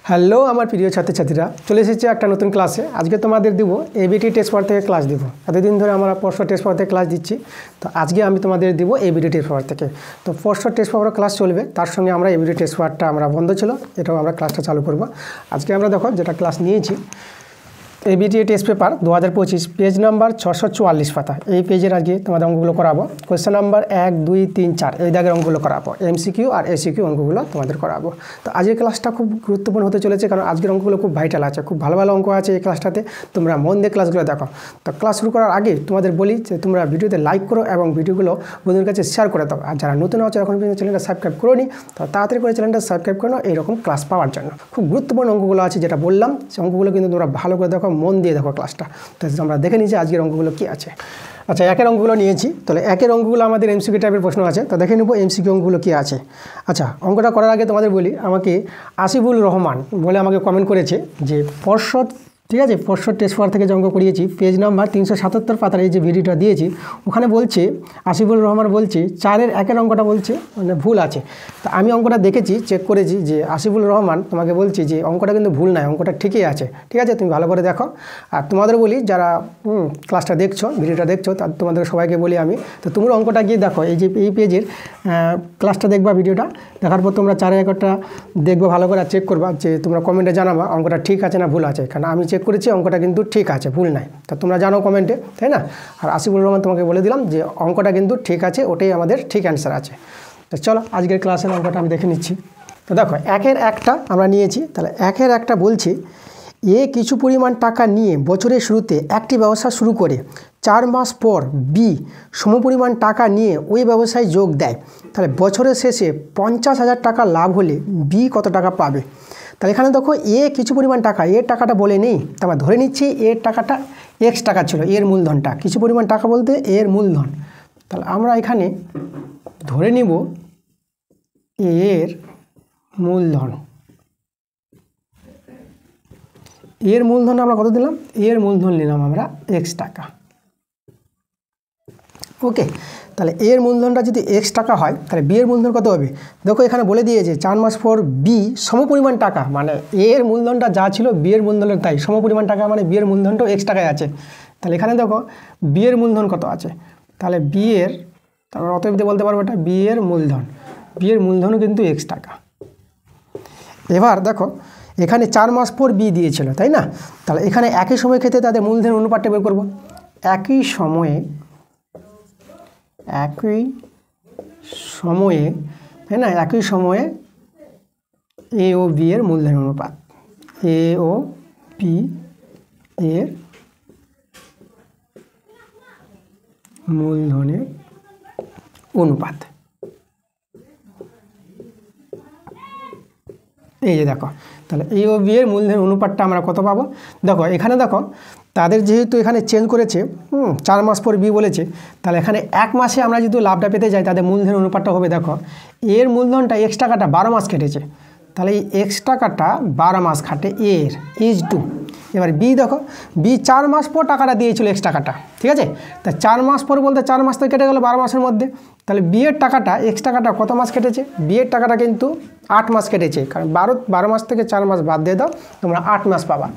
Hello আমার প্রিয় ছাত্রছাত্রীরা, চলে এসেছে একটা নতুন ক্লাসে। আজকে তোমাদের দিব এবিটি টেস্ট পাওয়ার থেকে ক্লাস দিব। এতদিন ধরে আমরা পরশু টেস্ট পাওয়ার থেকে ক্লাস দিচ্ছি, তো আজকে আমি তোমাদের দিব এবিটি টেস্ট পাওয়ার থেকে। তো পরশু টেস্ট পাওয়ার ক্লাস চলবে, তার সঙ্গে আমরা এবিটি টেস্ট পাওয়ারটা আমরা বন্ধ ছিল, এটাও আমরা ক্লাসটা চালু করব। আজকে আমরা দেখো যেটা ক্লাস নিয়েছি ABT test paper 2025 page number 644 পাতা। এই পেজের আজকে তোমাদের অঙ্কগুলো করাবো। কোয়েশ্চেন নাম্বার 1, 2, 3, 4 এই দাগের অঙ্কগুলো করাবো। এমসিকিউ আর এসিকিউ অঙ্কগুলো তোমাদের করাবো। তো আজকের ক্লাসটা খুব গুরুত্বপূর্ণ হতে চলেছে, কারণ আজকের অঙ্কগুলো খুব ভাইটাল আছে, খুব ভালো ভালো অঙ্ক আছে এই ক্লাসটাতে। তোমরা মন দিয়ে ক্লাসগুলো দেখো। তো ক্লাস শুরু করার আগে তোমাদের বলি যে তোমরা ভিডিওতে লাইক করো এবং ভিডিওগুলো বন্ধুদের কাছে শেয়ার করে দাও। আর যারা নতুন আছে এখন পর্যন্ত চ্যানেলটা সাবস্ক্রাইব করো নি, তো তাড়াতাড়ি করে চ্যানেলটা সাবস্ক্রাইব করো এইরকম ক্লাস পাওয়ার জন্য। খুব গুরুত্বপূর্ণ অঙ্কগুলো আছে যেটা বললাম, সেই অঙ্কগুলো কিন্তু তোমরা ভালো করে দেখো, মন দিয়ে দেখো ক্লাসটা। তো আমরা দেখে নিচ্ছি আজকের অঙ্কগুলো কী আছে। আচ্ছা, একের অঙ্কগুলো নিয়েছি, তাহলে একের অঙ্কগুলো আমাদের এমসিকিউ টাইপের প্রশ্ন আছে, তো দেখে নেব এমসিকিউ অঙ্কগুলো কী আছে। আচ্ছা, অঙ্কটা করার আগে তোমাদের বলি, আমাকে আসিফুল রহমান বলে আমাকে কমেন্ট করেছে যে পর্ষদ, ঠিক আছে, পর্ষদ টেস্ট পেপার থেকে যে অঙ্ক করিয়েছি পেজ নাম্বার 377 পাতার এই যে ভিডিওটা দিয়েছি, ওখানে বলছে আসিফুল রহমান বলছে 4-এর 1-এর অঙ্কটা বলছে মানে ভুল আছে। তা আমি অঙ্কটা দেখেছি, চেক করেছি যে আসিফুল রহমান তোমাকে বলছি যে অঙ্কটা কিন্তু ভুল নয়, অঙ্কটা ঠিকই আছে। ঠিক আছে, তুমি ভালো করে দেখো। আর তোমাদের বলি যারা ক্লাসটা দেখছো, ভিডিওটা দেখছো, তার তোমাদের সবাইকে বলি আমি, তো তোমরা অঙ্কটা গিয়ে দেখো, এই যে এই পেজের ক্লাসটা দেখবা, ভিডিওটা দেখার পর তোমরা 4-এর 1-টা দেখবে ভালো করে, চেক করবা যে তোমরা কমেন্টে জানাবা অঙ্কটা ঠিক আছে না ভুল আছে। কারণ আমি চেক করেছি অঙ্কটা কিন্তু ঠিক আছে, ভুল নাই। তা তোমরা জানো কমেন্টে, তাই না? আর আসিফুল রহমান তোমাকে বলে দিলাম যে অঙ্কটা কিন্তু ঠিক আছে, ওটাই আমাদের ঠিক অ্যান্সার আছে। তো চলো আজকের ক্লাসের অঙ্কটা আমি দেখে নিচ্ছি। তো দেখো 1-এর 1টা আমরা নিয়েছি, তাহলে 1-এর 1টা বলছি এ কিছু পরিমাণ টাকা নিয়ে বছরের শুরুতে একটি ব্যবসা শুরু করে 4 মাস পর বি সমপরিমাণ টাকা নিয়ে ওই ব্যবসায় যোগ দেয়। তাহলে বছরের শেষে 50,000 টাকা লাভ হলে বি কত টাকা পাবে? তাহলে এখানে দেখো এ কিছু পরিমাণ টাকা, এর টাকাটা বলে নেই, তারপর ধরে নিচ্ছি এর টাকাটা এক্স টাকা ছিল, এর মূলধনটা কিছু পরিমাণ টাকা বলতে এর মূলধন। তাহলে আমরা এখানে ধরে নিব এর মূলধন। এর মূলধন আমরা কত দিলাম? এর মূলধন নিলাম আমরা এক্স টাকা। ওকে, তাহলে এর মূলধনটা যদি এক্স টাকা হয়, তাহলে বি এর মূলধন কত হবে? দেখো এখানে বলে দিয়েছে 4 মাস পর বি সমপরিমাণ টাকা, মানে এর মূলধনটা যা ছিল বি এর মূলধনের তাই সমপরিমাণ টাকা, মানে বি এর মূলধনটাও এক্স টাকায় আছে। তাহলে এখানে দেখো বি এর মূলধন কত আছে, তাহলে বি এর, তারপর অতএব বলতে পারবো এটা বি এর মূলধন, বি এর মূলধনও কিন্তু এক্স টাকা। এবার দেখো এখানে 4 মাস পর বি দিয়েছিল, তাই না? তাহলে এখানে একই সময় ক্ষেত্রে তাদের মূলধন অনুপাতটা বের করবো। একই সময়ে, তাই না, একই সময়ে এ ও বি এর মূলধন অনুপাত, এ ও বি এর মূলধনের অনুপাত। এই যে দেখো, তাহলে এ ও বি এর মূলধনের অনুপাতটা আমরা কত পাবো? দেখো এখানে দেখো তাদের যেহেতু এখানে চেঞ্জ করেছে, 4 মাস পর বি বলেছে, তাহলে এখানে 1 মাসে আমরা যদি লাভটা পেতে যাই তাদের মূলধনের অনুপাতটা হবে, দেখো এর মূলধনটা এক্স টাকাটা 12 মাস কেটেছে, তাহলে এই এক্স টাকাটা 12 মাস খাটে এর = 2। এবার বি দেখো, বি 4 মাস পর টাকাটা দিয়েছিল এক্স টাকাটা, ঠিক আছে? তা 4 মাস পর বলতে 4 মাস তো কেটে গেলো 12 মাসের মধ্যে, তাহলে বি এর টাকাটা এক্স টাকাটা কত মাস কেটেছে? বি এর টাকাটা কিন্তু 8 মাস কেটেছে, কারণ 12 মাস থেকে 4 মাস বাদ দিয়ে দাও, তোমরা 8 মাস পাবা।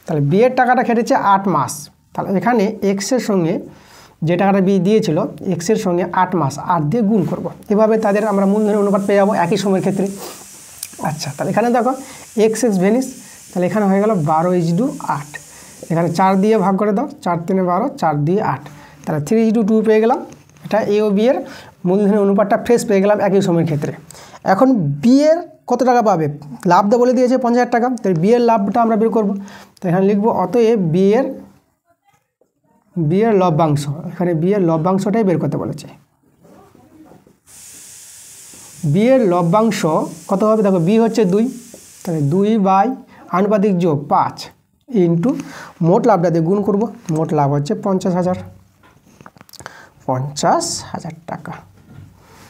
তাহলে বি এর টাকাটা কেটেছে 8 মাস, তাহলে এখানে এক্সের সঙ্গে যে টাকাটা বি দিয়েছিল এক্সের সঙ্গে 8 মাস 8 দিয়ে গুণ করব। এভাবে তাদের আমরা মূলধনের অনুপাত পেয়ে যাবো একই সময়ের ক্ষেত্রে। আচ্ছা, তাহলে এখানে দেখো এক্স ভ্যানিস, তাহলে এখানে হয়ে গেল 12:8। এখানে 4 দিয়ে ভাগ করে দাও, 4 × 3 = 12, 4 দিয়ে 8, তাহলে 3:2 পেয়ে গেলাম। এটা এ ও বি এর মূলধনের অনুপাতটা ফ্রেশ পেয়ে গেলাম একই সময়ের ক্ষেত্রে। এখন বি এর কত টাকা পাবে? লাভটা বলে দিয়েছে 50,000 টাকা, তাহলে বি এর লাভটা আমরা বের করবো। তো এখানে লিখবো অতএব বি এর লভ্যাংশ, এখানে বি এর লভ্যাংশটাই বের করতে বলেছে। বি এর লভ্যাংশ কত হবে? দেখো বি হচ্ছে 2, তাহলে 2 আনুপাতিক যোগ 5 ইন্টু মোট লাভটা দিয়ে গুণ করব। মোট লাভ হচ্ছে 50,000 টাকা,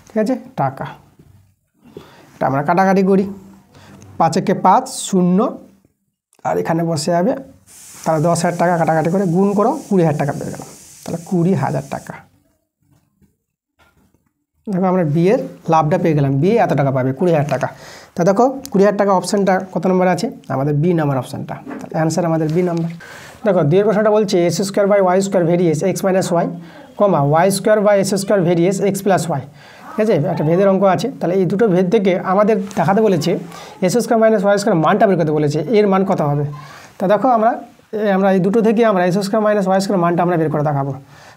ঠিক আছে, টাকা। এটা আমরা কাটাকাটি করি, 5 × 5 0, আর এখানে বসে যাবে, তাহলে 10,000 টাকা কাটাকাটি করে গুণ করো, 20,000 টাকা পেয়ে গেলাম, তাহলে 20,000 টাকা। দেখো আমরা বি এর লাভটা পেয়ে গেলাম, বি এত টাকা পাবে 20,000 টাকা। তা দেখো 20,000 টাকা অপশানটা কত নম্বর আছে, আমাদের বি নাম্বার অপশানটা, অ্যান্সার আমাদের বি নাম্বার। দেখো দুইয়ের প্রশ্নটা বলছে S square by Y square varies X minus Y, comma Y square by S square varies X plus Y. ঠিক আছে, একটা ভেদের অঙ্ক আছে, তাহলে এই দুটো ভেদ থেকে আমাদের দেখাতে বলেছে S square minus Y square মানটা বের করতে বলেছে, এর মান কত হবে। তা দেখো আমরা এই দুটো থেকে আমরা S square minus Y square মানটা আমরা বের করে দেখাবো।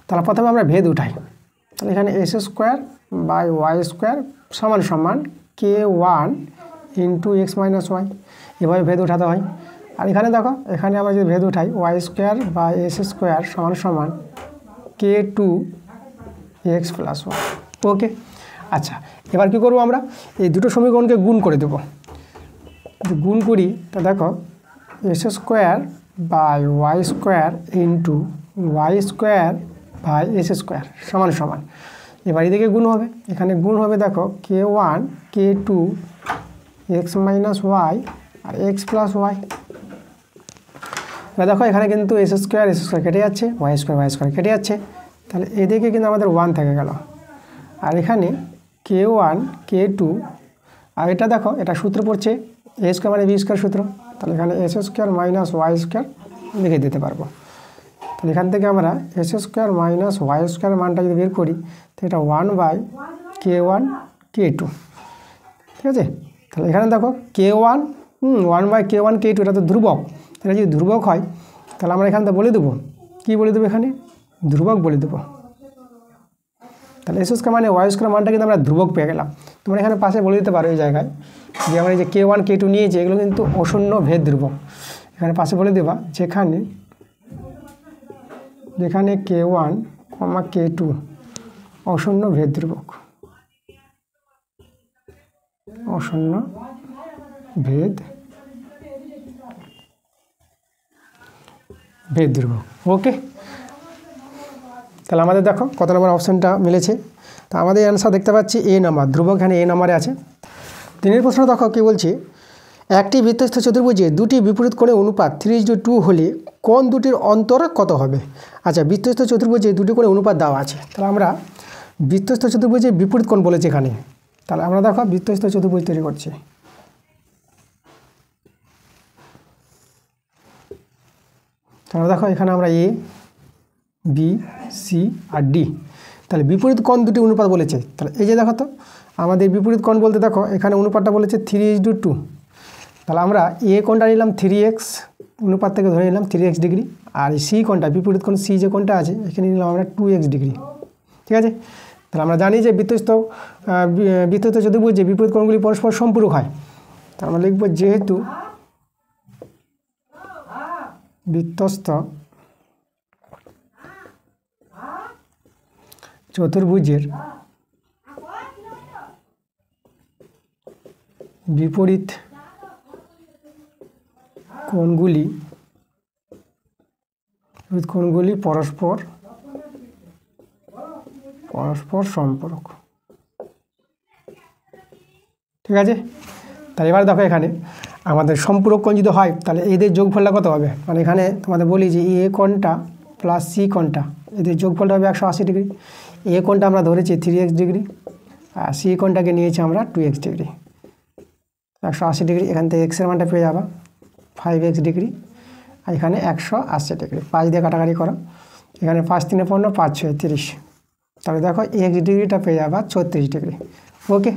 তাহলে প্রথমে আমরা ভেদ উঠাই, তাহলে এখানে S square by Y square সমান সমান k1 into x minus Y, এভাবে ভেদ উঠাতে হয়। আর এখানে দেখো এখানে আমরা যদি ভেদ উঠাই Y square by S square সমান সমান k2 এক্স প্লাস ওয়াই। ওকে, আচ্ছা এবার কী করবো, আমরা এই দুটো সমীকরণকে গুণ করে দেবো। যদি গুণ করি তা দেখো S square by Y square into Y square by S square সমান সমান, এবার এদিকে গুণ হবে, এখানে গুণ হবে দেখো k1 k2 X minus Y আর এক্স প্লাস ওয়াই। এবার দেখো এখানে কিন্তু এস স্কোয়ার কেটে যাচ্ছে, ওয়াই স্কোয়ার কেটে যাচ্ছে, তাহলে এদিকে কিন্তু আমাদের 1 থেকে গেল। আর এখানে k1 k2, আর এটা দেখো এটা সূত্র পড়ছে এ স্কোয়ার মানে বি স্কোয়ার সূত্র, তাহলে এখানে S square minus Y square লিখে দিতে পারবো। তাহলে এখান থেকে আমরা S square minus Y square মানটা যদি বের করি তো এটা 1/k1 k2। ঠিক আছে, তাহলে এখানে দেখো k1 1/k1 k2 এটা তো ধ্রুবক, এটা যদি ধ্রুবক হয় তাহলে আমরা এখানে তো বলে দেবো, কী বলে দেবো, এখানে ধ্রুবক বলে দেবো। তাহলে এস স্কোয়ার মানে ওয়াই স্কোয়ার মানটা কিন্তু আমরা ধ্রুবক পেয়ে গেলাম। তোমরা এখানে পাশে বলে দিতে পারো এই জায়গায় যে আমরা এই যে k1 k2 নিয়েছি এগুলো কিন্তু অশূন্য ভেদ ধ্রুবক, এখানে পাশে বলে দেবা যেখানে k1, k2 অশূন্য ভেদ ধ্রুবক, অশূন্য ভেদ ধ্রুবক। ওকে, তাহলে আমাদের দেখো কত নম্বর অপশানটা মিলেছে, তো আমাদের অ্যান্সার দেখতে পাচ্ছি এ নাম্বার, ধ্রুবক এখানে এ নাম্বারে আছে। তিনের প্রশ্ন দেখো কি বলছে, একটি বৃত্তস্থ চতুর্ভুজে দুটি বিপরীত কোণের অনুপাত 3:2 হলে কোণ দুটির অন্তর কত হবে। আচ্ছা, বৃত্তস্থ চতুর্ভুজে দুটি কোণের অনুপাত দেওয়া আছে, তাহলে আমরা বৃত্তস্থ চতুর্ভুজে বিপরীত কোণ বলেছে এখানে, তাহলে আমরা দেখো বৃত্তস্থ চতুর্ভুজ তৈরি করছি। তাহলে দেখো এখানে আমরা A B C R D, তাহলে বিপরীত কোণ দুটি অনুপাত বলেছে, তাহলে এই যে দেখো তো আমাদের বিপরীত কোণ বলতে দেখো এখানে অনুপাতটা বলেছে 3:2, তাহলে আমরা এ কোণটা নিলাম 3x, অনুপাত থেকে ধরে নিলাম 3x ডিগ্রি, আর সি কোণটা বিপরীত কোণ সি যে কোণটা আছে এখানে নিলাম আমরা 2x ডিগ্রি। ঠিক আছে, তাহলে আমরা জানি যে বৃত্তস্থ চতুর্ভুজে বিপরীত কোণগুলি পরস্পর সম্পূরক হয়, তাহলে আমরা লিখব যেহেতু বৃত্তস্থ চতুর্ভুজের বিপরীত কোণগুলি পরস্পর সম্পূরক। ঠিক আছে, তাহলে এবার দেখো এখানে আমাদের সম্পূরক কোণ যদি হয় তাহলে এদের যোগফলটা কত হবে, মানে এখানে তোমাদের বলি যে এ কোণটা প্লাস সি কোণটা এদের যোগফলটা হবে 180 ডিগ্রি। এ কোণটা আমরা ধরেছি 3x ডিগ্রি আর সি কোণটাকে নিয়েছি আমরা 2x ডিগ্রি, 180 ডিগ্রি, এখান থেকে এক্সের মানটা পেয়ে যাবা 5x ডিগ্রি, আর এখানে 180 ডিগ্রি, 5 দিয়ে কাটাকাটি করো, এখানে 5 3 15 5 6 30, তাহলে দেখো x ডিগ্রিটা পেয়ে যাবা 36 ডিগ্রি। ওকে,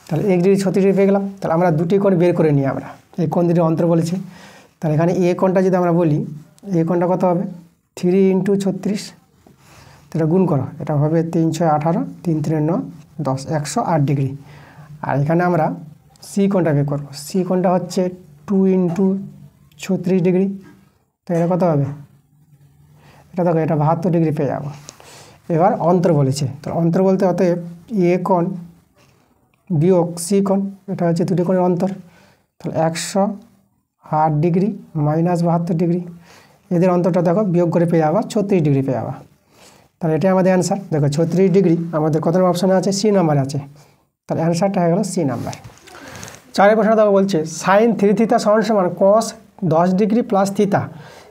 তাহলে x ডিগ্রি 36 ডিগ্রি পেয়ে গেলাম। তাহলে আমরা দুটি কোণ বের করে নিই, আমরা এই কোণ দুটির অন্তর বলেছি, তাহলে এখানে এ কোণটা যদি আমরা বলি এ কোণটা কত হবে 3 × 36, এটা গুণ করো, এটা হবে 3 6 18 3 3 9 10, 108 ডিগ্রি। আর এখানে আমরা সি কোণটা বের করবো, সি কোণটা হচ্ছে 2 × 36 ডিগ্রি, তো এটা কত হবে, এটা দেখো এটা 72 ডিগ্রি পেয়ে যাবো। এবার অন্তর বলেছে, তো অন্তর বলতে অতএব এ কোণ বিয়োগ সি কোণ, এটা হচ্ছে দুটি কোণের অন্তর, তাহলে 108 ডিগ্রি মাইনাস 72 ডিগ্রি, এদের অন্তরটা দেখো বিয়োগ করে পেয়ে যাবা 36 ডিগ্রি পেয়ে যাবা। তাহলে এটাই আমাদের অ্যান্সার। দেখো 36 ডিগ্রি আমাদের কত নম্বর অপশানে আছে, সি নাম্বারে আছে, তাহলে অ্যান্সারটা হয়ে গেল সি নাম্বার। চারের প্রশ্ন দেখো বলছে sin 3θ = cos 10 ডিগ্রি প্লাস থিতা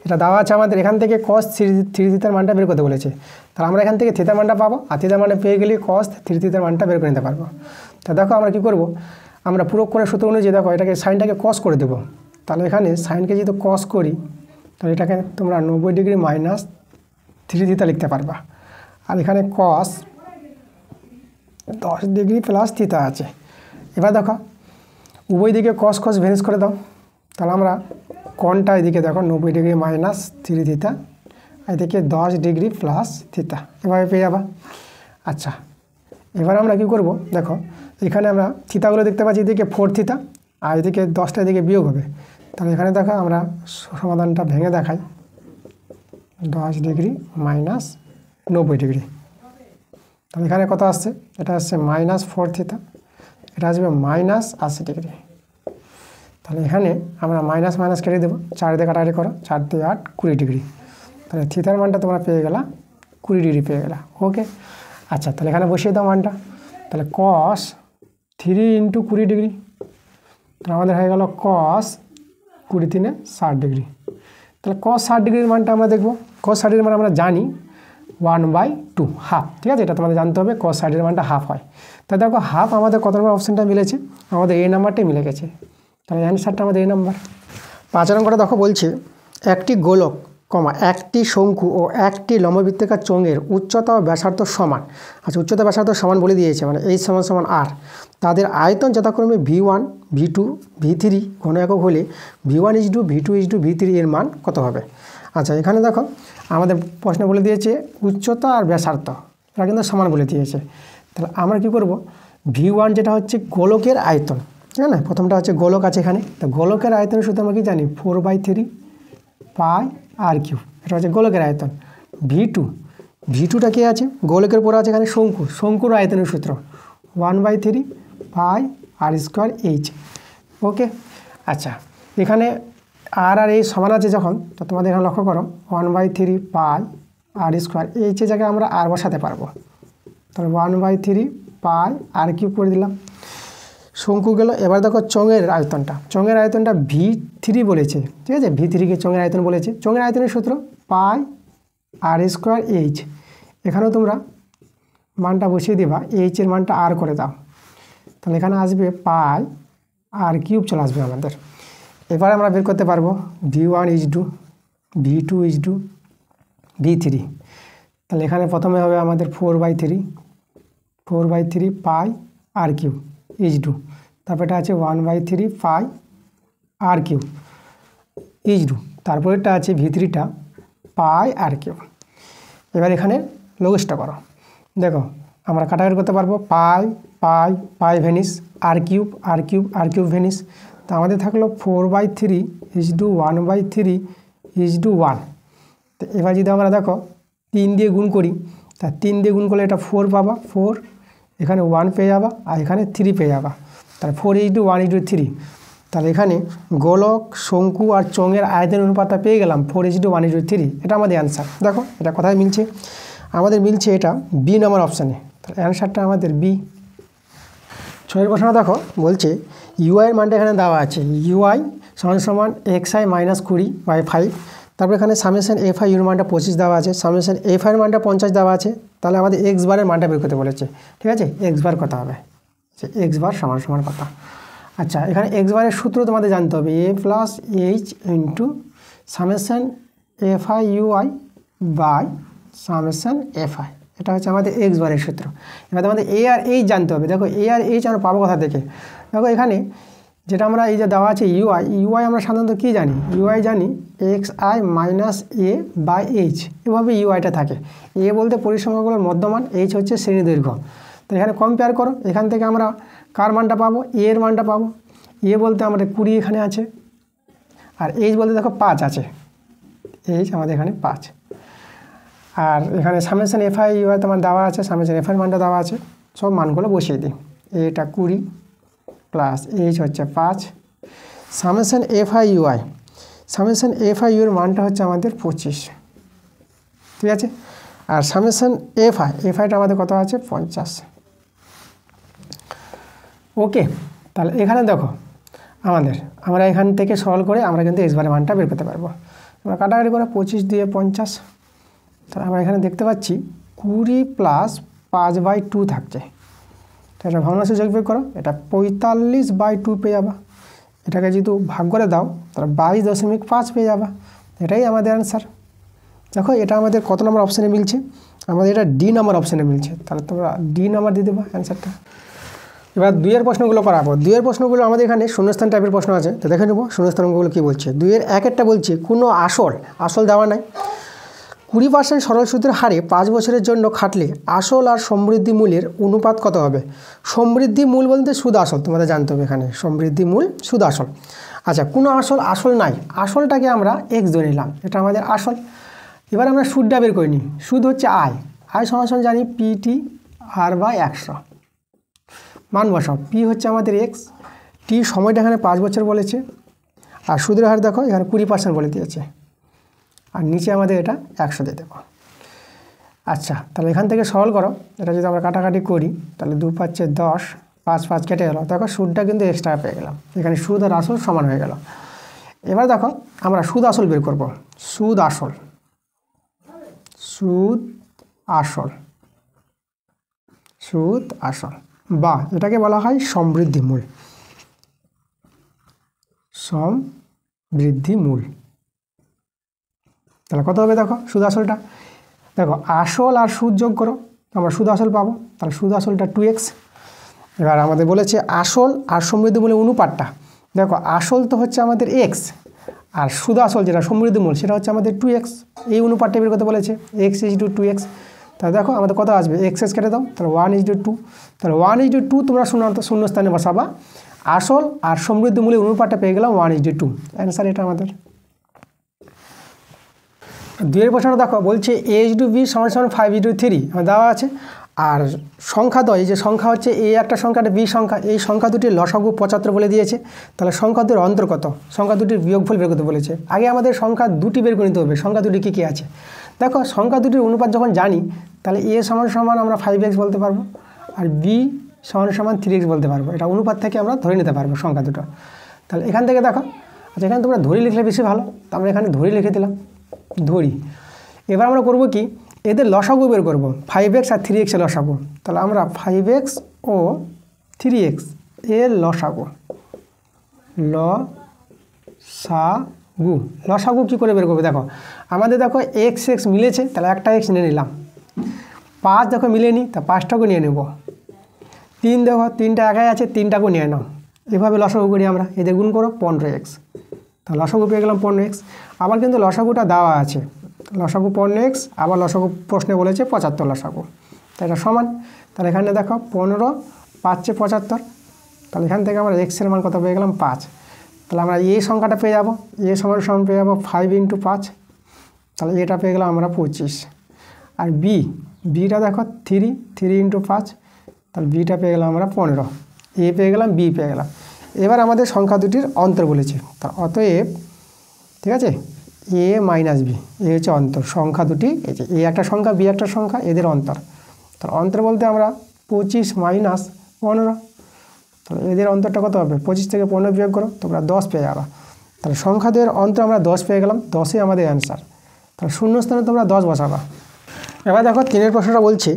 এটা দেওয়া আছে আমাদের, এখান থেকে cos থ্রি থিটার মানটা বের করতে বলেছে। তাহলে আমরা এখান থেকে থিটার মানটা পাবো, আর থিটার মানটা পেয়ে গেলে cos থ্রি থিটার মানটা বের করে নিতে পারবো। তা দেখো আমরা কী করবো, আমরা পুরো কোণের সূত্র অনুযায়ী দেখো এটাকে সাইনটাকে cos করে দেবো। তাহলে এখানে সাইনকে যদি cos করি তাহলে এটাকে তোমরা 90 ডিগ্রি মাইনাস থ্রি থিটা লিখতে পারবা। আর এখানে cos 10 ডিগ্রি প্লাস থিটা আছে। এবার দেখো উভয় দিকে cos cos ভ্যানিশ করে দাও। তাহলে আমরা কোণটা এদিকে দেখো 90 ডিগ্রি মাইনাস থ্রি থিটা, এদিকে 10 ডিগ্রি প্লাস থিটা, এভাবে পেয়ে যাবা। আচ্ছা এবার আমরা কি করব, দেখো এখানে আমরা থিতাগুলো দেখতে পাচ্ছি, এদিকে 4 থিটা আর এদিকে 10টা এদিকে বিয়োগ হবে। তাহলে এখানে দেখো আমরা সমাধানটা ভেঙে দেখাই, 10 ডিগ্রি মাইনাস 90 ডিগ্রি। তাহলে এখানে কত আসছে, এটা আসছে -4 থিটা, এটা আসবে -80 ডিগ্রি। তাহলে এখানে আমরা মাইনাস মাইনাস কেটে দেবো, 4 দিয়ে কাটাকাটি করো, 4 দিয়ে 8 20 ডিগ্রি। তাহলে থিটার মানটা তোমরা পেয়ে গেলা 20 ডিগ্রি পেয়ে গেলা। ওকে আচ্ছা, তাহলে এখানে বসিয়ে দাও মানটা। তাহলে cos 3 × 20 ডিগ্রি, তাহলে আমাদের হয়ে গেল cos 20 × 3 = 60 ডিগ্রি। তাহলে cos 60 ডিগ্রির মানটা আমরা দেখবো। cos 60 ডিগ্রির মান আমরা জানি 1/2 হাফ, ঠিক আছে, এটা তোমাদের জানতে হবে। cos 60 এর মানটা হাফ হয়। তাহলে দেখো হাফ আমাদের কত নম্বর অপশানটা মিলেছে, আমাদের এই নাম্বারটাই মিলে গেছে। তাহলে অ্যান্সারটা আমাদের এই নাম্বার। 5 নম্বরটা দেখো বলছে একটি গোলক একটি শঙ্কু ও একটি লম্ববৃত্তাকার চোঙের উচ্চতা ও ব্যাসার্ধ সমান। আচ্ছা উচ্চতা ব্যাসার্ধ সমান বলে দিয়েছে, মানে H = R। তাদের আয়তন যথাক্রমে V1 V2 V3 ঘন একক হলে V1 = V2 = V3 এর মান কত হবে। আচ্ছা এখানে দেখো আমাদের প্রশ্ন বলে দিয়েছে উচ্চতা আর ব্যাসার্ধ, এটা কিন্তু সমান বলে দিয়েছে। তাহলে আমরা কি করব, V1 যেটা হচ্ছে গোলকের আয়তন, ঠিক আছে, প্রথমটা হচ্ছে গোলক আছে এখানে। তো গোলকের আয়তনের সূত্র আমরা কি জানি, 4/3 পাই r3, এটা হচ্ছে গোলকের আয়তন। V2টা কি আছে, গোলকের পরে আছে এখানে শঙ্কু, শঙ্কুর আয়তনের সূত্র 1/3 পাই r²h। ওকে আচ্ছা এখানে আর এই সমান আছে যখন, তো তোমাদের এখানে লক্ষ্য করো 1/3 পাই r²h এর জায়গায় আমরা আর বসাতে পারবো। তাহলে 1/3 পাই r³ করে দিলাম, শঙ্কু গেল। এবার দেখো চোঙের আয়তনটা, চোঙের আয়তনটা V3 বলেছে, ঠিক আছে, V3কে চোঙের আয়তন বলেছে। চোঙের আয়তনের সূত্র পাই r²h। এখানেও তোমরা মানটা বসিয়ে দিবা, h এর মানটা r করে দাও, তাহলে এখানে আসবে পাই r³ চলে আসবে আমাদের। এবার আমরা বের করতে পারবো V1 = V2 = V3। তাহলে এখানে প্রথমে হবে আমাদের 4/3 পাই r³ = তারপর এটা আছে 1/3 পাই r³ = তারপরেরটা আছে V3টা পাই r³। এবার এখানে লঘিষ্ঠ করো, দেখো আমরা কাটাকাটি করতে পারবো, পাই পাই পাই ভ্যানিশ, r³ ভ্যানিশ। তো আমাদের থাকলো 4/3 = 1/3 = 1। তো এবার যদি আমরা দেখো 3 দিয়ে গুণ করি, তা 3 দিয়ে গুণ করলে এটা 4 পাবা, 4 এখানে 1 পেয়ে যাবা, আর এখানে 3 পেয়ে যাবা। তাহলে 4:1 = 3। তাহলে এখানে গোলক, শঙ্কু আর চোঙের আয়তন অনুপাতটা পেয়ে গেলাম 4:1 = 3। এটা আমাদের অ্যান্সার। দেখো এটা কোথায় মিলছে, আমাদের মিলছে এটা বি নাম্বার অপশানে। তাহলে অ্যান্সারটা আমাদের বি। 6 প্রশ্ন দেখো বলছে UI এর মানটা এখানে দেওয়া আছে, UI = xi - 20/5। তারপর এখানে সামেশন FI এর মানটা 25 দেওয়া আছে, সামেশন FI এর মানটা 50 দেওয়া আছে। তাহলে আমাদের x বারের মানটা বের করতে বলেছে, ঠিক আছে, x বার কত হবে, x বার = কত। আচ্ছা এখানে x বারের সূত্র তোমাদের জানতে হবে, a + h * summation FI UI by summation FI, এটা হচ্ছে আমাদের x বারের সূত্র। এবার আমাদের a আর h জানতে হবে। দেখো a আর h আমরা পাবো কোথা থেকে, দেখো এখানে যেটা আমরা এই যে দেওয়া আছে UI আমরা সাধারণত কী জানি, UI জানি xi - a/h, এভাবে UIটা থাকে। a বলতে পরিসংখ্যাগুলোর মধ্যমান, h হচ্ছে শ্রেণী দৈর্ঘ্য। তো এখানে কম্পেয়ার করো, এখান থেকে আমরা কার মানটা পাবো, a এর মানটা পাবো। a বলতে আমাদের 20 এখানে আছে, আর h বলতে দেখো 5 আছে, h আমাদের এখানে 5। আর এখানে সামেশন FI UI তোমার দেওয়া আছে, সামেশন FI এর মানটা দেওয়া আছে, সব মানগুলো বসিয়ে দিই। এটা 20 প্লাস h হচ্ছে 5, summation FI UI, summation FI এর মানটা হচ্ছে আমাদের 25, ঠিক আছে। আর সামেশন FIটা আমাদের কত আছে, 50। ওকে তাহলে এখানে দেখো আমরা এখান থেকে সরল করে আমরা কিন্তু x বারের মানটা বের করতে পারবো। আমরা কাটাকাটি করে 25 দিয়ে 50, তাহলে আমরা এখানে দেখতে পাচ্ছি 20 প্লাস 5/2 থাকছে। তো এটা ভগ্নাংশে যোগ বিয়োগ করো, এটা 45/2 পেয়ে যাবা। এটাকে যেহেতু ভাগ করে দাও তাহলে 22.5 পেয়ে যাবা। এটাই আমাদের অ্যান্সার। দেখো এটা আমাদের কত নম্বর অপশানে মিলছে, আমাদের এটা ডি নাম্বার অপশানে মিলছে, তাহলে তোমরা ডি নাম্বার দিয়ে দেবা অ্যান্সারটা। এবার 2-এর প্রশ্নগুলো করাবো। 2-এর প্রশ্নগুলো আমাদের এখানে শূন্যস্থান টাইপের প্রশ্ন আছে, তো দেখে নেবো শূন্যস্থানগুলো কী বলছে। 2-এর 1-এরটা বলছে কোনো আসল দেওয়া নাই, 20% সরল সুদের হারে 5 বছরের জন্য খাটলে আসল আর সমৃদ্ধি মূলের অনুপাত কত হবে। সমৃদ্ধি মূল বলতে সুদ আসল, তোমাদের জানতে হবে এখানে সমৃদ্ধি মূল সুদ আসল। আচ্ছা, কোনো আসল নাই, আসলটাকে আমরা এক্স ধরে নিলাম, এটা আমাদের আসল। এবার আমরা সুদটা বের করে নিই। সুদ হচ্ছে আয় সমান জানি পিটি r/100। মান বসাও, পি হচ্ছে আমাদের এক্স, টি সময়টা এখানে 5 বছর বলেছে, আর সুদের হার দেখো এখানে 20% বলে দিয়েছে, আর নিচে আমাদের এটা 100 দিয়ে দেবো। আচ্ছা, তাহলে এখান থেকে সরল করো, এটা যদি আমরা কাটাকাটি করি তাহলে 2 × 5 = 10, 5 কেটে গেল। দেখো সুদটা কিন্তু এক্সট্রা পেয়ে গেলাম, এখানে সুদ আর আসল সমান হয়ে গেল। এবার দেখো আমরা সুদ আসল বের করব। সুদ আসল বা এটাকে বলা হয় সমৃদ্ধি মূল। তাহলে কত হবে দেখো সুদ আসলটা, দেখো আসল আর সুদ যোগ করো, আমরা সুদ আসল পাবো, তাহলে সুদ আসলটা 2x। এবার আমাদের বলেছে আসল আর সমৃদ্ধি মূলের অনুপাতটা, দেখো আসল তো হচ্ছে আমাদের x, আর সুদ আসল যেটা সমৃদ্ধি মূল সেটা হচ্ছে আমাদের 2x। এই অনুপাতটা বের করতে বলেছে, x = 2x। তাহলে দেখো আমাদের কত আসবে, x কেটে দাও, তাহলে 1:2। তাহলে 1:2 তোমরা শূন্যস্থানে বসাবা, আসল আর সমৃদ্ধি মূলের অনুপাতটা পেয়ে গেলাম 1:2। অ্যান্সার এটা আমাদের। 2-এর প্রশ্নটা দেখো বলছে a/b = 5:3 দেওয়া আছে, আর সংখ্যা দ্বয় যে সংখ্যা হচ্ছে a একটা সংখ্যা, b সংখ্যা, এই সংখ্যা দুটির লসাগু 75 বলে দিয়েছে। তাহলে সংখ্যা দুটির অন্তর কত, সংখ্যা দুটির বিয়োগফল বের করতে বলেছে। আগে আমাদের সংখ্যা দুটি বের করে নিতে হবে, সংখ্যা দুটি কী আছে। দেখো সংখ্যা দুটির অনুপাত যখন জানি তাহলে a = আমরা 5x বলতে পারবো, আর b = 3x বলতে পারবো। এটা অনুপাত থেকে আমরা ধরে নিতে পারবো সংখ্যা দুটো। তাহলে এখান থেকে দেখো, আচ্ছা এখানে তোমরা ধরি লিখলে বেশি ভালো, তো আমরা এখানে ধরি লিখে দিলাম, ধরি। এবার আমরা করব কি, এদের লসাগু বের করব, 5x আর 3x এর লসাগু। তাহলে আমরা 5x ও 3x এর লসাগু কী করে বের করবে। দেখো আমাদের দেখো x মিলেছে, তাহলে একটা x নিয়ে নিলাম। 5 দেখো মিলেনি, তা 5টাকে নিয়ে নেব। 3 দেখো 3টা একাই আছে, 3টাকেও নিয়ে নাও। এভাবে লসাগু করি আমরা, এদের গুণ করো 15x, তাহলে লসাগু পেয়ে গেলাম 15x। আবার কিন্তু লসাগুটা দেওয়া আছে, লসাগু 15x, আবার লসাগু প্রশ্নে বলেছে 75 লসাগু, তাই এটা সমান। তাহলে এখানে দেখো 15 5 × 75, তাহলে এখান থেকে আমরা x এর মান কত পেয়ে গেলাম 5। তাহলে আমরা এই সংখ্যাটা পেয়ে যাবো, সমান পেয়ে যাবো 5 × 5, তাহলে এটা পেয়ে গেলাম আমরা 25। আর বিটা দেখো 3 × 5, তাহলে বিটা পেয়ে গেলাম আমরা 15, এ পেয়ে গেলাম, বি পেয়ে গেলাম। এবার আমাদের সংখ্যা দুটির অন্তর বলেছে, তা অতএব ঠিক আছে a - b, এ হচ্ছে অন্তর। সংখ্যা দুটি এই যে, এ একটা সংখ্যা, বি একটা সংখ্যা, এদের অন্তর। তাহলে অন্তর বলতে আমরা 25 - 15, তাহলে এদের অন্তরটা কত হবে, 25 থেকে 15 বিয়োগ করো, তোমরা 10 পেয়ে যাবা। তাহলে সংখ্যাদের অন্তর আমরা 10 পেয়ে গেলাম, 10ই আমাদের অ্যান্সার। তাহলে শূন্যস্থানে তোমরা 10 বসাবা। এবার দেখো 3-এর প্রশ্নটা বলছে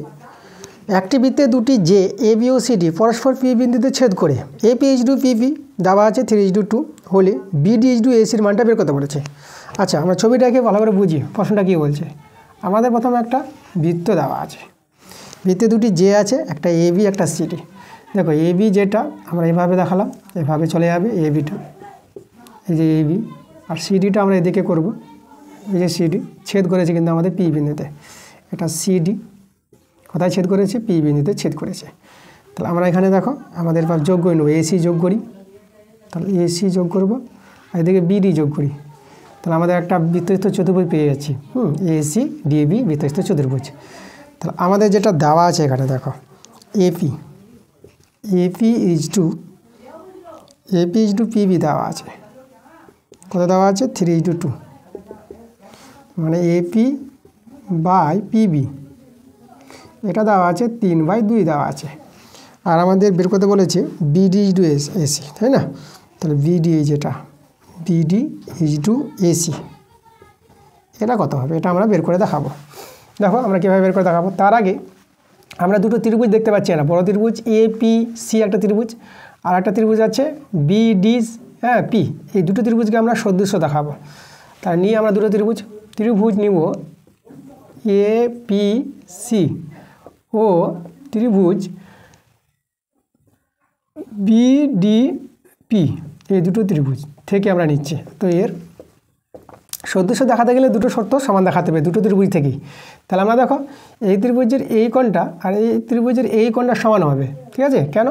একটি বৃত্তে দুটি যে A B O C D পরস্পর পি বিন্দুতে ছেদ করে এপি = পিপি দেওয়া আছে 3:2 হলে বিডি = এসির মানটা বের করতে বলেছে। আচ্ছা আমরা ছবিটাকে ভালো করে বুঝি, প্রশ্নটা কী বলছে। আমাদের প্রথমে একটা বৃত্ত দেওয়া আছে, বৃত্তে দুটি যে আছে, একটা এ বি একটা সিডি। দেখো এ বি যেটা আমরা এভাবে দেখালাম, এভাবে চলে যাবে এ বিটা, এই যে এ বি, আর সিডিটা আমরা এদিকে করব, এই যে সিডি ছেদ করেছে কিন্তু আমাদের পি বিন্দুতে, এটা সিডি কোথায় ছেদ করেছে, পি বিন্দুতে ছেদ করেছে। তাহলে আমরা এখানে দেখো আমাদের যোগ করে নেব, এসি যোগ করি, তাহলে এসি যোগ করব, আর এদিকে বিডি যোগ করি, তাহলে আমাদের একটা বৃত্তস্থ চতুর্ভুজ পেয়ে যাচ্ছি। এসি ডিবি বৃত্তস্থ চতুর্ভুজ। তাহলে আমাদের যেটা দেওয়া আছে এখানে দেখো এপি = পিবি দেওয়া আছে, কত দেওয়া আছে 3:2, মানে এপি বাই পিবি এটা দেওয়া আছে 3/2 দেওয়া আছে। আর আমাদের বের করতে বলেছে বিডি = এসি, তাই না। তাহলে বিডি যেটা বিডি = এসি, এটা কত হবে এটা আমরা বের করে দেখাবো। দেখো আমরা কীভাবে বের করে দেখাবো। তার আগে আমরা দুটো ত্রিভুজ দেখতে পাচ্ছি না, বড় ত্রিভুজ APC একটা ত্রিভুজ, আর একটা ত্রিভুজ আছে BDP। এই দুটো ত্রিভুজকে আমরা সদৃশ্য দেখাবো। তাই নিয়ে আমরা দুটো ত্রিভুজ নিব APC ও ত্রিভুজ BDP, এই দুটো ত্রিভুজ থেকে আমরা নিচ্ছি। তো এর সদৃশ্য দেখাতে গেলে দুটো শর্ত সমান দেখাতে হবে দুটো ত্রিভুজ থেকেই। তাহলে আমরা দেখো এই ত্রিভুজের এই কোণটা আর এই ত্রিভুজের এই কোণটা সমান হবে, ঠিক আছে? কেন?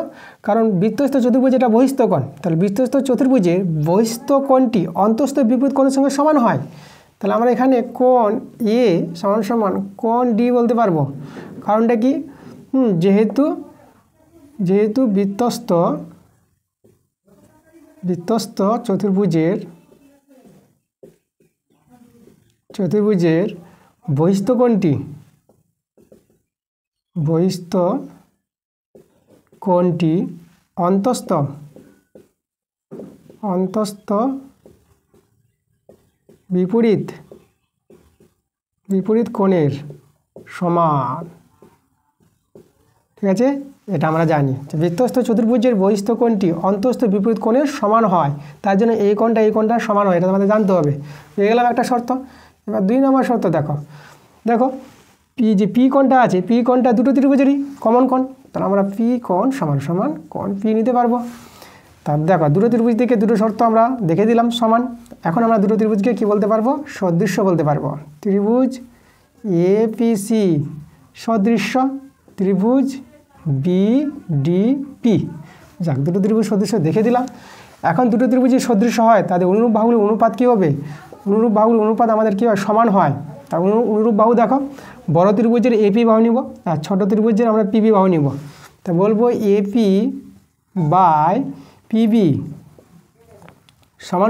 কারণ বৃত্তস্থ চতুর্ভুজ এটা বহিস্থ কোণ, তাহলে বৃত্তস্থ চতুর্ভুজের বহিস্থ কোণটি অন্তস্থ বিপরীত কোণের সঙ্গে সমান হয়। তাহলে আমরা এখানে কোণ A সমান সমান কোণ D বলতে পারবো। কারণটা কি? যেহেতু বৃত্তস্থ চতুর্ভুজের বহিস্থ কোণটি অন্তস্থ বিপরীত কোণের সমান, ঠিক আছে? এটা আমরা জানি যে বৃত্তস্থ চতুর্ভুজের বহিস্থ কোণটি অন্তস্থ বিপরীত কোণের সমান হয়, তার জন্য এই কোণটা সমান হয়, এটা আমাদের জানতে হবে। পেয়ে গেলাম একটা শর্ত। এবার 2 নম্বর শর্ত দেখো P কোণটা আছে, P কোণটা দুটো ত্রিভুজেরই কমন কোণ, তাহলে আমরা P কোণ সমান কোণ P নিতে পারবো। তার দেখো দুটো ত্রিভুজ থেকে দুটো শর্ত আমরা দেখে দিলাম সমান। এখন আমরা দুটো ত্রিভুজকে কি বলতে পারবো? সদৃশ্য বলতে পারবো। ত্রিভুজ APC সদৃশ্য ত্রিভুজ BDP। যাক, দুটো ত্রিভুজ সদৃশ্য দেখে দিলাম। এখন দুটো ত্রিভুজের সদৃশ্য হয় তাদের অনুরূপ বাহুগুলোর অনুপাত কী হবে? অনুরূপ বাহুগুলোর অনুপাত আমাদের কী হয়? সমান হয়। তা অনুরূপ বাহু দেখো, বড় ত্রিভুজের AP বাহু নিব আর ছোট ত্রিভুজের আমরা PB বাহু নিব। তা বলবো AP বাই PB সমান।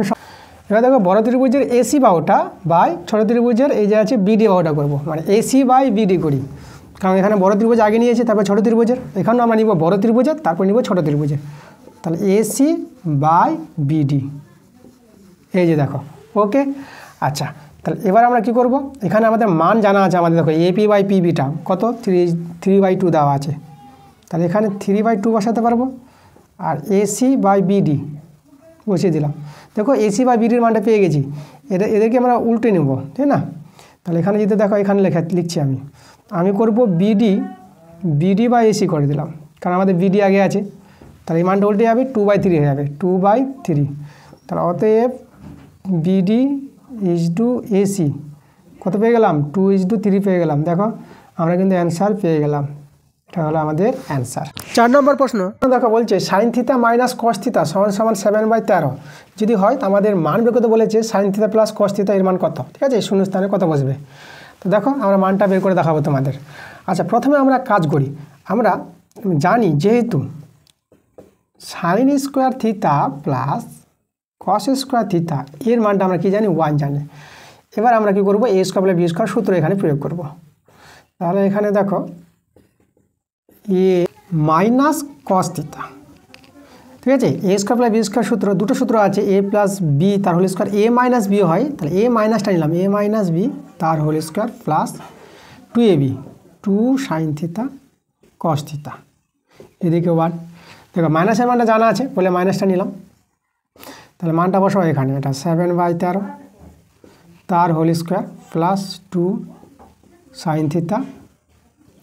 এবার দেখো বড় ত্রিভুজের AC বাহুটা বাই ছোট ত্রিভুজের এই যে আছে BD বাহুটা করবো, মানে AC বাই BD করি, কারণ এখানে বড় ত্রিভুজ আগে নিয়েছি, তারপর ছোট ত্রিভুজের। এখানেও আমরা নিব বড় ত্রিভুজের, তারপর নিব ছোট ত্রিভুজের। তাহলে AC বাই BD, এই যে দেখো। ওকে, আচ্ছা, তাহলে এবার আমরা কি করব? এখানে আমাদের মান জানা আছে আমাদের। দেখো AP বাই PBটা কত? 3/2 দেওয়া আছে, তাহলে এখানে 3/2 বসাতে পারবো। আর AC বাই BD বসিয়ে দিলাম। দেখো AC বাই BDর মানটা পেয়ে গেছি। এদেরকে আমরা উল্টে নেব, ঠিক না? তাহলে এখানে যদি দেখো এখানে লিখছি আমি করব BD বাই AC করে দিলাম, কারণ আমাদের BD আগে আছে। তাহলে এই মানটা উল্টে যাবে, 2/3 হয়ে যাবে, 2/3। তাহলে অতএব BD ইজটু AC কত পেয়ে গেলাম? 2:3 পেয়ে গেলাম। দেখো আমরা কিন্তু অ্যান্সার পেয়ে গেলাম, এটা হলো আমাদের অ্যান্সার। 4 নম্বর প্রশ্ন দেখো বলছে sin θ মাইনাস cos θ সমান 7/13 যদি হয়, তো আমাদের মান বের করতে বলেছে sin θ প্লাস cos θ এর মান কত, ঠিক আছে? শূন্যস্থানে কত বসবে? তো দেখো আমরা মানটা বের করে দেখাবো তোমাদের। আচ্ছা, প্রথমে আমরা কাজ করি। আমরা জানি যেহেতু sin square θ plus cos square θ এর মানটা আমরা কি জানি? 1 জানি। এবার আমরা কি করব? a square plus b square সূত্র এখানে প্রয়োগ করব। তাহলে এখানে দেখো a মাইনাস cos θ, ঠিক আছে? a square plus b square সূত্র, দুটো সূত্র আছে, a প্লাস b তার whole square, a minus b হয়, তাহলে a মাইনাসটা নিলাম, a মাইনাস b তার whole square plus 2ab 2 sin θ cos θ, এদিকে 1। দেখো মাইনাসের মানটা জানা আছে বলে মাইনাসটা নিলাম। তাহলে মানটা বসাও এখানে, এটা 7/13 তার whole square plus 2 sin θ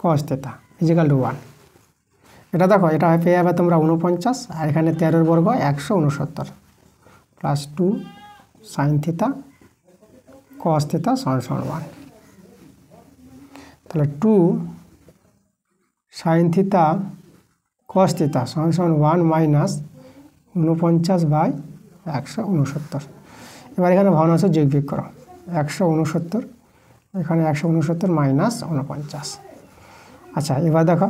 cos θ equal to 1। এটা দেখো এটা পেয়ে যাবে তোমরা 49, আর এখানে 13 বর্গ 169 প্লাস 2 sin θ cos θ সমান 1। তাহলে 2 sin θ cos θ সমান 1 মাইনাস 49/169। এবার এখানে ভগ্নাংশ যোগ বিয়োগ করো, 169 এখানে 169 মাইনাস 49। আচ্ছা, এবার দেখো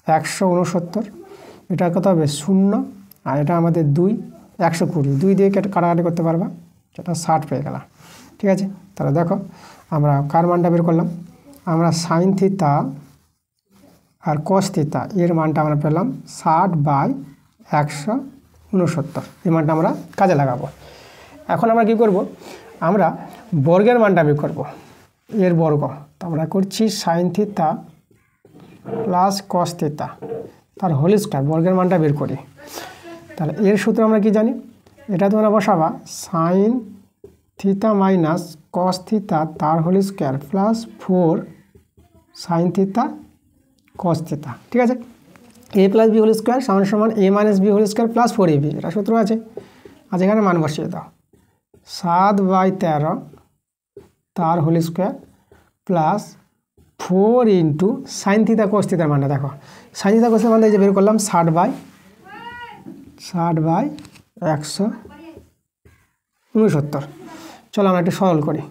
169 এটা কত হবে? 0, আর এটা আমাদের 2, 120 2 দিয়ে কাটাকাটি করতে পারবা, সেটা 60 পেয়ে গেল, ঠিক আছে? তাহলে দেখো আমরা কার মানটা বের করলাম? আমরা sin θ আর cos θ এর মানটা আমরা পেলাম 60/169, এই মানটা আমরা কাজে লাগাবো। এখন আমরা কি করব? আমরা বর্গের মানটা বের করব, এর বর্গ। তো আমরা করছি sine theta plus cos theta তার হোল স্কয়ার, বর্গের মানটা বের করি। তাহলে এর সূত্র আমরা কি জানি, এটা তোমরা বসাবা sine theta minus cos theta তার whole square plus 4 sine theta cos theta. ঠিক আছে, A plus B whole square সমান সমান A minus B whole square plus 4ab, এটা সূত্র আছে। আজ এখানে মান বসিয়ে দাও, 7/13 তার whole square plus 4 into sine theta cos থিটার মানটা দেখো, সাইন থিটা কোসের মানটা যে বের করলাম 60/169। চলো আমরা একটু সরল করি,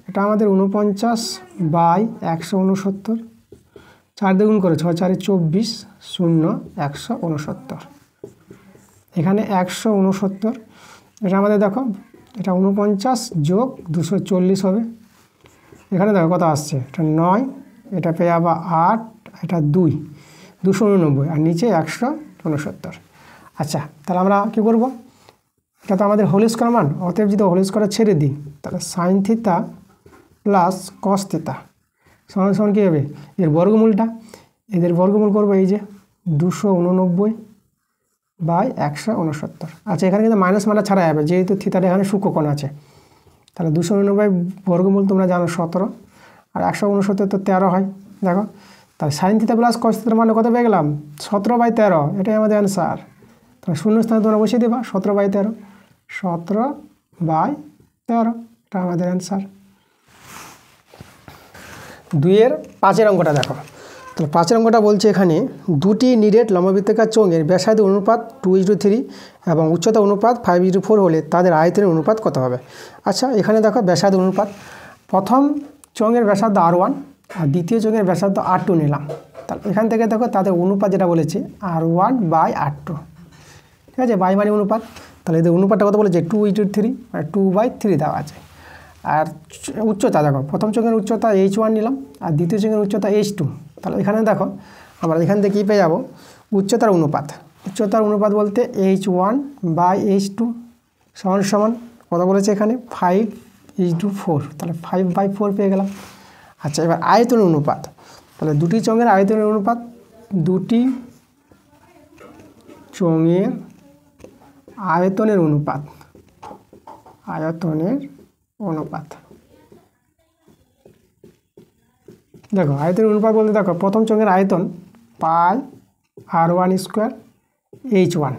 এটা আমাদের 49/169, 4 দিয়ে গুণ করে 6 4 24, 0 169, এখানে 169। এটা আমাদের দেখো এটা 49 যোগ 240 হবে। এখানে দেখো কত আসছে, এটা 9, এটা পেয়ে যাবা 8, এটা 2, 289 আর নিচে 169। আচ্ছা, তাহলে আমরা কী করব, এটা তো আমাদের হোল স্কয়ার মান, অতএব যদি হোল স্কয়ার ছেড়ে দিই তাহলে sine theta plus cos theta সমান সমান কী হবে, এর বর্গমূলটা, এদের বর্গমূল করবো এই যে 289/169। আচ্ছা, এখানে কিন্তু মাইনাস মানটা ছাড়া যাবে যেহেতু থিটাটা এখানে সূক্ষ্মকোণ আছে। তাহলে 289 বর্গমূল তোমরা জানো 17, আর 169 তো 13 হয়। দেখো তাহলে সাইন থিটা প্লাস কস থিটার মানে কত পেয়ে গেলাম, 17/13, এটাই আমাদের অ্যান্সার। তাহলে শূন্য স্থানে তোমরা বসিয়ে দেবা 17/13, 17/13, এটা আমাদের অ্যান্সার। 2-এর 5-এর অঙ্কটা দেখো, তাহলে 5-এর অঙ্কটা বলছে এখানে দুটি নিরেট লম্ববৃত্তাকার চোঙের ব্যাসার্ধ অনুপাত 2:3 এবং উচ্চতা অনুপাত 5:4 হলে তাদের আয়তনের অনুপাত কত হবে। আচ্ছা, এখানে দেখো ব্যাসার্ধ অনুপাত, প্রথম চোঙের ব্যাসার্ধ R1 আর দ্বিতীয় চোঙের ব্যাসার্ধ R2 নিলাম। তাহলে এখান থেকে দেখো তাদের অনুপাত যেটা বলেছে R1/R2, ঠিক আছে, বাই মানে অনুপাত। তাহলে এদের অনুপাতটা কত বলেছে 2:3, মানে 2/3 দেওয়া আছে। আর উচ্চতা দেখো, প্রথম চোঙের উচ্চতা H1 নিলাম আর দ্বিতীয় চোঙের উচ্চতা H2। তাহলে এখানে দেখো আমরা এখান থেকে কী পেয়ে যাব, উচ্চতার অনুপাত। উচ্চতার অনুপাত বলতে H1/H2 সমান সমান কত বলেছে এখানে 5:4, তাহলে 5/4 পেয়ে গেলাম। আচ্ছা, এবার আয়তনের অনুপাত, তাহলে দুটি চোঙের আয়তনের অনুপাত, দুটি চোঙের আয়তনের অনুপাত, আয়তনের অনুপাত দেখো, আয়তনের অনুপাত বলতে দেখো প্রথম চোঙের আয়তন πr1² H1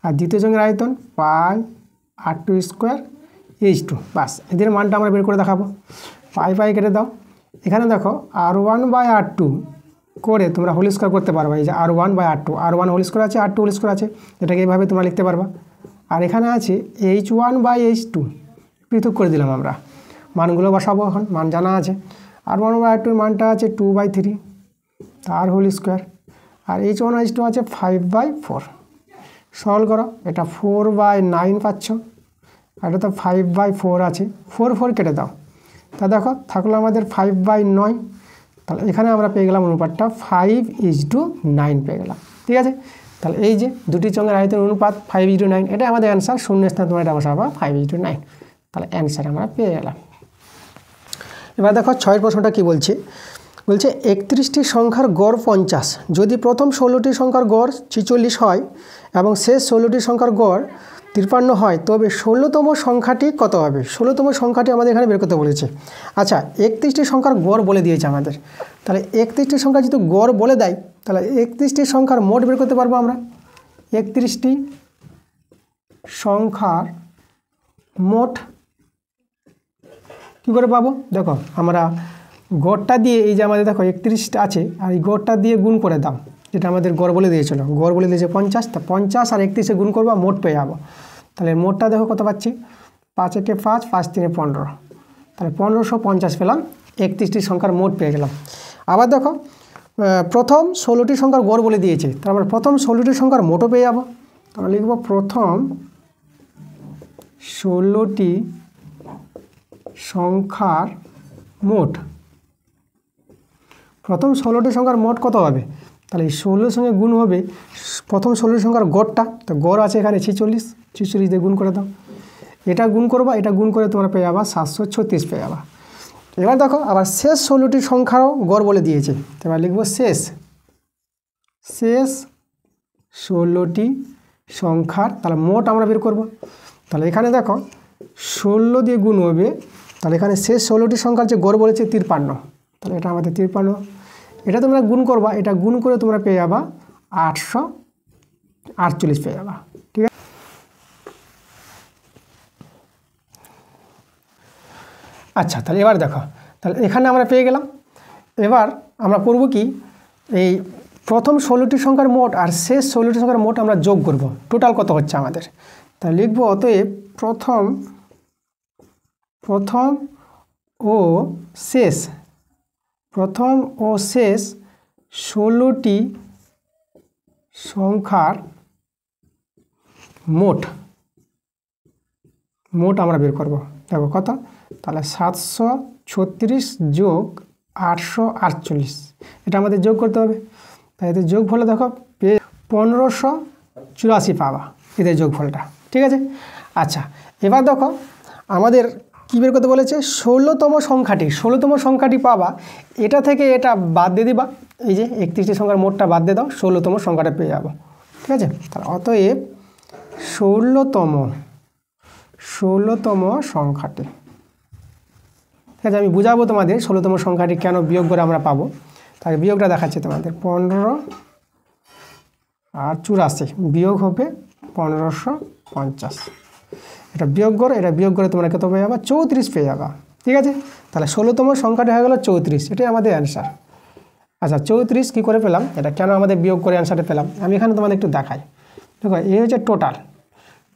আর দ্বিতীয় চোঙের আয়তন πr2² H2। বাস, এদের মানটা আমরা বের করে দেখাবো। পাই কেটে দাও, এখানে দেখো R1/R2 করে তোমরা হোল স্কয়ার করতে পারবা। এই যে R1/R2, R1 হোল স্কয়ার আছে, R2 হোল স্কয়ার আছে, এটাকে এইভাবে তোমরা লিখতে পারবা। আর এখানে আছে H1/H2, পৃথক করে দিলাম আমরা, মানগুলো বসাবো এখন, মান জানা আছে। R1/R2 মানটা আছে 2/3 তার হোল স্কয়ার, আর H1/H2 আছে 5/4। সরল করো, এটা 4/9 পাচ্ছ, আর এটা তো 5/4 আছে, 4 কেটে দাও, তা দেখো থাকলো আমাদের 5/9। তাহলে এখানে আমরা পেয়ে গেলাম অনুপাতটা 5:9 পেয়ে গেলাম। ঠিক আছে, তাহলে এই যে দুটি চোঙের আয়তনের অনুপাত 5:9, এটা আমাদের অ্যান্সার। শূন্য স্থানে তোমরা এটা বসাবা 5:9, তাহলে অ্যান্সার আমরা পেয়ে গেলাম। এবার দেখো 6-এর প্রশ্নটা কী বলছে, বলছে 31টি সংখ্যার গড় 50 যদি প্রথম 16টি সংখ্যার গড় 46 হয় এবং শেষ 16টি সংখ্যার গড় 53 হয়, তবে 16তম সংখ্যাটি কত হবে। 16তম সংখ্যাটি আমাদের এখানে বের করতে বলেছে। আচ্ছা, 31টি সংখ্যার গড় বলে দিয়েছে আমাদের, তাহলে 31টি সংখ্যা যদি গড় বলে দেয় তাহলে 31টি সংখ্যার মোট বের করতে পারবো আমরা। 31টি সংখ্যার মোট কী করে পাবো, দেখো আমরা গড়টা দিয়ে, এই যে আমাদের দেখো 31টা আছে, আর এই গড়টা দিয়ে গুণ করে দাও, যেটা আমাদের গড় বলে দিয়েছিল, গড় বলে দিয়েছে 50, তা 50 আর 31-এ গুণ করবো, মোট পেয়ে যাবো। তাহলে মোটটা দেখো কত পাচ্ছি, 5 × 5, 5 × 3 = 15, তাহলে 1550 পেলাম, 31টি সংখ্যার মোট পেয়ে গেলাম। আবার দেখো প্রথম 16টি সংখ্যার গড় বলে দিয়েছে, তাহলে আমরা প্রথম 16টি সংখ্যার মোটও পেয়ে যাবো। আমরা লিখব প্রথম 16টি সংখ্যার মোট। প্রথম 16টি সংখ্যার মোট কত হবে, তাহলে এই 16 সঙ্গে গুণ হবে প্রথম 16টি সংখ্যার গড়টা, তো গড় আছে এখানে 46 দিয়ে গুণ করে দাও। এটা গুণ করবা, এটা গুণ করে তোমরা পেয়ে যাবা 736 পেয়ে যাবা। এবার দেখো আবার শেষ 16টি সংখ্যারও গড় বলে দিয়েছে, এবার লিখবো শেষ 16টি সংখ্যার তাহলে মোট আমরা বের করব। তাহলে এখানে দেখো 16 দিয়ে গুণ হবে, তাহলে এখানে শেষ 16টি সংখ্যার যে গড় বলেছে 53, তাহলে এটা আমাদের 53, এটা তোমরা গুণ করবা, এটা গুণ করে তোমরা পেয়ে যাবা 848 পেয়ে যাবা। ঠিক আছে, আচ্ছা তাহলে এবার দেখো, তাহলে এখানে আমরা পেয়ে গেলাম। এবার আমরা করব কি, এই প্রথম 16টি সংখ্যার মোট আর শেষ 16টি সংখ্যার মোট আমরা যোগ করব, টোটাল কত হচ্ছে আমাদের। তাহলে লিখব অতএব প্রথম ও শেষ 16টি সংখ্যার মোট আমরা বের করব। দেখো কত, তাহলে 736 যোগ 848, এটা আমাদের যোগ করতে হবে। তাই এদের যোগফলে দেখো 1584 পাবা, এদের যোগফলটা। ঠিক আছে, আচ্ছা এবার দেখো আমাদের কী বের করতে বলেছে, 16তম সংখ্যাটি পাবা, এটা থেকে এটা বাদ দিয়ে দিবা, এই যে 31টি সংখ্যার মোটটা বাদ দিয়ে দাও, 16তম সংখ্যাটা পেয়ে যাবো। ঠিক আছে, তাহলে অতএব 16তম সংখ্যাটি, ঠিক আছে আমি বুঝাবো তোমাদের 16তম সংখ্যাটি কেন বিয়োগ করে আমরা পাবো। তাই বিয়োগটা দেখাচ্ছি তোমাদের, 15 আর 84 বিয়োগ হবে 1550, এটা বিয়োগ করে তোমরা কত পেয়ে যাবা, 34 পেয়ে যাবা। ঠিক আছে, তাহলে 16তম সংখ্যাটি হয়ে গেল 34, এটাই আমাদের অ্যান্সার। আচ্ছা 34 কী করে পেলাম, এটা কেন আমাদের বিয়োগ করে অ্যান্সারটা পেলাম, আমি এখানে তোমাদের একটু দেখাই। দেখো এই হচ্ছে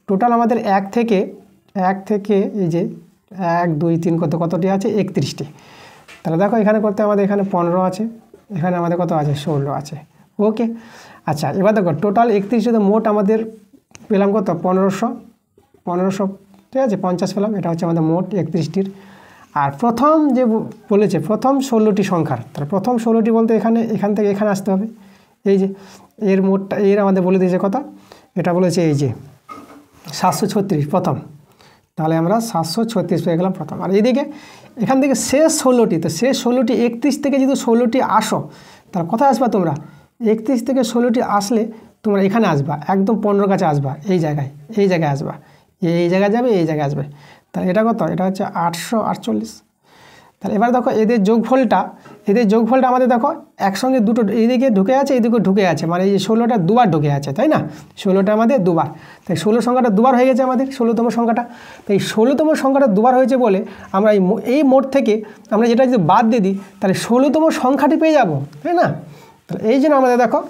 টোটাল আমাদের এক থেকে এই যে 1 2 3 কতটি আছে, 31টি। তাহলে দেখো এখানে করতে আমাদের এখানে 15 আছে, এখানে আমাদের কত আছে, 16 আছে। ওকে, আচ্ছা এবার দেখো টোটাল 31টিতে মোট আমাদের পেলাম কত, 1500, ঠিক আছে 50 পেলাম, এটা হচ্ছে আমাদের মোট 31টির। আর প্রথম যে বলেছে প্রথম 16টি সংখ্যার, তাহলে প্রথম 16টি বলতে এখান থেকে এখানে আসতে হবে, এই যে এর মোটটা আমাদের বলে দিয়েছে কত, এটা বলেছে এই যে 736 প্রথম, তাহলে আমরা 736 পেয়ে গেলাম প্রথম। আর এইদিকে এখান থেকে শেষ 16টি, তো শেষ 16টি 31 থেকে যদি 16টি আসো, তাহলে কোথায় আসবা তোমরা, 31 থেকে 16টি আসলে তোমরা এখানে আসবা, একদম 15 কাছে আসবা, এই জায়গায় আসবা, এই জায়গায় যাবে, এই জায়গায় আসবে। তাহলে এটা কত, এটা হচ্ছে 848। তাহলে এবার দেখো এদের যোগফলটা আমাদের দেখো একসঙ্গে দুটো, এইদিকে ঢুকে আছে, এইদিকে ঢুকে আছে, মানে এই 16টা দুবার ঢুকে আছে, তাই না, 16টা আমাদের দুবার, তাই 16 সংখ্যাটা দুবার হয়ে গেছে আমাদের 16তম সংখ্যাটা। তাই 16তম সংখ্যাটা দুবার হয়েছে বলে আমরা এই মোট থেকে আমরা যেটা যদি বাদ দিয়ে দিই, তাহলে 16তম সংখ্যাটি পেয়ে যাব, তাই না। তাহলে এই জন্য আমাদের দেখো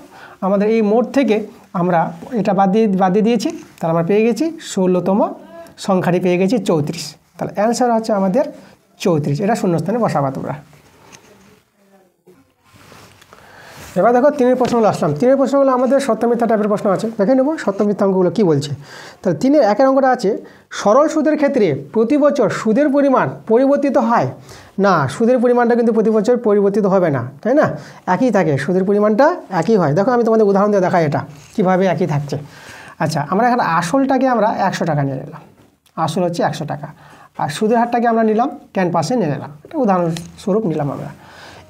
আমাদের এই মোট থেকে আমরা এটা বাদ দিয়ে দিয়েছি, তাহলে আমরা পেয়ে গেছি 16তম সংখ্যাটি পেয়ে গেছি 34। তাহলে অ্যান্সার হচ্ছে আমাদের 34, এটা শূন্যস্থানে বসাবা তোমরা। এবার দেখো 3 প্রশ্নগুলো আসলাম। 3 প্রশ্নগুলো আমাদের সত্য মিথ্যা টাইপের প্রশ্ন আছে, দেখে নেব সত্য মিথ্যা অঙ্কগুলো কী বলছে। তাহলে 3-এর 1 অঙ্কটা আছে, সরল সুদের ক্ষেত্রে প্রতি বছর সুদের পরিমাণ পরিবর্তিত হয় না। সুদের পরিমাণটা কিন্তু প্রতি বছর পরিবর্তিত হবে না, তাই না, একই থাকে, সুদের পরিমাণটা একই হয়। দেখো আমি তোমাদের উদাহরণ দিয়ে দেখাই এটা কীভাবে একই থাকছে। আচ্ছা আমরা এখানে আসলটাকে আমরা 100 টাকা নিয়ে নিলাম, আসল হচ্ছে 100 টাকা, আর সুদের হারটাকে আমরা নিলাম 10% নিয়ে নিলাম, এটা উদাহরণস্বরূপ নিলাম আমরা।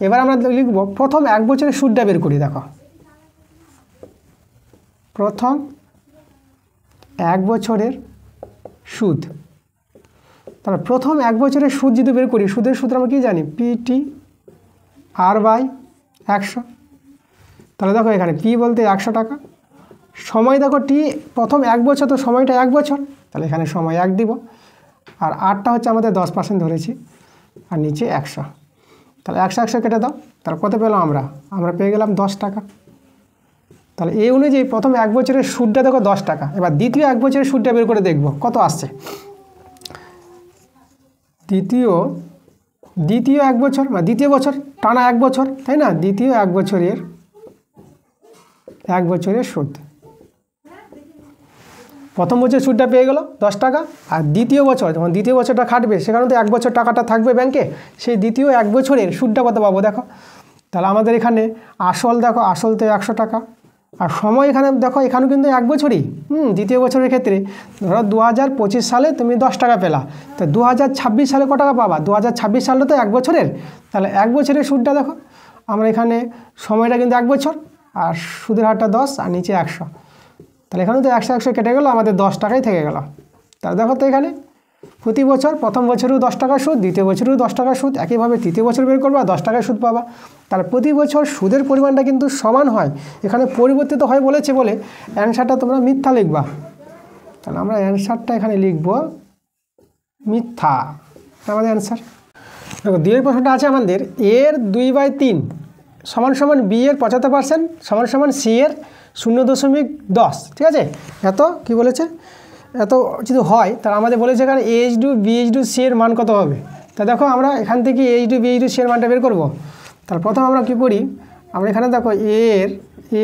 এবার আমরা লিখব প্রথম 1 বছরের সুদটা বের করি। দেখো প্রথম 1 বছরের সুদ, তাহলে প্রথম 1 বছরের সুদ যদি বের করি, সুদের সূত্র আমরা কী জানি, PTR/100। তাহলে দেখো এখানে P বলতে 100 টাকা, সময় দেখো T প্রথম 1 বছর, তো সময়টা 1 বছর, তাহলে এখানে সময় 1 দিব, আর আরটা হচ্ছে আমাদের 10% ধরেছি, আর নিচে 100, তাহলে 100 কেটে দাও, তাহলে কত পেলাম আমরা পেয়ে গেলাম 10 টাকা। তাহলে এই অনুযায়ী প্রথম 1 বছরের সুদটা দেখো 10 টাকা। এবার দ্বিতীয় 1 বছরের সুদটা বের করে দেখব কত আসছে। দ্বিতীয় 1 বছর বা দ্বিতীয় বছর টানা 1 বছর, তাই না, দ্বিতীয় 1 বছরের সুদ, প্রথম বছর সুদটা পেয়ে গেল 10 টাকা, আর দ্বিতীয় বছর যখন দ্বিতীয় বছরটা খাটবে সেখানে তো 1 বছর টাকাটা থাকবে ব্যাংকে, সেই দ্বিতীয় 1 বছরের সুদটা কত পাবো দেখো। তাহলে আমাদের এখানে আসল দেখো, আসল তো 100 টাকা, আর সময় এখানে দেখো, এখানেও কিন্তু 1 বছরই। দ্বিতীয় বছরের ক্ষেত্রে ধরো 2025 সালে তুমি 10 টাকা পেলা, তো 2026 সালে কত টাকা পাবা? 2026 সালে তো 1 বছরের, তাহলে 1 বছরের সুদটা দেখো, আমরা এখানে সময়টা কিন্তু 1 বছর, আর সুদের হারটা 10 আর নিচে 100, তাহলে এখানে তো 100 কেটে গেল, আমাদের 10 টাকাই থেকে গেল। তাহলে দেখো তো এখানে প্রতি বছর প্রথম বছরেও 10 টাকা সুদ, দ্বিতীয় বছরেও 10 টাকা সুদ, একইভাবে তৃতীয় বছর বের করবা 10 টাকায় সুদ পাবা। তাহলে প্রতি বছর সুদের পরিমাণটা কিন্তু সমান হয়, এখানে পরিবর্তিত হয় বলেছে বলে অ্যান্সারটা তোমরা মিথ্যা লিখবা। তাহলে আমরা অ্যান্সারটা এখানে লিখব মিথ্যা, আমাদের অ্যান্সার। দেখো দ্বিতীয় প্রশ্নটা আছে আমাদের, এর 2/3 সমান সমান বি এর 75% সমান সমান সি এর 0.10, ঠিক আছে? এত কি বলেছে, এত যদি হয় তাহলে আমাদের বলেছে এখানে এইচ2 বিএইচ2 সি এর মান কত হবে। তা দেখো আমরা এখান থেকে এইচ2 বিএইচ2 সি এর মানটা বের করব। তাহলে প্রথম আমরা কি করি, আমরা এখানে দেখো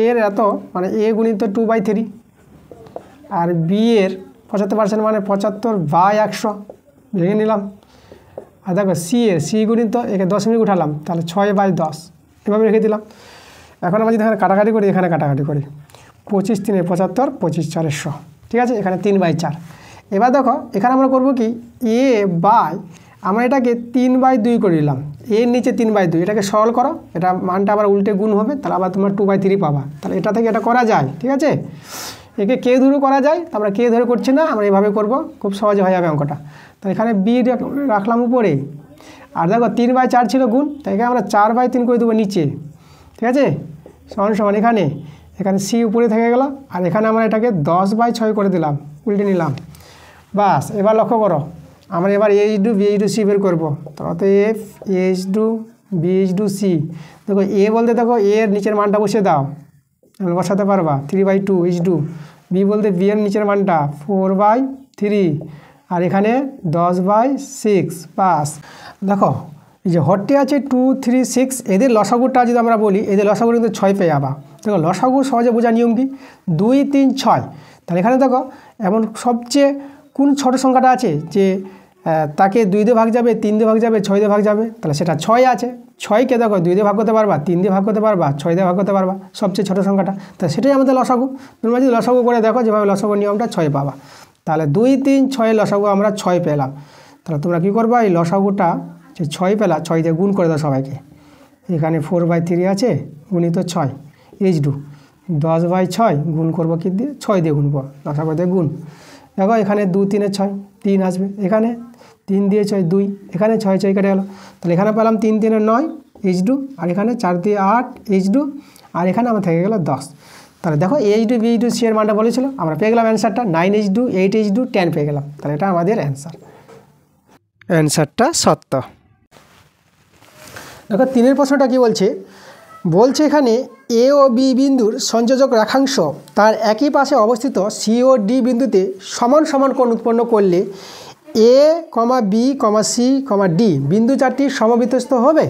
এর এত মানে এ গুণিত 2/3, আর বি এর 75% মানে 75/100 ভেঙে নিলাম, আর দেখো সি গুণিত একে দশমিক উঠালাম, তাহলে 6/10 এভাবে রেখে দিলাম। এখন আমরা যদি এখানে কাটাকাটি করি, এখানে কাটাকাটি করি, 25 3 75, 25 4 100, ঠিক আছে? এখানে 3/4। এবার দেখো এখানে আমরা করব কি, আমরা এটাকে 3/2 করে নিলাম, এর নিচে 3/2, এটাকে সরল করো, এটা মানটা আবার উল্টে গুণ হবে, তাহলে আবার তোমার 2/3 পাবা। তাহলে এটা থেকে এটা করা যায়, ঠিক আছে? একে কে ধরে করা যায়, তো আমরা কে ধরে করছি না, আমরা এভাবে করব, খুব সহজে হয়ে যাবে অঙ্কটা। তো এখানে বি রাখলাম উপরে, আর দেখো 3/4 ছিল গুণ, তাই আমরা 4/3 করে দেবো নিচে, ঠিক আছে? সমান সমান এখানে সি উপরে থেকে গেল, আর এখানে আমরা এটাকে 10/6 করে দিলাম, উল্টে নিলাম। বাস, এবার লক্ষ্য করো, আমরা এবার এইচ2 বিএইচ2 সি বের করবো। তো এফ এইচ2 বিএইচ2 সি, দেখো এ বলতে দেখো এর নিচের মানটা বসে দাও, আমি বসাতে পারবা 3/2 এইচ2, বি বলতে বি এর নিচের মানটা 4/3, আর এখানে 10/6। বাস, দেখো এই যে হরটি আছে 2 3 6, এদের লসাগুটা যদি আমরা বলি, এদের লসাগু কিন্তু 6 পেয়ে যাবা। দেখো লসাগু সহজে বোঝা নিয়ম কি, 2 3 6, তাহলে এখানে দেখো এমন সবচেয়ে কোন ছোট সংখ্যাটা আছে যে তাকে 2 দিয়ে ভাগ যাবে, 3 দিয়ে ভাগ যাবে, 6 দিয়ে ভাগ যাবে, তাহলে সেটা 6 আছে। 6কে দেখো 2 দিয়ে ভাগ করতে পারবা, 3 দিয়ে ভাগ করতে পারবা, 6 দিয়ে ভাগ করতে পারবা, সবচেয়ে ছোট সংখ্যাটা, তাহলে সেটাই আমাদের লসাগু। তোমরা যদি লসাগু করে দেখো, যেভাবে লসাগু নিয়মটা 6 পাবা। তাহলে 2 3 6 লসাগু আমরা 6 পেলাম। তাহলে তোমরা কী করবা, এই লসাগুটা যে 6 পেলা, 6 দিয়ে গুণ করে দাও সবাইকে। এখানে 4/3 আছে গুণিত 6, এইচ2 10/6 গুণ করবো কি দিয়ে, 6 দিয়ে গুনবো, লসাগু দিয়ে গুণ। দেখো এখানে 2 3 6, 3 আসবে, এখানে 3 দিয়ে 6 2, এখানে 6 6 কেটে গেল, তাহলে এখানে পেলাম 3 3 9 এইচ2, আর এখানে 4 দিয়ে 8 এইচ2, আর এখানে আমার থেকে গেল 10। তাহলে দেখো এইচ2 বিএইচ2 সি এর মানটা বলেছিল, আমরা পেয়ে গেলাম অ্যান্সারটা 9H2 8H2 10 পেয়ে গেলাম। তাহলে এটা আমাদের অ্যান্সারটা সত্য। দেখো 3 প্রশ্নটা কি বলছে, এখানে এ ও বি বিন্দুর সংযোজক রেখাংশ তার একই পাশে অবস্থিত সি ও ডি বিন্দুতে সমান সমান কোণ উৎপন্ন করলে এ বি সি ডি বিন্দু চারটি সমবৃত্তস্থ হবে।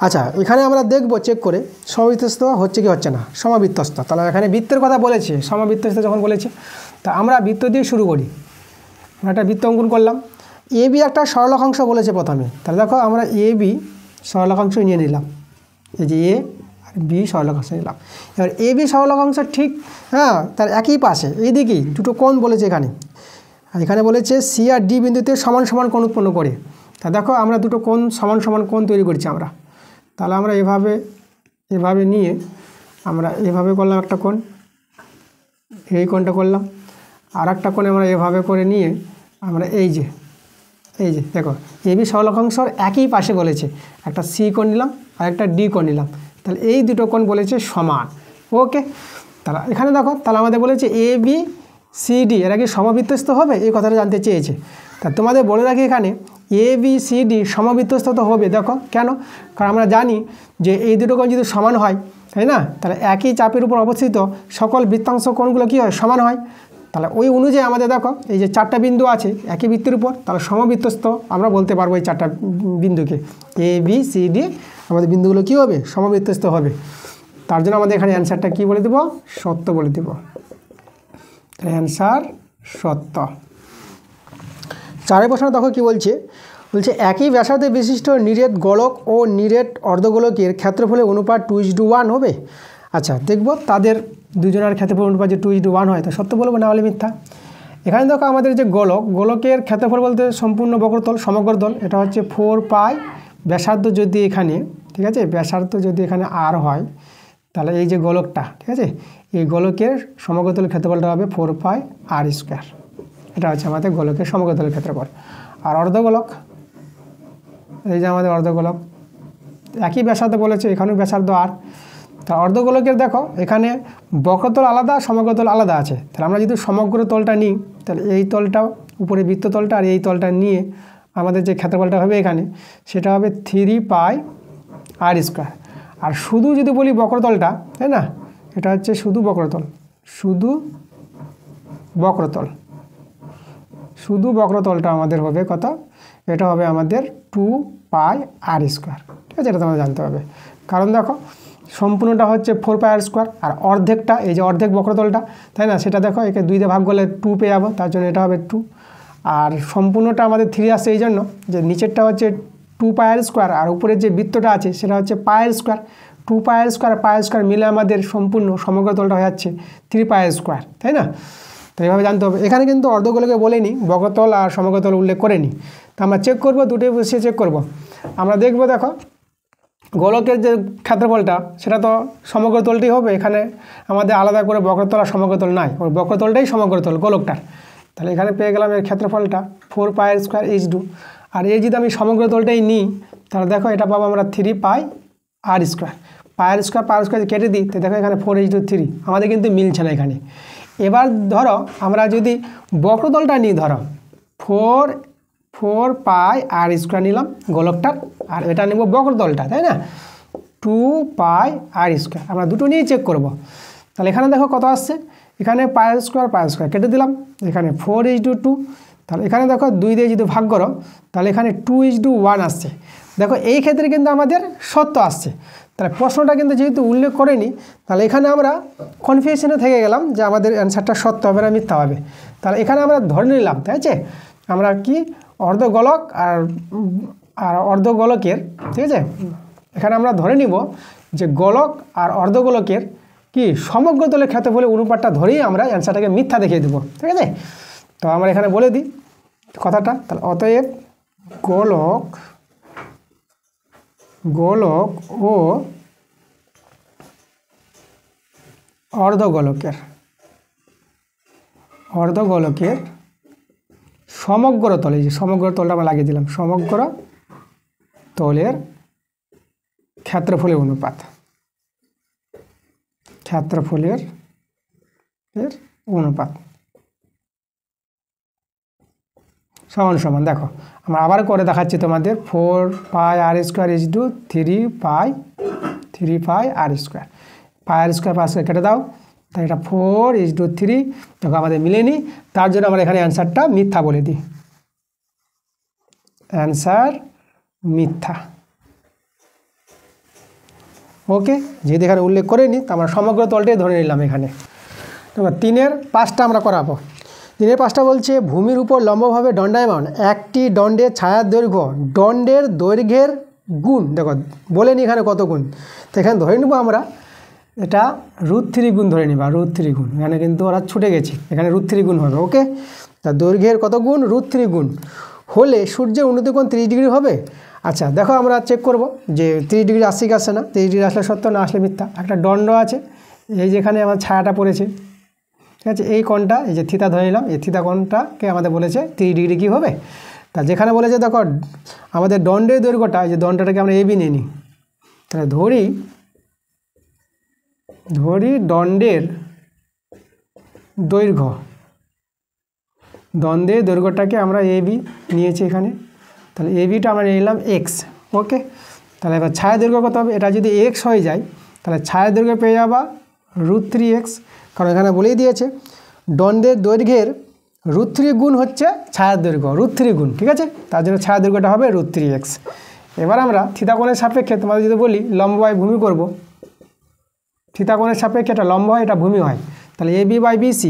আচ্ছা, এখানে আমরা দেখব চেক করে সমবৃত্তস্থ হচ্ছে কি হচ্ছে না। সমবৃত্তস্থ, তাহলে এখানে বৃত্তের কথা বলেছে, সমবৃত্তস্থ যখন বলেছে, তা আমরা বৃত্ত দিয়ে শুরু করি। আমরা একটা বৃত্ত অঙ্কন করলাম, এ বি একটা সরলরেখাংশ বলেছে প্রথমে, তাহলে দেখো আমরা এ বি সরলরেখাংশ নিয়ে নিলাম, এই যে এ আর বি সরলরেখাংশ নিলাম। এবার এ বি সরলরেখাংশ ঠিক তার একই পাশে এইদিকেই দুটো কোণ বলেছে এখানে বলেছে সি আর ডি বিন্দুতে সমান সমান কোণ উৎপন্ন করে। তা দেখো আমরা দুটো কোণ সমান সমান কোণ তৈরি করছি আমরা, তাহলে আমরা এভাবে নিয়ে আমরা এভাবে করলাম একটা কোণ, এই কোণটা করলাম, আর একটা কোণ আমরা এভাবে করে নিয়ে আমরা এই যে দেখো এ বি সরলরেখাংশর একই পাশে বলেছে, একটা সি কোণ নিলাম আর একটা ডি কোণ নিলাম, তাহলে এই দুটো কোণ বলেছে সমান। ওকে, তাহলে এখানে দেখো, তাহলে আমাদের বলেছে এ বি সি ডি এরা কি সমবৃত্তস্থ হবে, এই কথাটা জানতে চেয়েছে। তা তোমাদের বলে রাখি এখানে এ বি সি ডি সমবৃত্তস্থ তো হবে। দেখো কেন, কারণ আমরা জানি যে এই দুটো কোণ যদি সমান হয়, তাই না, তাহলে একই চাপের উপর অবস্থিত সকল বৃত্তাংশ কোণগুলো কী হয়, সমান হয়। তাহলে ওই অনুযায়ী আমাদের দেখো এই যে 4টা বিন্দু আছে একই বৃত্তের উপর, তাহলে সমবৃত্তস্থ আমরা বলতে পারবো এই 4টা বিন্দুকে, এ বি সি ডি আমাদের বিন্দুগুলো কী হবে, সমবৃত্তস্থ হবে। তার জন্য আমাদের এখানে অ্যান্সারটা কী বলে দেবো, সত্য বলে দেব। অ্যান্সার সত্য। 4 প্রশ্ন দেখো কি বলছে, একই ব্যাসার্ধ বিশিষ্ট নিরেট গোলক ও নিরেট অর্ধগোলকের ক্ষেত্রফলের অনুপাত 2:1 হবে। আচ্ছা দেখব তাদের দুজনের ক্ষেত্রফল অনুপাত যে 2:1 হয়, তা সত্য বলবো না হলে মিথ্যা। এখানে দেখো আমাদের যে গোলকের ক্ষেত্রফল বলতে সম্পূর্ণ বক্রতল সমগ্র তল, এটা হচ্ছে 4 পাই। ব্যাসার্ধ যদি এখানে, ঠিক আছে, ব্যাসার্ধ যদি এখানে আর হয়, তাহলে এই যে গোলকটা, ঠিক আছে, এই গোলকের সমগ্রতলের ক্ষেত্রফলটা হবে 4 পাই আর স্কোয়ার। এটা হচ্ছে আমাদের গোলকের সমগ্রতলের ক্ষেত্রফল। আর অর্ধগোলক, এই যে আমাদের অর্ধগোলক, একই ব্যাসার্ধ বলেছে, এখানেও ব্যাসার্ধ আর। তা অর্ধগোলকের দেখো এখানে বক্রতল আলাদা সমগ্রতল আলাদা আছে। তাহলে আমরা যদি সমগ্র তলটা নিই, তাহলে এই তলটা উপরে বৃত্ততলটা আর এই তলটা নিয়ে আমাদের যে ক্ষেত্রফলটা হবে এখানে, সেটা হবে 3 পাই আর স্কোয়ার। আর শুধু যদি বলি বক্রতলটা, তাই না, এটা হচ্ছে শুধু বক্রতল, শুধু বক্রতলটা আমাদের হবে কত, এটা হবে আমাদের 2 পাই আর স্কোয়ার। ঠিক আছে, এটা তোমাদের জানতে হবে। কারণ দেখো সম্পূর্ণটা হচ্ছে 4 পাই আর স্কোয়ার, আর অর্ধেকটা, এই যে অর্ধেক বক্রতলটা, তাই না, সেটা দেখো একে 2 দিয়ে ভাগ করলে 2 পেয়ে যাবো, তার জন্য এটা হবে 2। আর সম্পূর্ণটা আমাদের 3 আসছে এই জন্য যে নিচেরটা হচ্ছে 2 পাই আর স্কোয়ার, আর উপরের যে বৃত্তটা আছে সেটা হচ্ছে পাই আর স্কোয়ার। 2 পাই আর স্কোয়ার পাই আর স্কোয়ার মিলে আমাদের সম্পূর্ণ সমগ্রতলটা হয়ে যাচ্ছে 3 পাই আর স্কোয়ার, তাই না। তো এইভাবে জানতে হবে। এখানে কিন্তু অর্ধগোলকে বলেনি, বক্রতল আর সমগ্রতল উল্লেখ করেনি। তো আমরা চেক করব, দুটোই বসিয়ে চেক করব। আমরা দেখব, দেখো গোলকের যে ক্ষেত্রফলটা সেটা তো সমগ্রতলটাই হবে, এখানে আমাদের আলাদা করে বক্রতল আর সমগ্রতল নাই, ওর বক্রতলটাই সমগ্রতল গোলকটার। তাহলে এখানে পেয়ে গেলাম এর ক্ষেত্রফলটা 4 পাই আর স্কোয়ার H2। আর এই যদি আমি সমগ্রতলটাই নিই, তাহলে দেখো এটা পাবো আমরা 3 পাই আর স্কোয়ার। পাই আর স্কোয়ার কেটে দিই, তো দেখো এখানে 4H2 3, আমাদের কিন্তু মিলছে না এখানে। এবার ধরো আমরা যদি বক্রতলটা নিই, ধরো 4 পাই আর স্কোয়ার নিলাম গোলকটার, আর এটা নেব বক্রতলটা, তাই না, 2 পাই আর স্কোয়ার। আমরা দুটো নিয়েই চেক করব। তাহলে এখানে দেখো কত আসছে, এখানে পাই আর স্কোয়ার কেটে দিলাম, এখানে 4H2 তাহলে এখানে দেখো 2 দিয়ে যদি ভাগ করো, তাহলে এখানে 2:1 আসছে। দেখো এই ক্ষেত্রে কিন্তু আমাদের সত্য আসছে। তাহলে প্রশ্নটা কিন্তু যেহেতু উল্লেখ করেনি, তাহলে এখানে আমরা কনফিউশনে থেকে গেলাম যে আমাদের অ্যান্সারটা সত্য হবে না মিথ্যা হবে। তাহলে এখানে আমরা ধরে নিলাম, তাই আছে, আমরা কি অর্ধগোলক আর অর্ধগোলকের, ঠিক আছে, এখানে আমরা ধরে নিব যে গোলক আর অর্ধগোলকের কি সমগ্রতলের ক্ষেত্রফলের অনুপাতটা ধরেই আমরা অ্যান্সারটাকে মিথ্যা দেখিয়ে দেবো। ঠিক আছে, তো আমরা এখানে বলে দিই কথাটা। তাহলে অতএব গোলক ও অর্ধগোলকের সমগ্র তল, এই যে সমগ্র তলটা আমরা লাগিয়ে দিলাম, সমগ্র তলের ক্ষেত্রফলের অনুপাত, সমান দেখো আমরা আবার করে দেখাচ্ছি তোমাদের। 4 পাই আর স্কোয়ার H2 3 পাই আর স্কোয়ার, পাই আর স্কোয়ার কেটে দাও, তাই এটা 4H2 3, দেখো আমাদের মিলেনি, তার জন্য আমরা এখানে অ্যান্সারটা মিথ্যা বলে দিই, অ্যান্সার মিথ্যা। ওকে, যেহেতু এখানে উল্লেখ করেনি, তো আমরা সমগ্র তলটাই ধরে নিলাম এখানে। এবার 3-এর 5টা আমরা করাবো। 3-এর 5টা বলছে ভূমির উপর লম্বভাবে দণ্ডায়মান একটি দণ্ডের ছায়ার দৈর্ঘ্য দণ্ডের দৈর্ঘ্যের গুণ, দেখো বলেনি এখানে কত গুণ, তো এখানে ধরে নেব আমরা এটা √3 গুণ ধরে নিবা, √3 গুণ, এখানে কিন্তু ওরা ছুটে গেছে, এখানে √3 গুণ হবে। ওকে, তা দৈর্ঘ্যের কত গুণ, √3 গুণ হলে সূর্যের উন্নতি কোণ 30 ডিগ্রি হবে। আচ্ছা দেখো আমরা চেক করব যে 30 ডিগ্রি আসছে কি আসছে না, 30 ডিগ্রি আসলে সত্য, না আসলে মিথ্যা। একটা দণ্ড আছে, এই যেখানে আমার ছায়াটা পড়েছে, ঠিক আছে, এই কোণটা, এই যে থিতা ধরে নিলাম, এই থিতা কোণটাকে আমাদের বলেছে 30 ডিগ্রি কী হবে। তা যেখানে বলেছে দেখো আমাদের দণ্ডের দৈর্ঘ্যটা, এই যে দণ্ডটাকে আমরা AB নিয়ে নিই, তাহলে ধরি দণ্ডের দৈর্ঘ্যটাকে আমরা AB নিয়েছি এখানে, তাহলে ABটা আমরা নিলাম X। ওকে, তাহলে এবার ছায়া দৈর্ঘ্য কত হবে, এটা যদি X হয়ে যায় তাহলে ছায়া দৈর্ঘ্য পেয়ে যাবা √3x, কারণ এখানে বলেই দিয়েছে দণ্ডের দৈর্ঘ্যের √3 গুণ হচ্ছে ছায়ার দৈর্ঘ্য, √3 গুণ, ঠিক আছে, তার জন্য ছায়া দৈর্ঘ্যটা হবে √3x। এবার আমরা থিতা কোণের সাপেক্ষে তোমাদের যদি বলি লম্ব বাই ভূমি করব, থিতা কোণের সাপেক্ষে এটা লম্ব হয়, এটা ভূমি হয়, তাহলে AB/BC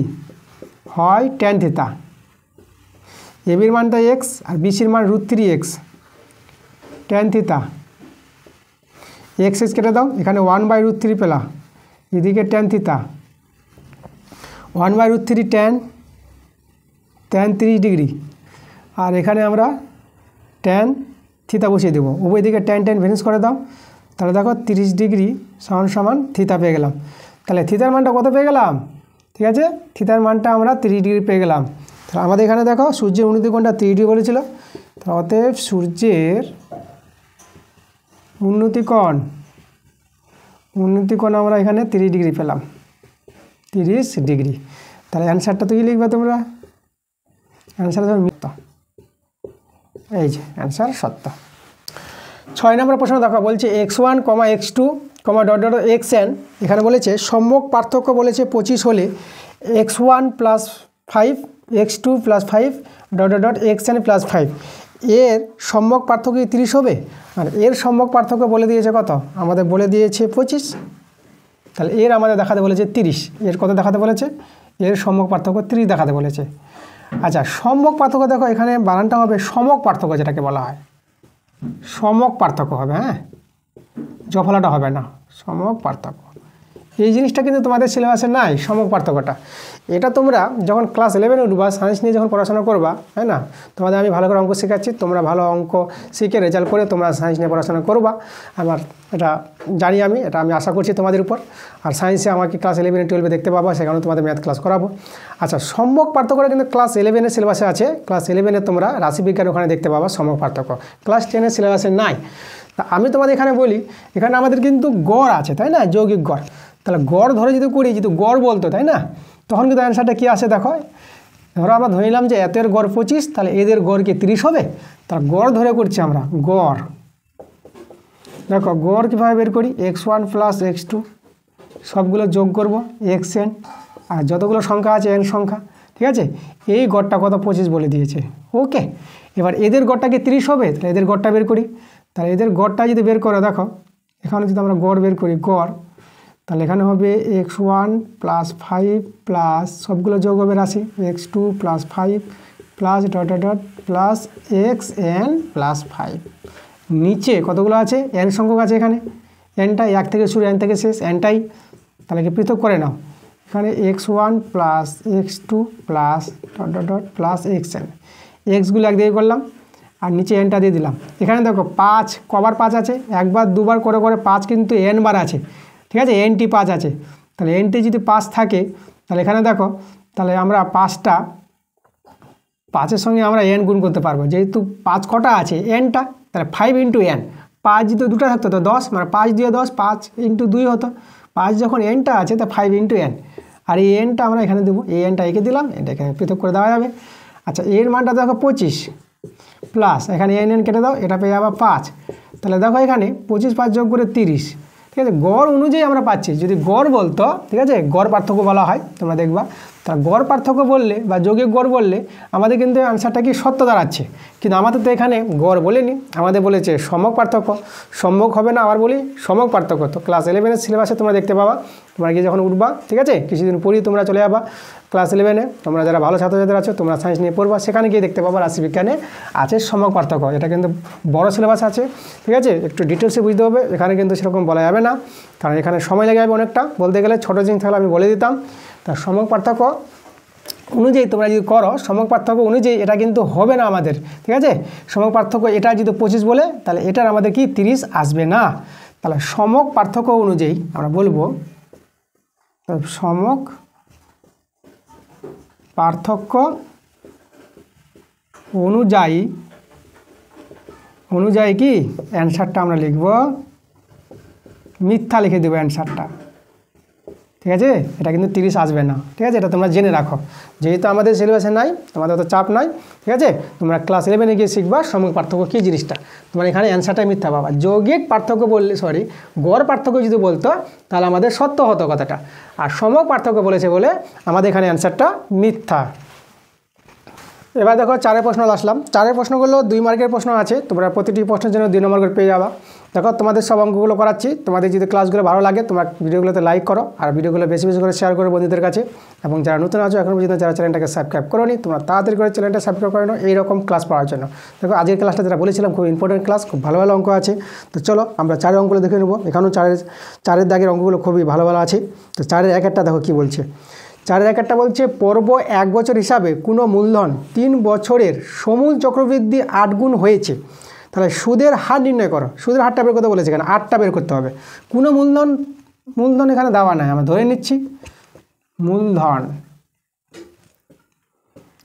হয় tan থিতা, ABর মানটা x আর BCর মান √3x, tan থিতা x কেটে দাও, এখানে 1/√3 পেলা, এদিকে ট্যান থিতা 1/√3 ট্যান 30 ডিগ্রি, আর এখানে আমরা ট্যান থিতা বসিয়ে দেবো। উভয় দিকে ট্যান ভ্যানিশ করে দাও, তাহলে দেখো 30 ডিগ্রি সমান থিতা পেয়ে গেলাম। তাহলে থিতার মানটা কত পেয়ে গেলাম? ঠিক আছে, থিতার মানটা আমরা 30 ডিগ্রি পেয়ে গেলাম। তাহলে আমাদের এখানে দেখো সূর্যের উন্নতি কোণটা 30 ডিগ্রি বলেছিল, তাহলে অতএব সূর্যের উন্নতি কোণ আমরা এখানে 30 ডিগ্রি পেলাম, 30 ডিগ্রি। তাহলে অ্যান্সারটা তো কি লিখবে তোমরা? অ্যান্সার ধরো মিথ্যা, এই যে অ্যান্সার সত্য। 6 নম্বর প্রশ্ন দেখো, বলছে x1, x2, xn, এখানে বলেছে সম্যক পার্থক্য বলেছে 25 হলে x1 + 5 x2 + 5 xn + 5 এর সম্যক পার্থক্য 30 হবে। আর এর সম্যক পার্থক্য বলে দিয়েছে কত? আমাদের বলে দিয়েছে 25। তাহলে এর আমাদের দেখাতে বলেছে 30, এর কত দেখাতে বলেছে? এর সম্যক পার্থক্য 30 দেখাতে বলেছে। আচ্ছা, সম্যক পার্থক্য দেখো এখানে বানানটা হবে সমক পার্থক্য, যেটাকে বলা হয় সমক পার্থক্য হবে, হ্যাঁ, জফলাটা হবে না, সমক পার্থক্য। এই জিনিসটা কিন্তু তোমাদের সিলেবাসে নাই, সমক পার্থক্যটা। এটা তোমরা যখন ক্লাস 11 উঠবা, সায়েন্স নিয়ে যখন পড়াশোনা করবা, তাই না, তোমাদের আমি ভালো করে অঙ্ক শেখাচ্ছি, তোমরা ভালো অঙ্ক শিখে রেজাল্ট করে তোমরা সায়েন্স নিয়ে পড়াশোনা করবা। আমার এটা জানি, এটা আমি আশা করছি তোমাদের উপর। আর সায়েন্সে আমাকে ক্লাস 11 12 দেখতে পাবা, সেখানে তোমাদের ম্যাথ ক্লাস করাবো। আচ্ছা, সম্যক পার্থক্যটা কিন্তু ক্লাস 11 সিলেবাসে আছে। ক্লাস 11 তোমরা রাশিবিজ্ঞান ওখানে দেখতে পাবা সমক পার্থক্য, ক্লাস 10 সিলেবাসে নাই। তা আমি তোমাদের এখানে বলি, এখানে আমাদের কিন্তু গড় আছে, তাই না, যৌগিক গড়। তাহলে গড় ধরে যদি করি, যদি গড় বলতো, তাই না, তখন কিন্তু অ্যান্সারটা কী আসে দেখো। ধরো আমরা ধরে নিলাম যে এতের গড় 25, তাহলে এদের গড় কি 30 হবে? তাহলে গড় ধরে করছি আমরা, গড় দেখো গড় কীভাবে বের করি, x1 + x2 সবগুলো যোগ করব xn, আর যতগুলো সংখ্যা আছে n সংখ্যা, ঠিক আছে, এই গড়টা কত 25 বলে দিয়েছে। ওকে, এবার এদের গড়টা কি 30 হবে? তাহলে এদের গড়টা বের করি। তাহলে এদের গড়টা যদি বের করো, দেখো এখানে যদি আমরা গড় বের করি, গড়, তাহলে এখানে হবে x1 + 5 প্লাস সবগুলো যোগ হবে রাশি x2 + 5 প্লাস প্লাস xn + 5। নিচে কতগুলো আছে? n সংখ্যক আছে, এখানে nটাই 1 থেকে শুরু, n থেকে শেষ, nটাই। তাহলে কি পৃথক করে নাও, এখানে x1 + x2 plus plus xn, এক্সগুলো একদিকে করলাম আর নিচে nটা দিয়ে দিলাম। এখানে দেখো 5 কবার 5 আছে, একবার দুবার করে 5 কিন্তু n বার আছে, ঠিক আছে, nটি 5 আছে। তাহলে nটি যদি 5 থাকে, তাহলে এখানে দেখো, তাহলে আমরা 5এর সঙ্গে আমরা n গুণ করতে পারবো, যেহেতু 5 কটা আছে, nটা, তাহলে 5 × n, 5 যদি দুটো থাকতো তো 10, মানে 5 দিয়ে 10, 5 × 2 হতো। 5 যখন nটা আছে, তা 5 × n, আর এই nটা আমরা এখানে দেবো, এই nটা এঁকে দিলাম, এটা এখানে পৃথক করে দেওয়া যাবে। আচ্ছা, এর মানটা দেখো 25 প্লাস এখানে n কেটে দাও, এটা পেয়ে যাবে 5। তাহলে দেখো এখানে 25 5 যোগ করে 30, ঠিক আছে, গড় অনুযায়ী আমরা পাচ্ছি। যদি গড় বলতো, ঠিক আছে, গড় পার্থক্য বলা হয়, তোমরা দেখবা। তা গড় পার্থক্য বললে বা যৌগিক গড় বললে আমাদের কিন্তু আনসারটা কি সত্য দাঁড়াচ্ছে। কিন্তু আমাদের তো এখানে গড় বলেনি, আমাদের বলেছে সমক পার্থক্য। সম্যক হবে না, আবার বলি সমক পার্থক্য। তো ক্লাস 11 সিলেবাসে তোমরা দেখতে পাবা, তোমরা গিয়ে যখন উঠবা, ঠিক আছে, কিছুদিন পরই তোমরা চলে যাবা ক্লাস 11। তোমরা যারা ভালো ছাত্রছাত্রী আছো, তোমরা সায়েন্স নিয়ে পড়বা, সেখানে গিয়ে দেখতে পাবা রাশিবিজ্ঞানে আছে সমক পার্থক্য। এটা কিন্তু বড় সিলেবাস আছে, ঠিক আছে, একটু ডিটেলসে বুঝতে হবে। এখানে কিন্তু সেরকম বলা যাবে না, কারণ এখানে সময় লেগে যাবে অনেকটা বলতে গেলে। ছোটো জিনিস থাকলে আমি বলে দিতাম। তা সমক পার্থক্য অনুযায়ী তোমরা যদি করো, সমক পার্থক্য অনুযায়ী এটা কিন্তু হবে না আমাদের, ঠিক আছে। সমক পার্থক্য এটা যদি 25 বলে, তাহলে এটার আমাদের কি 30 আসবে না। তাহলে সমক পার্থক্য অনুযায়ী আমরা বলবো, সমক পার্থক্য অনুযায়ী কি অ্যান্সারটা আমরা লিখব মিথ্যা, লিখে দেবো অ্যান্সারটা, ঠিক আছে। এটা কিন্তু 30 আসবে না, ঠিক আছে, এটা তোমরা জেনে রাখো। যেহেতু আমাদের সিলেবাসে নাই, তোমাদের অত চাপ নাই, ঠিক আছে। তোমরা ক্লাস 11 গিয়ে শিখবা সমক পার্থক্য কী জিনিসটা। তোমার এখানে অ্যান্সারটাই মিথ্যা পাবা। যৌগিক পার্থক্য বললে, গড় পার্থক্য যদি বলতো, তাহলে আমাদের সত্য হতো কথাটা। আর সমক পার্থক্য বলেছে বলে আমাদের এখানে অ্যান্সারটা মিথ্যা। এবার দেখো 4 প্রশ্ন আসলাম। 4 প্রশ্নগুলো 2 মার্কের প্রশ্ন আছে, তোমরা প্রতিটি প্রশ্নের জন্য 2 নম্বর করে পেয়ে যাবা। দেখো তোমাদের সব অঙ্কগুলো করাচ্ছি। তোমাদের যদি ক্লাসগুলো ভালো লাগে তোমরা ভিডিওগুলোতে লাইক করো, আর ভিডিওগুলো বেশি বেশি করে শেয়ার করো বন্ধুদের কাছে। এবং যারা নতুন আছো এখন পর্যন্ত যারা চ্যানেলটাকে সাবস্ক্রাইব করোনি, তোমরা তাড়াতাড়ি করে চ্যানেলটা সাবস্ক্রাইব করে নাও এইরকম ক্লাস পাওয়ার জন্য। দেখো আজকের ক্লাসটা যেটা বলেছিলাম খুব ইম্পর্টেন্ট ক্লাস, খুব ভালো ভালো অঙ্ক আছে। তো চলো আমরা চারের অঙ্কগুলো দেখে নেবো। এখানেও চারের দাগের অঙ্কগুলো খুবই ভালো ভালো আছে। তো চারের এক একটা দেখো কী বলছে। চারের এক একটা বলছে পর্ব 1 বছর হিসাবে কোনো মূলধন 3 বছরের সমূল চক্রবৃদ্ধি 8 গুণ হয়েছে। তাহলে সুদের হার নির্ণয় করো। সুদের হারটা বের করতে বলেছে, এখানে 8টা বের করতে হবে। কোনো মূলধন এখানে দেওয়া নাই, আমরা ধরে নিচ্ছি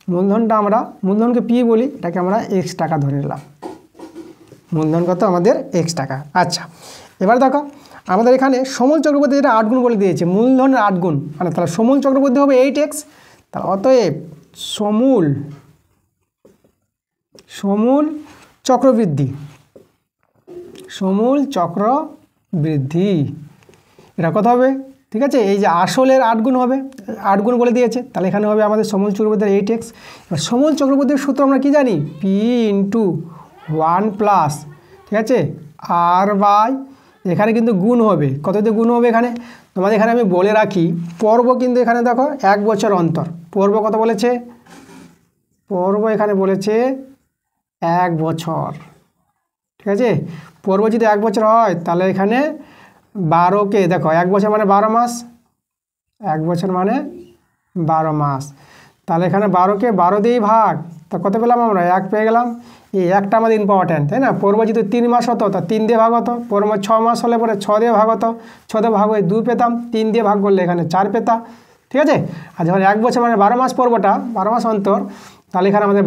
মূলধনটা আমরা মূলধনকে পি বলি, এটাকে আমরা x টাকা ধরে নিলাম। মূলধন কত আমাদের x টাকা। আচ্ছা এবার দেখো আমাদের এখানে সমূল চক্রবৃদ্ধি যেটা 8 গুণ বলে দিয়েছে, মূলধনের 8 গুণ, মানে তাহলে সমূল চক্রবৃদ্ধি হবে 8x। তাহলে অতএব সমূল চক্রবৃদ্ধি এটা কত হবে? ঠিক আছে, এই যে আসলের 8 গুণ হবে, 8 গুণ বলে দিয়েছে, তাহলে এখানে হবে আমাদের সমূল চক্রবৃদ্ধির 8x। এবার সমূল চক্রবৃদ্ধির সূত্র আমরা কি জানি? p × 1 + ঠিক আছে r বাই, এখানে কিন্তু গুণ হবে। কত দিয়ে গুণ হবে এখানে? তোমাদের এখানে আমি বলে রাখি পর্ব কিন্তু এখানে দেখো 1 বছর অন্তর। পর্ব কত বলেছে? পর্ব এখানে বলেছে 1 বছর। ঠিক আছে, পর্ব যদি 1 বছর হয় তাহলে এখানে 12কে দেখো 1 বছর মানে 12 মাস, 1 বছর মানে 12 মাস। তাহলে এখানে 12কে 12 দিয়েই ভাগ, তা কত পেলাম আমরা? 1 পেয়ে গেলাম। এই একটা আমাদের ইম্পর্টেন্ট, তাই না? পর্ব যদি 3 মাস হতো তা 3 দিয়ে ভাগ হতো। পর্ব 6 মাস হলে পরে 6 দিয়ে ভাগ হতো। 6 দিয়ে ভাগ হয়ে 2 পেতাম, 3 দিয়ে ভাগ করলে এখানে 4 পেতাম। ঠিক আছে, আর যখন 1 বছর মানে 12 মাস পর্বটা, 12 মাস অন্তর, তাহলে এখানে আমাদের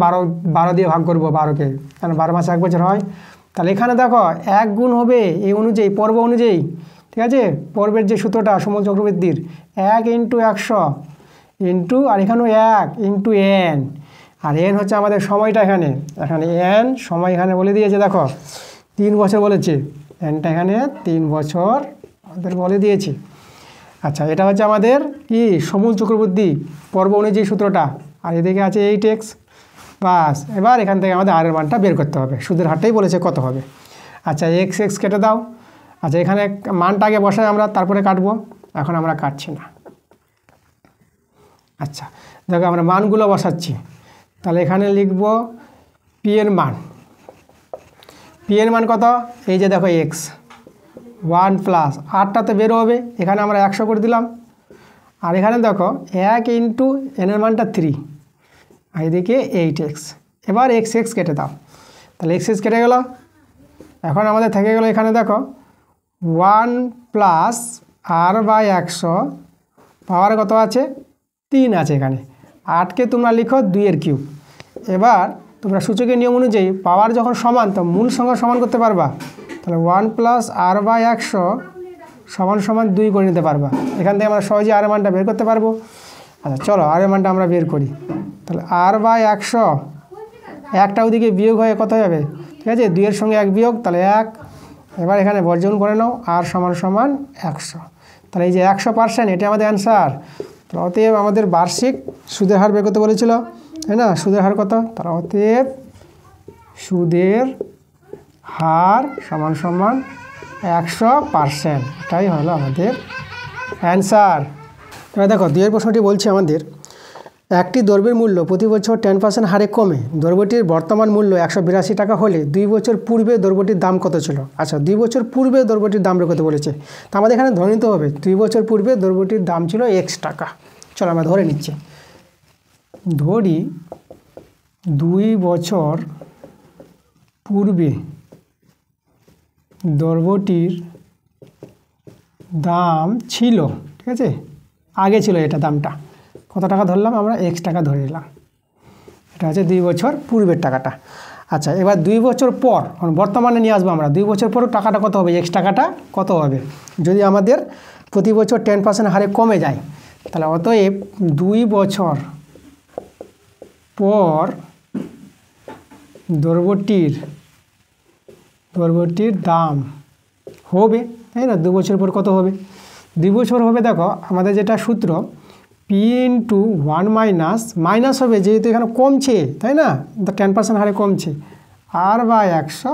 12 দিয়ে ভাগ করবো 12কে, কারণ 12 মাস 1 বছর হয়। তাহলে এখানে দেখো 1 গুণ হবে এই অনুযায়ী, পর্ব অনুযায়ী। ঠিক আছে, পর্বের যে সূত্রটা সমূল চক্রবৃদ্ধির 1 × 100 ইন্টু, আর এখানেও 1 × n, আর n হচ্ছে আমাদের সময়টা। এখানে n সময় এখানে বলে দিয়েছে, দেখো 3 বছর বলেছে, nটা এখানে 3 বছর আমাদের বলে দিয়েছে। আচ্ছা এটা হচ্ছে আমাদের কি সমূল চক্রবৃদ্ধি পর্ব অনুযায়ী সূত্রটা, আর এদিকে আছে 8x। বাস, এবার এখান থেকে আমাদের r এর মানটা বের করতে হবে। সুদের হারটাই বলেছে কত হবে। আচ্ছা x কেটে দাও। আচ্ছা এখানে মানটা আগে বসাই আমরা, তারপরে কাটবো, এখন আমরা কাটছি না। আচ্ছা দেখো আমরা মানগুলো বসাচ্ছি। তাহলে এখানে লিখব p এর মান। p এর মান কত? এই যে দেখো x 1 + 8টাতে বের হবে, এখানে আমরা 100 করে দিলাম। আর এখানে দেখো 1 × n এর মানটা 3, আর এদিকে 8x। এবার x কেটে দাও, তাহলে x কেটে গেল। এখন আমাদের থেকে গেল এখানে দেখো 1 + r/100 পাওয়ার কত আছে? 3 আছে এখানে। 8কে তোমরা লিখো 2 এর কিউব। এবার তোমরা সূচকের নিয়ম অনুযায়ী পাওয়ার যখন সমান তো মূল সংখ্যা সমান করতে পারবা। তাহলে 1 + r/100 = 2 করে নিতে পারবা। এখান থেকে আমরা সহজে r এর মানটা বের করতে পারবো। আচ্ছা চলো r এর মানটা আমরা বের করি। তাহলে r/100, একটা ওদিকে বিয়োগ হয়ে কত হবে? ঠিক আছে, 2 এর সঙ্গে 1 বিয়োগ, তাহলে 1। এবার এখানে বর্জন করে নাও, r = 100। তাহলে এই যে 100%, এটা আমাদের অ্যান্সার। তাহলে অতএব আমাদের বার্ষিক সুদের হার বের করতে বলেছিল, তাই না? সুদের হার কত? তাহলে অতএব সুদের হার = 100%, এটাই হলো আমাদের অ্যান্সার। এবার দেখো 2 এর প্রশ্নটি বলছে আমাদের একটি দ্রব্যের মূল্য প্রতি বছর 10% হারে কমে দ্রব্যটির বর্তমান মূল্য 182 টাকা হলে 2 বছর পূর্বে দ্রব্যটির দাম কত ছিল? আচ্ছা 2 বছর পূর্বে দ্রব্যটির দাম বের করতে বলেছে, তা আমাদের এখানে ধরে নিতে হবে 2 বছর পূর্বে দ্রব্যটির দাম ছিল x টাকা। চলো আমরা ধরে নিচ্ছি, ধরি 2 বছর পূর্বে দ্রব্যটির দাম ছিল, ঠিক আছে, আগে ছিল এটা দামটা কত টাকা ধরলাম আমরা? x টাকা ধরে নিলাম। এটা হচ্ছে 2 বছর পূর্বের টাকাটা। আচ্ছা এবার 2 বছর পর বর্তমানে নিয়ে আসবো আমরা। 2 বছর পর টাকাটা কত হবে? x টাকাটা কত হবে যদি আমাদের প্রতি বছর 10% হারে কমে যায়? তাহলে অতএব 2 বছর পর দ্রব্যটির দাম হবে, তাই না? 2 বছর পর কত হবে? 2 বছর হবে, দেখো আমাদের যেটা সূত্র p × 1 মাইনাস হবে, যেহেতু এখানে কমছে, তাই না? 10% হারে কমছে, r/100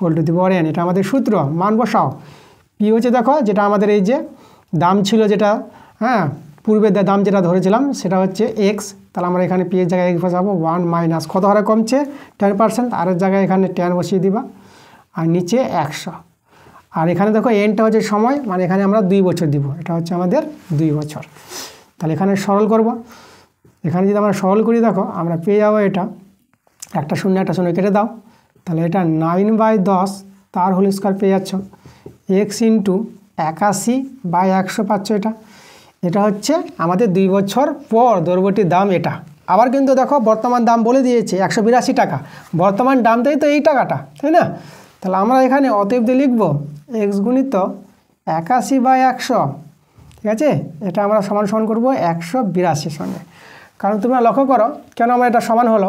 whole to the power n, এটা আমাদের সূত্র। মান বসাও। পি হচ্ছে দেখো যেটা আমাদের এই যে দাম ছিল যেটা, হ্যাঁ পূর্বের দাম যেটা ধরেছিলাম সেটা হচ্ছে এক্স, তাহলে আমরা এখানে পি এর জায়গায় এক্স বসাবো। 1 মাইনাস কত হারে কমছে 10%, আর এর জায়গায় এখানে 10 বসিয়ে দিবা, আর নিচে 100। আর এখানে দেখো এনটা হচ্ছে সময়, মানে এখানে আমরা 2 বছর দিব, এটা হচ্ছে আমাদের 2 বছর। তাহলে এখানে সরল করব। এখানে যদি আমরা সরল করি দেখো আমরা পেয়ে যাবো এটা, একটা শূন্য কেটে দাও, তাহলে এটা 9/10 তার হোল স্কোয়ার পেয়ে যাচ্ছ। এক্স ইন্টু 81/100 পাচ্ছ। এটা হচ্ছে আমাদের 2 বছর পর দ্রব্যটির দাম এটা। আবার কিন্তু দেখো বর্তমান দাম বলে দিয়েছে 182 টাকা, বর্তমান দামটাই তো এই টাকাটা, তাই না? তাহলে আমরা এখানে অতএব দিয়ে লিখব এক্স গুণিত 81/100, ঠিক আছে? এটা আমরা সমান করব 182 সঙ্গে। কারণ তোমরা লক্ষ্য করো কেন আমরা এটা সমান হলো,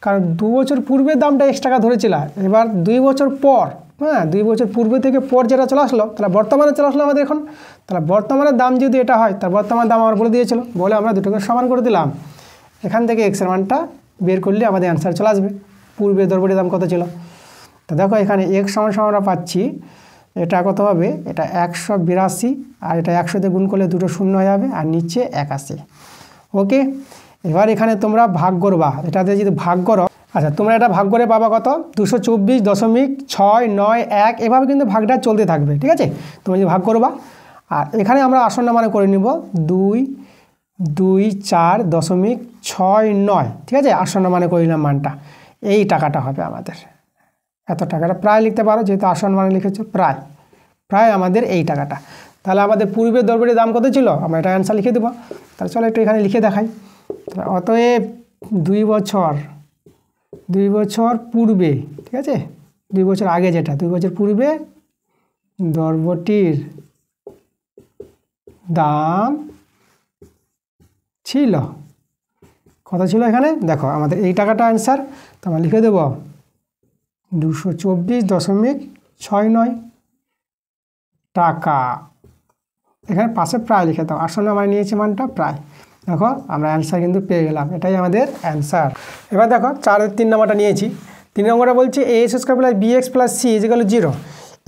কারণ 2 বছর পূর্বের দামটা x টাকা ধরেছিল, এবার 2 বছর পর, হ্যাঁ 2 বছর পূর্বে থেকে পর যেটা চলে আসলো, তাহলে বর্তমানে চলে আসলো আমাদের এখন। তাহলে বর্তমানের দাম যদি এটা হয়, তার বর্তমান দাম আমার বলে দিয়েছিল, বলে আমরা দুটোকে সমান করে দিলাম। এখান থেকে এক্সের মানটা বের করলে আমাদের অ্যান্সার চলে আসবে পূর্বে দ্রব্যটির দাম কত ছিল। তো দেখো এখানে এক্স সমান আমরা পাচ্ছি, এটা কত হবে, এটা 182, আর এটা 100 দিয়ে গুণ করলে দুটো শূন্য হয়ে যাবে, আর নিচে 81। ওকে, এবার এখানে তোমরা ভাগ করবা, এটাতে যদি ভাগ করো, আচ্ছা তোমরা এটা ভাগ করে পাবা কত, 224.691, এভাবে কিন্তু ভাগটা চলতে থাকবে, ঠিক আছে? তোমরা যদি ভাগ করবা, আর এখানে আমরা আসন্ন মানে করে নিব 224.69, ঠিক আছে? আসন্ন মানে করে নিলাম মানটা, এই টাকাটা হবে আমাদের। এত টাকাটা প্রায় লিখতে পারো, যেহেতু আসন্ন মানে লিখেছো প্রায় আমাদের এই টাকাটা। তাহলে আমাদের পূর্বের দ্রব্যটির দাম কত ছিল, আমরা এটা অ্যান্সার লিখে দেবো। তাহলে চলো একটু এখানে লিখে দেখাই। অতএব 2 বছর পূর্বে, ঠিক আছে, 2 বছর আগে যেটা, 2 বছর পূর্বে দ্রব্যটির দাম ছিল কত ছিল, এখানে দেখো আমাদের এই টাকাটা অ্যান্সার। তো আমরা লিখে দেব 224.69 টাকা। এখানে পাশে প্রায় লিখে দাও, আসলে আমরা নিয়েছি মানটা প্রায়। দেখো আমরা অ্যান্সার কিন্তু পেয়ে গেলাম, এটাই আমাদের অ্যান্সার। এবার দেখো 4-এর 3 নম্বরটা নিয়েছি। 3 নম্বরটা বলছে ax² + bx + c = 0।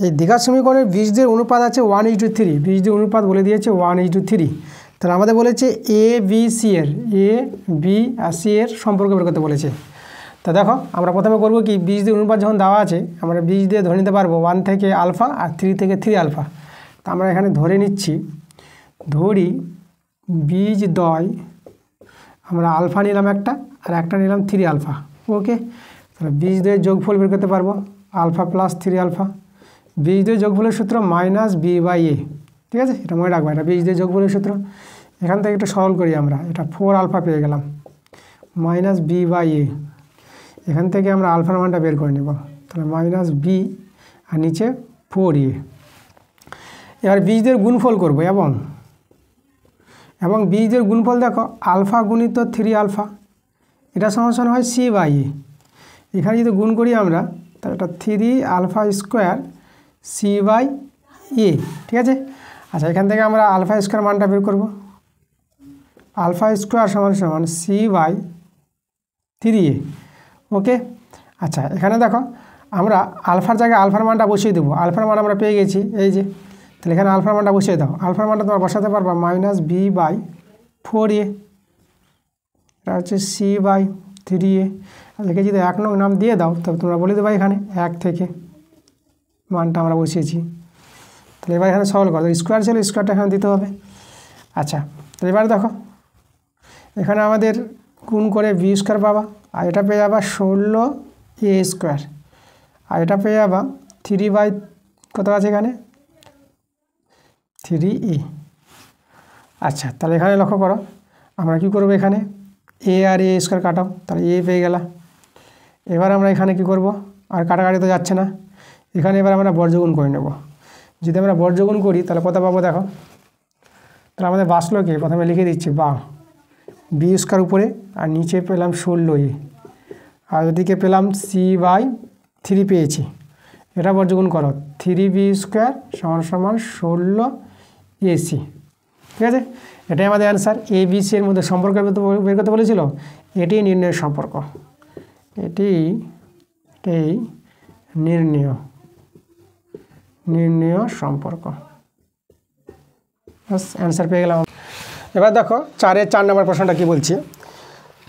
এই দ্বিঘাত সমীকরণের বীজদের অনুপাত আছে 1:3, বীজদের অনুপাত বলে দিয়েছে 1:3। তাহলে আমাদের বলেছে a b c এর, a b আর c এর সম্পর্ক বের করতে বলেছে। তা দেখো আমরা প্রথমে করব কি, বীজদের অনুপাত যখন দেওয়া আছে আমরা বীজ দিয়ে ধরে নিতে পারবো 1 থেকে আলফা আর 3 থেকে 3 আলফা। তা আমরা এখানে ধরে নিচ্ছি, ধরি বীজ দয় আমরা আলফা নিলাম একটা, আর একটা নিলাম 3 আলফা। ওকে, তাহলে বীজ দয়ের যোগফল বের করতে পারবো আলফা প্লাস 3 আলফা। বীজ দয়ের যোগফলের সূত্র -b/a, ঠিক আছে? এটা মনে রাখবো, এটা বীজ দয়ের যোগফলের সূত্র। এখান থেকে একটু সরল করি, আমরা এটা 4 আলফা পেয়ে গেলাম, -b/a। এখান থেকে আমরা আলফার মানটা বের করে নেব, তাহলে -b আর নিচে 4a। এবার বীজদের গুণফল করব, এবং বীজদের গুণফল দেখো আলফা গুণিত 3 আলফা, এটা সমান হয় c/a। এখানে যদি গুণ করি আমরা, তাহলে এটা 3 আলফা স্কোয়ার c/a, ঠিক আছে? আচ্ছা এখান থেকে আমরা আলফা স্কোয়ার মানটা বের করব, আলফা স্কোয়ার সমান c/3a। ওকে, আচ্ছা এখানে দেখো আমরা আলফার জায়গায় আলফার মানটা বসিয়ে দেবো, আলফার মান আমরা পেয়ে গেছি এই যে। তাহলে এখানে আলফার মানটা বসিয়ে দাও, আলফার মানটা তোমরা বসাতে পারবা -b/4a, এটা হচ্ছে c/3a। একে যদি 1 নং নাম দিয়ে দাও, তবে তোমরা বলে দেবা এখানে 1 থেকে মানটা আমরা বসিয়েছি। তাহলে এবার এখানে সরল করো, স্কোয়ার ছিল স্কোয়ারটা এখানে দিতে হবে। আচ্ছা তাহলে এবার দেখো এখানে আমাদের গুণ করে b² পাবা, আর এটা পেয়ে যাবা 16a², আর এটা পেয়ে যাবা 3 কত আছে এখানে 3a। আচ্ছা তাহলে এখানে লক্ষ্য করো আমরা কি করব, এখানে a আর a² কাটাও, তাহলে a পেয়ে গেলাম। এবার আমরা এখানে কি করব, আর কাটাকাটি তো যাচ্ছে না, এখানে এবার আমরা বর্গগুণ করে নেব। যদি আমরা বর্গগুণ করি তাহলে কত পাবো দেখো, তাহলে আমাদের বাঁচলো কি, প্রথমে লিখে দিচ্ছি b² উপরে, আর নিচে পেলাম 16a, আর ওদিকে পেলাম c/3 পেয়েছি। এটা বর্গগুণ করো, 3b² = 16ac, ঠিক আছে? এটাই আমাদের অ্যান্সার। a b c এর মধ্যে সম্পর্ক বের করতে বলেছিল, এটি নির্ণয়ের সম্পর্ক, এটি নির্ণয়। নির্ণেয় সম্পর্ক। বাস অ্যান্সার পেয়ে গেলাম। এবার দেখো 4 নম্বর প্রশ্নটা কি বলছি।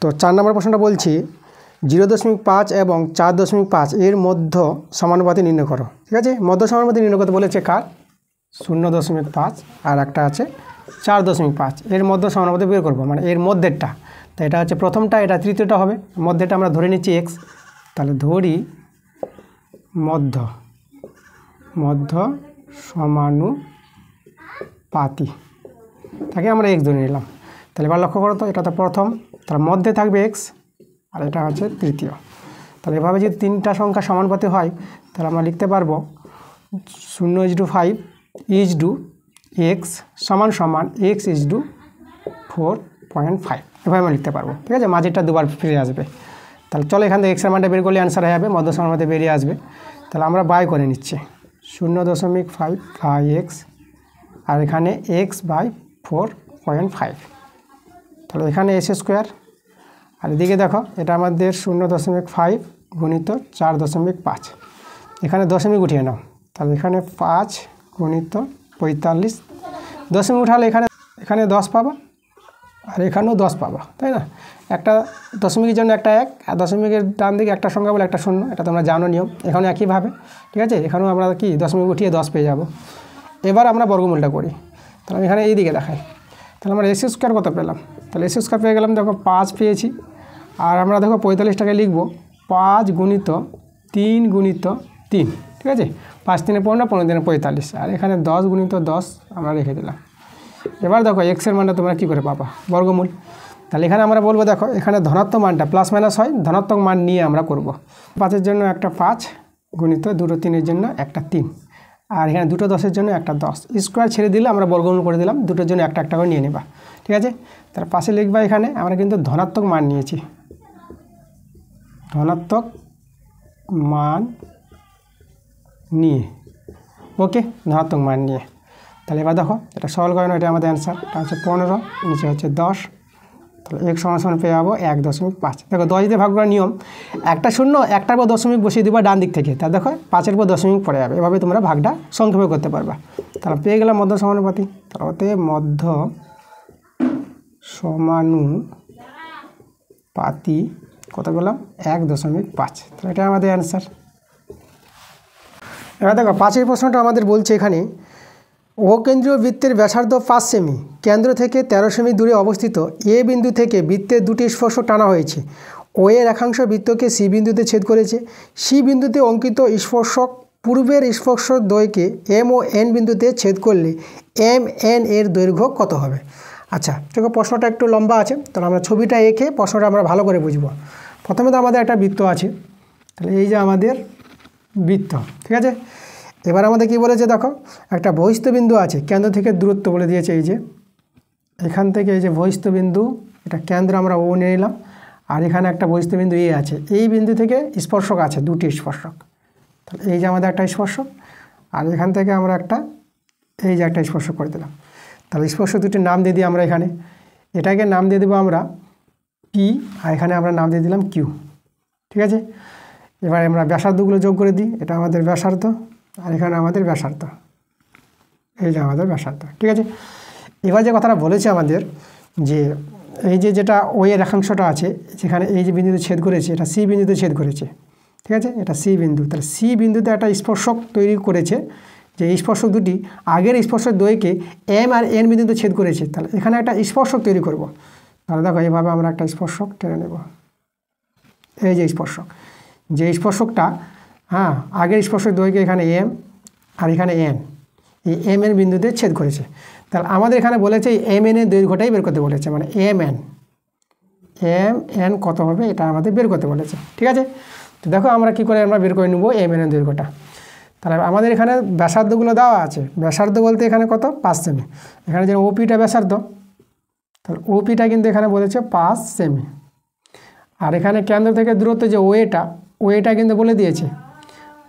তো 4 নম্বর প্রশ্নটা বলছি 0.5 এবং 4.5 এর মধ্য সমানুপাতি নির্ণয় করো। ঠিক আছে, মধ্য সমানুপাতি নির্ণয় করতে বলেছে কার? 0.5 আর একটা আছে 4.5। এর মধ্য সমানুপাতি বের করবো, মানে এর মধ্যেরটা। তো এটা হচ্ছে প্রথমটা, এটা তৃতীয়টা হবে। মধ্যেরটা আমরা ধরে নিচ্ছি x, তাহলে ধরি মধ্য সমানুপাতি, তাকে আমরা x ধরে নিলাম। তাহলে এবার লক্ষ্য করো তো, এটা তো প্রথম, তার মধ্যে থাকবে x আর এটা হচ্ছে তৃতীয়। তাহলে এভাবে যদি 3টা সংখ্যা সমানুপাতি হয় তাহলে আমরা লিখতে পারবো 0:5 x সমান x 4.5, এভাবে আমরা লিখতে পারবো। ঠিক আছে, মাঝেরটা দুবার ফিরে আসবে। তাহলে চলো এখান থেকে এক্সের মানটা বের করলে অ্যান্সার হয়ে যাবে, মধ্য সমানুপাতি বেরিয়ে আসবে। তাহলে আমরা বাই করে নিচ্ছি 0.5 বাই x আর এখানে x বাই 4.5। তাহলে এখানে s², আর এদিকে দেখো এটা আমাদের 0.5 গুণিত 4.5, এখানে দশমিক উঠিয়ে নাও। তাহলে এখানে 5 গুণিত 45, দশমিক উঠালে এখানে 10 পাবা আর এখানেও 10 পাবা, তাই না? একটা দশমিকের জন্য একটা 1 আর দশমিকের ডান দিকে একটা সংখ্যা বলে একটা 0, এটা তোমরা জানো নিয়ম। এখানে একইভাবে, ঠিক আছে, এখানেও আমরা কি দশমিক উঠিয়ে 10 পেয়ে যাব। এবার আমরা বর্গমূলটা করি, তাহলে আমি এখানে এই দিকে দেখাই। তাহলে আমরা s² কত পেলাম? তাহলে s² পেয়ে গেলাম, দেখো 5 পেয়েছি। আর আমরা দেখো 45টাকে লিখব 5 গুণিত 3 গুণিত 3, ঠিক আছে, 5 3 15, 15 3 45, আর এখানে 10 গুণিত 10 আমরা রেখে দিলাম। এবার দেখো এক্সের মানটা তোমরা কী করে পাবা? বর্গমূল। তাহলে এখানে আমরা বলবো, দেখো এখানে ধনাত্মক মানটা প্লাস মাইনাস হয়, ধনাত্মক মান নিয়ে আমরা করব। 5-এর জন্য একটা 5 গুণিত 2 3-এর জন্য একটা 3, আর এখানে 2 10-এর জন্য একটা 10। স্কোয়ার ছেড়ে দিলে আমরা বর্গমূল করে দিলাম, 2টোর জন্য একটা একটা করে নিয়ে নেবা, ঠিক আছে। তার পাশে লিখবা এখানে আমরা কিন্তু ধনাত্মক মান নিয়েছি, ধনাত্মক মান নিয়ে, ওকে, ধনাত্মক মান নিয়ে। তাহলে এবার দেখো এটা সলভ করে না, এটা আমাদের অ্যান্সার, এটা হচ্ছে 15, নিচে হচ্ছে 10। তাহলে x সমান পেয়ে যাবো 1.5। দেখো 10 দিয়ে ভাগ করার নিয়ম, একটা শূন্য একটার পর দশমিক বসিয়ে দিবা ডান দিক থেকে, তা দেখো 5-এর পর দশমিক পড়ে যাবে। এভাবে তোমরা ভাগটা সংক্ষেপে করতে পারবা। তাহলে পেয়ে গেলাম মধ্য সমানুপাতি, তাহলে মধ্য সমানুপাতি কত পেলাম? 1.5। তাহলে এটা আমাদের অ্যান্সার। এবার দেখো 5-এর প্রশ্নটা আমাদের বলছে এখানে অকেন্দ্রীয় বৃত্তের ব্যাসার্ধ 5 সেমি, কেন্দ্র থেকে 13 সেমি দূরে অবস্থিত এ বিন্দু থেকে বৃত্তের 2টি স্পর্শক টানা হয়েছে। ও এর একাংশ বৃত্তকে সি বিন্দুতে ছেদ করেছে। সি বিন্দুতে অঙ্কিত স্পর্শক পূর্বের স্পর্শক দ্বয়কে এম ও এন বিন্দুতে ছেদ করলে এম এন এর দৈর্ঘ্য কত হবে? আচ্ছা, দেখো প্রশ্নটা একটু লম্বা আছে, তাহলে আমরা ছবিটা এঁকে প্রশ্নটা আমরা ভালো করে বুঝবো। প্রথমে তো আমাদের একটা বৃত্ত আছে, তাহলে এই যে আমাদের বৃত্ত, ঠিক আছে। এবার আমাদের কি বলেছে, দেখো একটা বহিস্থ বিন্দু আছে, কেন্দ্র থেকে দূরত্ব বলে দিয়েছে, এই যে এখান থেকে এই যে বহিস্থ বিন্দু, এটা কেন্দ্র আমরা ও নিয়ে নিলাম, আর এখানে একটা বহিস্থ বিন্দু এ আছে, এই বিন্দু থেকে স্পর্শক আছে 2টি স্পর্শক। তাহলে এই যে আমাদের একটা স্পর্শক, আর এখান থেকে আমরা এই যে একটা স্পর্শক করে দিলাম। তাহলে স্পর্শক 2টির নাম দিয়ে দিই আমরা এখানে, এটাকে নাম দিয়ে দেবো আমরা পি, আর এখানে আমরা নাম দিয়ে দিলাম কিউ, ঠিক আছে। এবার আমরা ব্যাসার্ধগুলো যোগ করে দিই, এটা আমাদের ব্যাসার্ধ আর এখানে আমাদের ব্যাসার্ধ, এই যে আমাদের ব্যাসার্ধ, ঠিক আছে। এবার যে কথাটা বলেছে আমাদের যে এই যে যেটা ও এর রেখাংশটা আছে, যেখানে এই যে বিন্দুতে ছেদ করেছে, এটা সি বিন্দুতে ছেদ করেছে, ঠিক আছে, এটা সি বিন্দু। তাহলে সি বিন্দুতে একটা স্পর্শক তৈরি করেছে, যে এই স্পর্শক দুটি আগের স্পর্শক দ্বয়কে এম আর এন বিন্দুতে ছেদ করেছে। তাহলে এখানে একটা স্পর্শক তৈরি করব। তাহলে দেখো এইভাবে আমরা একটা স্পর্শক টেনে নেব, এই যে স্পর্শক, যে স্পর্শকটা আগের স্পর্শক দ্বয়কে এখানে এম আর এখানে এন, এই এম এন বিন্দুতে ছেদ করেছে। তাহলে আমাদের এখানে বলেছে এই এম এন এর দৈর্ঘ্যটাই বের করতে বলেছে, মানে এম এন কত হবে এটা আমাদের বের করতে বলেছে, ঠিক আছে। তো দেখো আমরা কী করে আমরা বের করে নেব এম এন এর দৈর্ঘ্যটা। তাহলে আমাদের এখানে ব্যাসার্ধগুলো দেওয়া আছে, ব্যাসার্ধ বলতে এখানে কত? 5 সেমি। এখানে যে ওপিটা ব্যাসার্ধ, তাহলে ওপিটা কিন্তু এখানে বলেছে 5 সেমি। আর এখানে কেন্দ্র থেকে দূরত্ব যে ওয়েটা কিন্তু বলে দিয়েছে,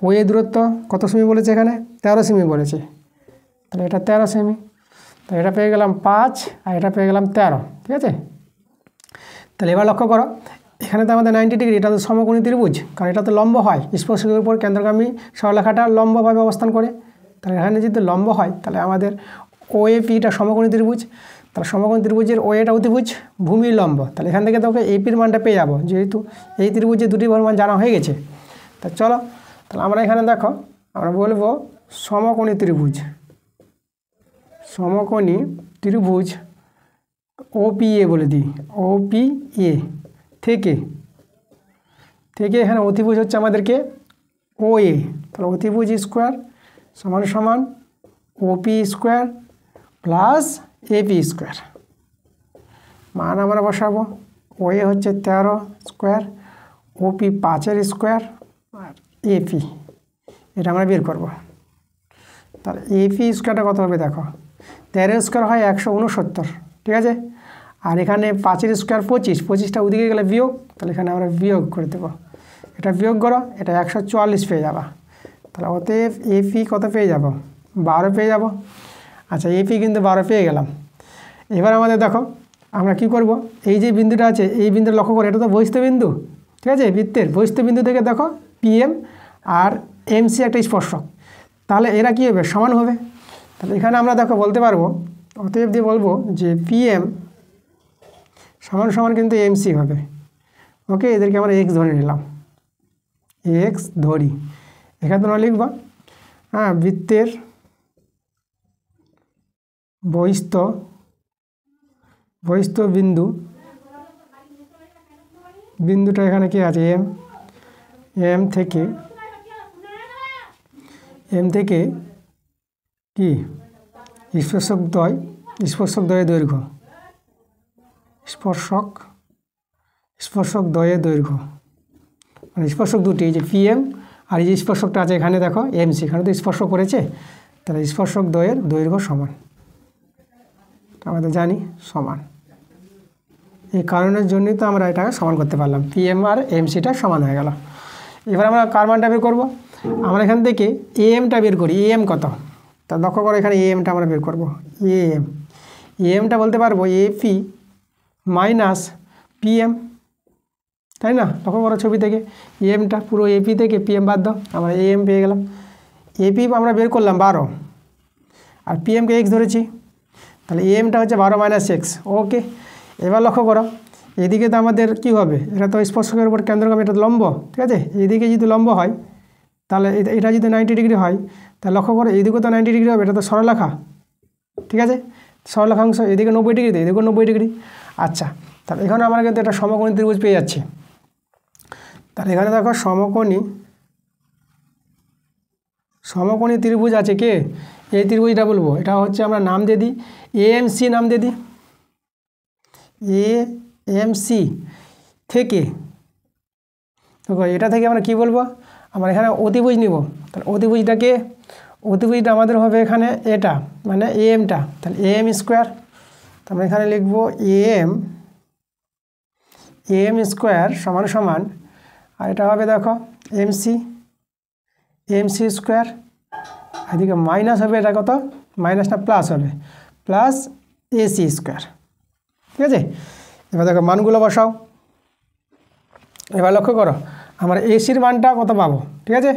ওয়ে দূরত্ব কত সেমি বলেছে? এখানে 13 সেমি বলেছে। তাহলে এটা 13 সেমি, তো এটা পেয়ে গেলাম 5 আর এটা পেয়ে গেলাম 13, ঠিক আছে। তাহলে এবার লক্ষ্য করো, এখানে তো আমাদের 90 ডিগ্রি, এটা তো সমকোণী ত্রিভুজ, কারণ এটা তো লম্ব হয়, স্পর্শকের উপর কেন্দ্রগামী সরলরেখাটা লম্বভাবে অবস্থান করে। তাহলে এখানে যদি লম্ব হয় তাহলে আমাদের OAPটা সমকোণী ত্রিভুজ, তাহলে সমকোণী ত্রিভুজের OAটা অতিভুজ, ভূমির লম্ব, তাহলে এখান থেকে তোকে APর মানটা পেয়ে যাবো, যেহেতু এই ত্রিভুজের দুটি মান জানা হয়ে গেছে। তা চলো তাহলে আমরা এখানে দেখো আমরা বলবো সমকোণী ত্রিভুজ, সমকোণী ত্রিভুজ OPA বলে দিই, OPA থেকে এখানে অতিভুজ হচ্ছে আমাদেরকে OA, তাহলে অতিভুজ স্কোয়ার সমান সমান OP square plus AP square. মান আমরা বসাবো, OA হচ্ছে 13 স্কোয়ার, OP 5 স্কোয়ার আর AP এটা আমরা বের করব। তাহলে AP স্কোয়ারটা কত হবে দেখো, 13 স্কোয়ার হয় 169, ঠিক আছে, আর এখানে 5 স্কোয়ার 25, 25টা ওদিকে গেলে বিয়োগ, তাহলে এখানে আমরা বিয়োগ করে দেবো, এটা বিয়োগ করো, এটা 144 পেয়ে যাবা। তাহলে অতএব AP কত পেয়ে যাব, 12 পেয়ে যাব। আচ্ছা AP কিন্তু 12 পেয়ে গেলাম। এবার আমাদের দেখো আমরা কি করব, এই যে বিন্দুটা আছে এই বিন্দুটা লক্ষ্য করে, এটা তো বহিস্থ বিন্দু, ঠিক আছে, বৃত্তের বহিস্থ বিন্দু থেকে দেখো PM আর MC একটা স্পর্শক, তাহলে এরা কী হবে, সমান হবে। তাহলে এখানে আমরা দেখো বলতে পারবো, অতএব দিয়ে বলবো যে PM সমান সমান কিন্তু MC হবে। ওকে, এদেরকে আমরা X ধরে নিলাম, X ধরি। এখানে তোমরা লিখবা বৃত্তের বহিস্থ বিন্দুটা এখানে কি আছে, M থেকে কি স্পর্শক দ্বয়ের দৈর্ঘ্য, স্পর্শক দ্বয়ের দৈর্ঘ্য, মানে স্পর্শক দুটি, এই যে PM আর এই যে স্পর্শকটা আছে এখানে দেখো MC, এখানে তো স্পর্শক করেছে, তাহলে স্পর্শক দ্বয়ের দৈর্ঘ্য সমান, আমাদের জানি সমান। এই কারণের জন্যই তো আমরা এটাকে সমান করতে পারলাম, PM আর MCটা সমান হয়ে গেল। এবার আমরা কার মানটা বের করবো, আমরা এখান থেকে AM-টা বের করি, AM কত, তা লক্ষ্য করো এখানে AM-টা আমরা বের করবো, AM-টা বলতে পারবো AP মাইনাস PM, তাই না, লক্ষ্য করো ছবি থেকে AM-টা পুরো AP থেকে PM বাদ দাও, আমরা AM পেয়ে গেলাম। AP আমরা বের করলাম 12 আর PM-কে X ধরেছি, তাহলে AM-টা হচ্ছে 12 মাইনাস X। ওকে, এবার লক্ষ্য করো এদিকে তো আমাদের কি হবে, এটা তো স্পর্শকের উপর কেন্দ্রগামী, এটা লম্ব, ঠিক আছে, এদিকে যদি লম্ব হয় তাহলে এটা যদি 90 ডিগ্রি হয়, তাহলে লক্ষ্য করো এদিকেও তো 90 ডিগ্রি হবে, এটা তো সরলরেখা, ঠিক আছে, সরলরেখাংশ, এদিকে 90 ডিগ্রি, এদিকেও 90 ডিগ্রি। আচ্ছা, তাহলে এখানে আমরা কিন্তু একটা সমকোণী ত্রিভুজ পেয়ে যাচ্ছি। তাহলে এখানে দেখো সমকোণী ত্রিভুজ আছে কে, এই ত্রিভুজটা বলবো, এটা হচ্ছে আমরা নাম দিয়ে দিই AMC, নাম দিয়ে দিই AMC থেকে, দেখো এটা থেকে আমরা কি বলবো, আমরা এখানে অতিভুজ নিব, তাহলে অতিভুজটা আমাদের হবে এখানে এটা মানে AM-টা, তাহলে AM স্কোয়ার, আমরা এখানে লিখবো AM স্কোয়ার সমান সমান, আর এটা হবে দেখো MC স্কোয়ার, এদিকে মাইনাস হবে, এটা কত মাইনাসটা প্লাস হবে, প্লাস AC স্কোয়ার, ঠিক আছে। এবার দেখো মানগুলো বসাও, এবার লক্ষ্য করো আমরা ACর মানটা কত পাবো, ঠিক আছে,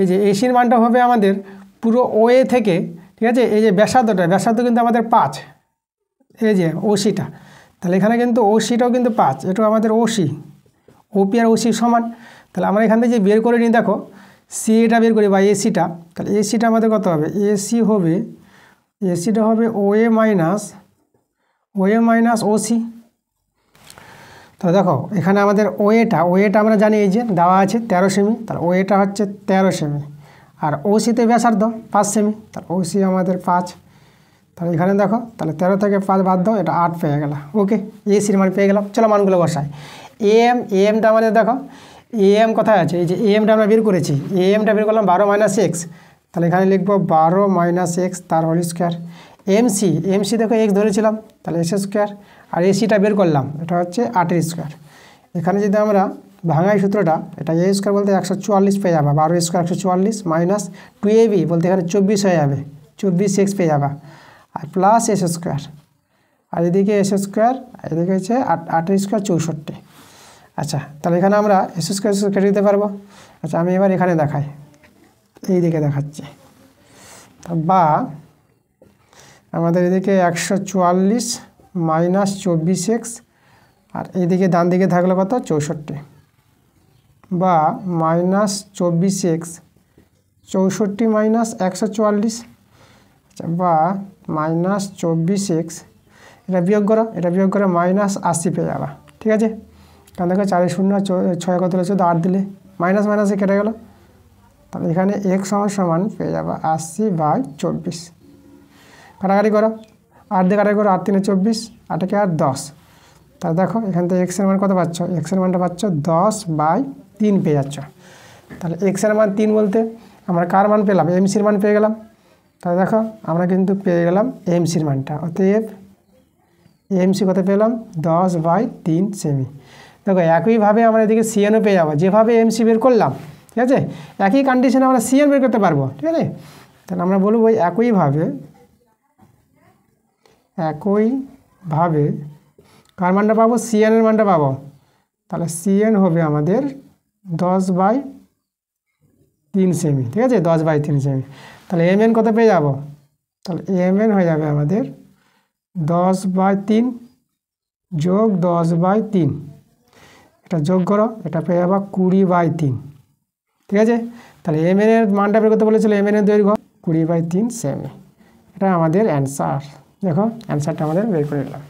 এই যে ACর মানটা হবে আমাদের পুরো OA থেকে, ঠিক আছে, এই যে ব্যাসার্ধ কিন্তু আমাদের 5, এই যে OC-টা, তাহলে এখানে কিন্তু OC-টাও কিন্তু 5, এটাও আমাদের OC, OP আর OC সমান। তাহলে আমরা এখান থেকে যে বের করে নিই দেখো CA-টা বের করি বা AC-টা, তাহলে AC-টা আমাদের কত হবে, AC-টা হবে OA মাইনাস OC। তাহলে দেখো এখানে আমাদের OA-টা আমরা জানি এই যে দেওয়া আছে 13 সেমি, তাহলে OA-টা হচ্ছে 13 সেমি, আর OC-তে ব্যাসার্ধ 5 সেমি, তাহলে OC আমাদের 5, তাহলে এখানে দেখো তাহলে 13 থেকে 5 বাদ দাও, এটা 8 পেয়ে গেল। ওকে, ACর মান পেয়ে গেলাম। চলো মানগুলো বসাই। AM-টা আমাদের দেখো AM কোথায় আছে, এই যে AM-টা আমরা বের করেছি, AM-টা বের করলাম 12 মাইনাস X, তাহলে এখানে লিখবো 12 মাইনাস X তার হোল স্কোয়ার। MC দেখো X ধরেছিলাম, তাহলে S স্কোয়ার, আর AC-টা বের করলাম, এটা হচ্ছে 8 স্কোয়ার। এখানে যদি আমরা ভাঙাই সূত্রটা, এটা A স্কোয়ার বলতে 144 পেয়ে যাবে, 12 স্কোয়ার 144 মাইনাস 2AB বলতে এখানে 24 হয়ে যাবে, 24X পেয়ে যাবে, আর প্লাস S স্কোয়ার, আর এদিকে S স্কোয়ার, এদিকে হচ্ছে 8 স্কোয়ার 64। আচ্ছা, তাহলে এখানে আমরা S স্কোয়ার কেটে দিতে পারবো। আচ্ছা, আমি এবার এখানে দেখাই, এই দিকে দেখাচ্ছি, বা আমাদের এদিকে 144 মাইনাস 24x আর এইদিকে ডান দিকে থাকলো কত 64 বা মাইনাস 24x 64 মাইনাস 144 আচ্ছা বা মাইনাস 24x এটা বিয়োগ করো মাইনাস 80 পেয়ে যাবা। ঠিক আছে, কারণ দেখো 4 শূন্য 6 কত হলো 14 8 দিলে মাইনাস মাইনাসে কেটে গেল, তাহলে এখানে x সমান পেয়ে যাবা 80/24। কাটাকাটি করো 8 দিয়ে কাটাকাটি করো 8 3 24 8 কে আর 10, তাহলে দেখো এখান থেকে x এর মান কত পাচ্ছ, x এর মানটা পাচ্ছ 10/3 পেয়ে যাচ্ছ। তাহলে x এর মান 3 বলতে আমরা কার মান পেলাম, এমসির মান পেয়ে গেলাম। তাহলে দেখো আমরা কিন্তু পেয়ে গেলাম এমসির মানটা, অতএব এমসি কত পেলাম 10/3 সেমি। দেখো একইভাবে আমরা এদিকে সিএনও পেয়ে যাবো, যেভাবে এমসি বের করলাম। ঠিক আছে, একই কন্ডিশনে আমরা সিএন বের করতে পারবো। ঠিক আছে, তাহলে আমরা বলবো একইভাবে কার মানটা পাবো, সিএনের মানটা পাবো। তাহলে সিএন হবে আমাদের 10/3 সেমি। ঠিক আছে, 10/3 সেমি। তাহলে এমএন কত পেয়ে যাব, তাহলে এমএন হয়ে যাবে আমাদের 10/3 যোগ 10/3, এটা যোগ করো, এটা পেয়ে যাবা 20/3। ঠিক আছে, তাহলে এমএন এর মানটা বের করতে বলেছিল, এমএন এর দৈর্ঘ্য 20/3 সেমি। এটা আমাদের অ্যান্সার। দেখো অ্যান্সারটা আমাদের বের করে নিলাম।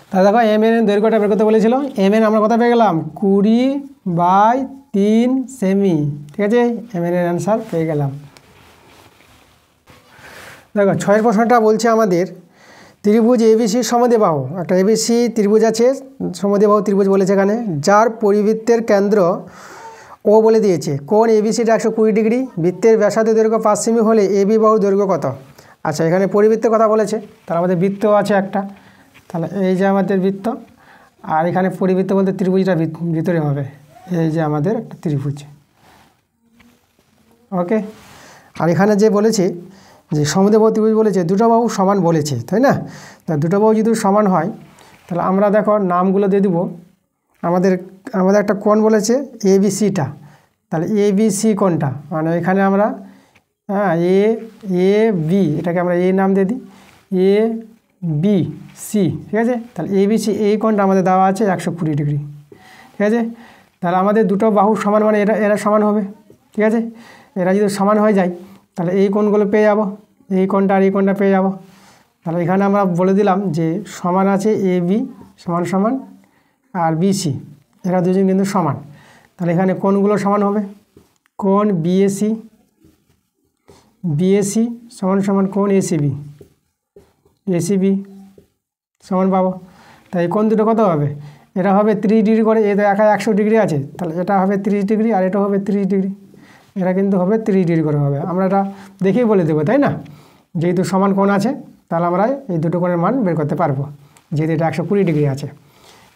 তাহলে দেখো এমএন এর দৈর্ঘ্যটা বের করতে বলেছিল, এমএন আমরা কত পেয়ে গেলাম 20/3 সেমি। ঠিক আছে, এমএন এর অ্যান্সার পেয়ে গেলাম। দেখো 6 প্রশ্নটা বলছে আমাদের ত্রিভুজ এবিসি সমদ্বিবাহু, একটা এবিসি ত্রিভুজ আছে, সমদ্বিবাহু ত্রিভুজ বলেছে এখানে, যার পরিবৃত্তের কেন্দ্র ও বলে দিয়েছে, কোণ এবিসিটা 120 ডিগ্রি, বৃত্তের ব্যাসার্ধ দৈর্ঘ্য 5 সেমি হলে এবি বাহুর দৈর্ঘ্য কত। আচ্ছা, এখানে পরিবৃত্তের কথা বলেছে, তাহলে আমাদের বৃত্ত আছে একটা, তাহলে এই যে আমাদের বৃত্ত, আর এখানে পরিবৃত্ত বলতে ত্রিভুজটা ভিতরে হবে, এই যে আমাদের একটা ত্রিভুজ। ওকে, আর এখানে যে বলেছে যে সমদ্বিবাহু ত্রিভুজ বলেছে, দুটো বাহু সমান বলেছে, তাই না। তা দুটো বাহু যদি সমান হয়, তাহলে আমরা দেখো নামগুলো দিয়ে দেবো। আমাদের একটা কোণ বলেছে এবিসিটা, তাহলে এবিসি কোণটা, মানে এখানে আমরা এ বি, এটাকে আমরা এ নাম দিয়ে দিই, এ বি সি। ঠিক আছে, তাহলে এবিসি এই কোণটা আমাদের দেওয়া আছে 120 ডিগ্রি। ঠিক আছে, তাহলে আমাদের দুটো বাহু সমান, মানে এরা সমান হবে। ঠিক আছে, এরা যদি সমান হয়ে যায়, তাহলে এই কোণগুলো পেয়ে যাব, এই কোণটা আর এই কোণটা পেয়ে যাব। তাহলে এখানে আমরা বলে দিলাম যে সমান আছে এ বি সমান সমান আর বিসি, এরা দুজন কিন্তু সমান। তাহলে এখানে কোণগুলো সমান হবে, কোণ বিএসি সমান সমান কোণ এসিবি সমান পাবো। তাই কোণ দুটো কত হবে, এটা হবে 30 ডিগ্রি করে, এটা একা 100 ডিগ্রি আছে, তাহলে এটা হবে 30 ডিগ্রি আর এটা হবে 30 ডিগ্রি, এরা কিন্তু হবে 30 ডিগ্রি করে হবে। আমরা এটা দেখেই বলে দেবো, তাই না, যেহেতু সমান কোণ আছে, তাহলে আমরা এই দুটো কোণের মান বের করতে পারবো, যেহেতু এটা 120 ডিগ্রি আছে।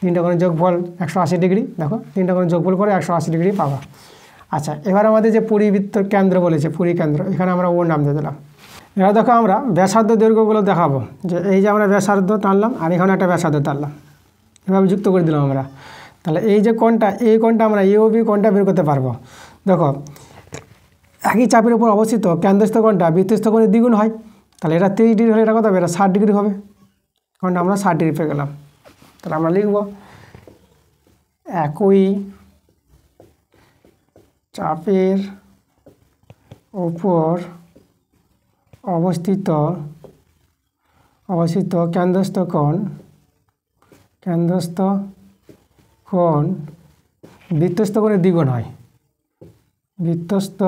3টা কোণের যোগফল 180 ডিগ্রি, দেখো 3টা কোণের যোগফল করে 180 ডিগ্রি পাবা। আচ্ছা, এবার আমাদের যে পরিবৃত্ত কেন্দ্র বলেছে, পরিকেন্দ্র, এখানে আমরা ওর নাম দিয়ে দিলাম। এবার দেখো আমরা ব্যাসার্ধ দৈর্ঘ্যগুলো দেখাবো, যে এই যে আমরা ব্যাসার্ধ টানলাম আর এখানে একটা ব্যাসার্ধ টানলাম, এভাবে যুক্ত করে দিলাম আমরা। তাহলে এই যে কোণটা, এই কোণটা আমরা এওবি কোণটা বের করতে পারবো। দেখো একই চাপের উপর অবস্থিত কেন্দ্রস্থ কোণটা বৃত্তস্থ কোণের দ্বিগুণ হয়, তাহলে এটা 30 ডিগ্রি হলে এটা কত হবে, এটা 60 ডিগ্রি হবে, কোণটা আমরা 60 ডিগ্রি পেয়ে গেলাম। তাহলে আমরা লিখব একই চাপের উপর অবস্থিত কেন্দ্রস্থ কোণ বৃত্তস্থ কোণের দ্বিগুণ হয়, বৃত্তস্থ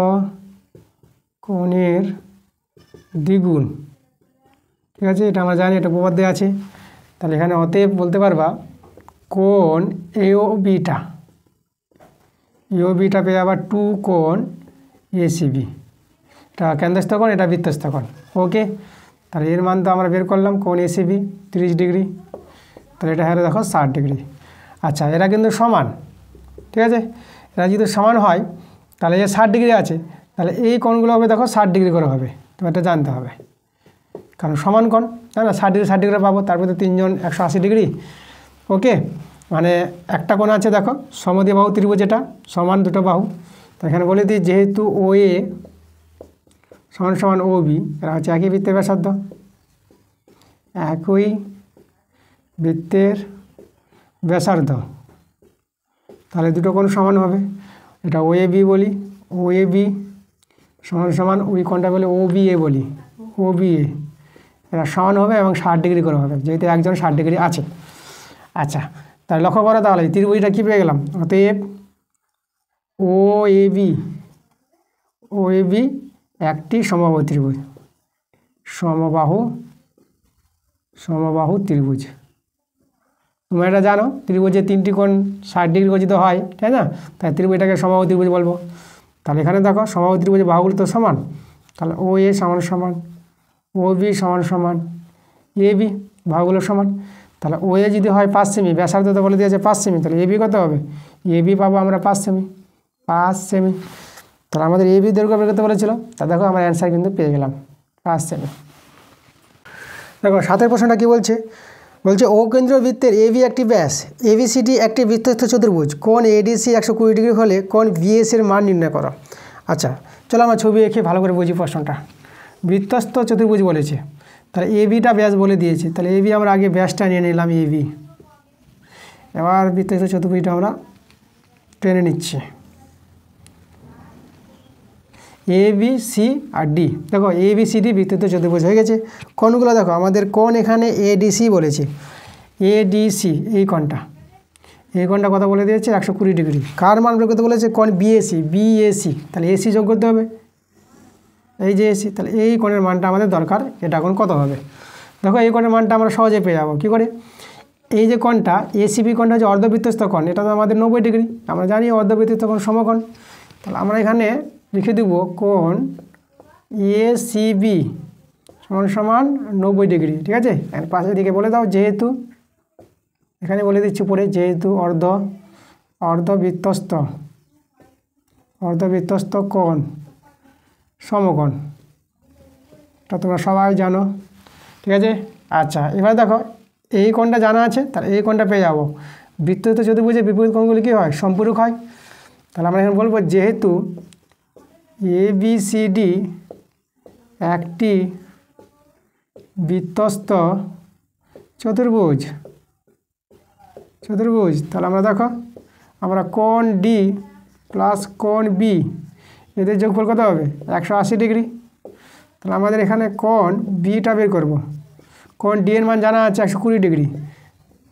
কোণের দ্বিগুণ। ঠিক আছে, এটা আমরা জানি, এটা উপপাদ্যে আছে। তাহলে এখানে অতএব বলতে পারবা কোণ এওবিটা পেয়ে আবার 2 কোণ এসিবি, এটা কেন্দ্রস্থ কোণ, এটা বৃত্তস্থ কোণ। ওকে, তাহলে এর মান তো আমরা বের করলাম, কোণ এসিবি 30 ডিগ্রি, তাহলে এটা হলো দেখো 60 ডিগ্রি। আচ্ছা, এরা কিন্তু সমান। ঠিক আছে, এরা যদি সমান হয়, তাহলে এ 60 ডিগ্রি আছে, তাহলে এই কোণগুলো হবে দেখো 60 ডিগ্রি করে হবে, তোমার এটা জানতে হবে, কারণ সমান কোণ, তাই না, 60 ডিগ্রি পাবো, তারপরে 3 জন 180 ডিগ্রি। ওকে, মানে একটা কোণ আছে দেখো সমদ্বিবাহু ত্রিভুজ, এটা সমান দুটো বাহু। তো এখানে বলে দিই যেহেতু ও এ সমান সমান ও বি, এরা হচ্ছে একই বৃত্তের ব্যাসার্ধ, একই বৃত্তের ব্যাসার্ধ। তাহলে দুটো কোণ সমান হবে, এটা ও এ বি বলি, ও এ বি সমান সমান ওই কোণটা বলে ও বি এ বলি, ও বি এ, এরা সমান হবে এবং 60 ডিগ্রি করে হবে, যেহেতু একজন 60 ডিগ্রি আছে। আচ্ছা, তাহলে লক্ষ্য করো তাহলে ত্রিভুজটা কী পেয়ে গেলাম, অতএব ও A B, O A B একটি সমবাহু ত্রিভুজ, সমবাহু ত্রিভুজ। তোমরা এটা জানো ত্রিভুজে 3টি কোণ 60 ডিগ্রি গঠিত হয়, তাই না? তাই ত্রিভুজটাকে সমবাহু ত্রিভুজ বলবো। তাহলে এখানে দেখো সমবাহু ত্রিভুজের বাহুগুলো তো সমান, তাহলে ও এ সমান সমান ও বি সমান সমান এ বি, বাহুগুলো সমান। তাহলে ও এ যদি হয় 5 সেমি, ব্যাসার্ধ তো বলে দিয়েছে 5 সেমি, তাহলে এ বি কত হবে, এ বি পাবো আমরা 5 সেমি, 5 সেমি। তাহলে আমাদের এ বি দৈর্ঘ্য বের করতে বলেছিল, তা দেখো আমার অ্যান্সার কিন্তু পেয়ে গেলাম 5 সেমি। দেখো 7 প্রশ্নটা কী বলছে, বলছে ও কেন্দ্র বৃত্তের এ বি একটি ব্যাস, এবিসিডি একটি বৃত্তস্থ চতুর্ভুজ, কোণ এডিসি 120 ডিগ্রি হলে কোণ বিএস এর মান নির্ণয় করো। আচ্ছা, চলো আমরা ছবি এঁকে ভালো করে বুঝি প্রশ্নটা। বৃত্তস্থ চতুর্ভুজ বলেছে, তাহলে এ বিটা ব্যাস বলে দিয়েছে, তাহলে এ বি আমরা আগে ব্যাসটা নিয়ে নিলাম এ বি। এবার বৃত্তস্থ চতুর্ভুজটা আমরা টেনে নিচ্ছি, A B C R D. দেখো এ বি সি ডি বৃত্তস্থ চতুর্ভুজ হয়ে গেছে। কোণগুলো দেখো, আমাদের কোণ এখানে এডিসি বলেছে, এডিসি এই কোণটা কত বলে দিয়েছে 120 ডিগ্রি। কার মান বের করতে বলেছে, কোণ বিএসি, বিএসি, তাহলে এসি যোগ করতে হবে, এই যে এসি, তাহলে এই কোণের মানটা আমাদের দরকার, এটা কোণ কত হবে। দেখো এই কোণের মানটা আমরা সহজে পেয়ে যাবো। কী করে, এই যে কোণটা এসিবি কোণটা হচ্ছে অর্ধবৃত্তস্থ কোণ, এটা তো আমাদের 90 ডিগ্রি, আমরা জানি অর্ধবৃত্তস্থ কোণ সমকোণ। তাহলে আমরা এখানে লিখে দেব কোণ এসিবি সমান সমান 90 ডিগ্রি, ঠিক আছে। পাশের দিকে বলে দাও যেহেতু, এখানে বলে দিচ্ছি পরে, যেহেতু অর্ধবৃত্তস্থ কোণ সমকোণ, এটা তোমরা সবাই জানো, ঠিক আছে। আচ্ছা, এবার দেখো এই কোণটা জানা আছে, তাহলে এই কোণটা পেয়ে যাবো। বৃত্তস্থ চতুর্ভুজের বিপরীত কোণগুলি কী হয়, সম্পূরক হয়। তাহলে আমরা এখানে বলবো যেহেতু এবিসিডি একটি বৃত্তস্থ চতুর্ভুজ, তাহলে আমরা দেখো আমরা কোণ ডি প্লাস কোণ বি এদের যোগফল কত হবে 180 ডিগ্রি। তাহলে আমাদের এখানে কোণ বিটা বের করব, কোণ ডি এর মান জানা আছে 120 ডিগ্রি।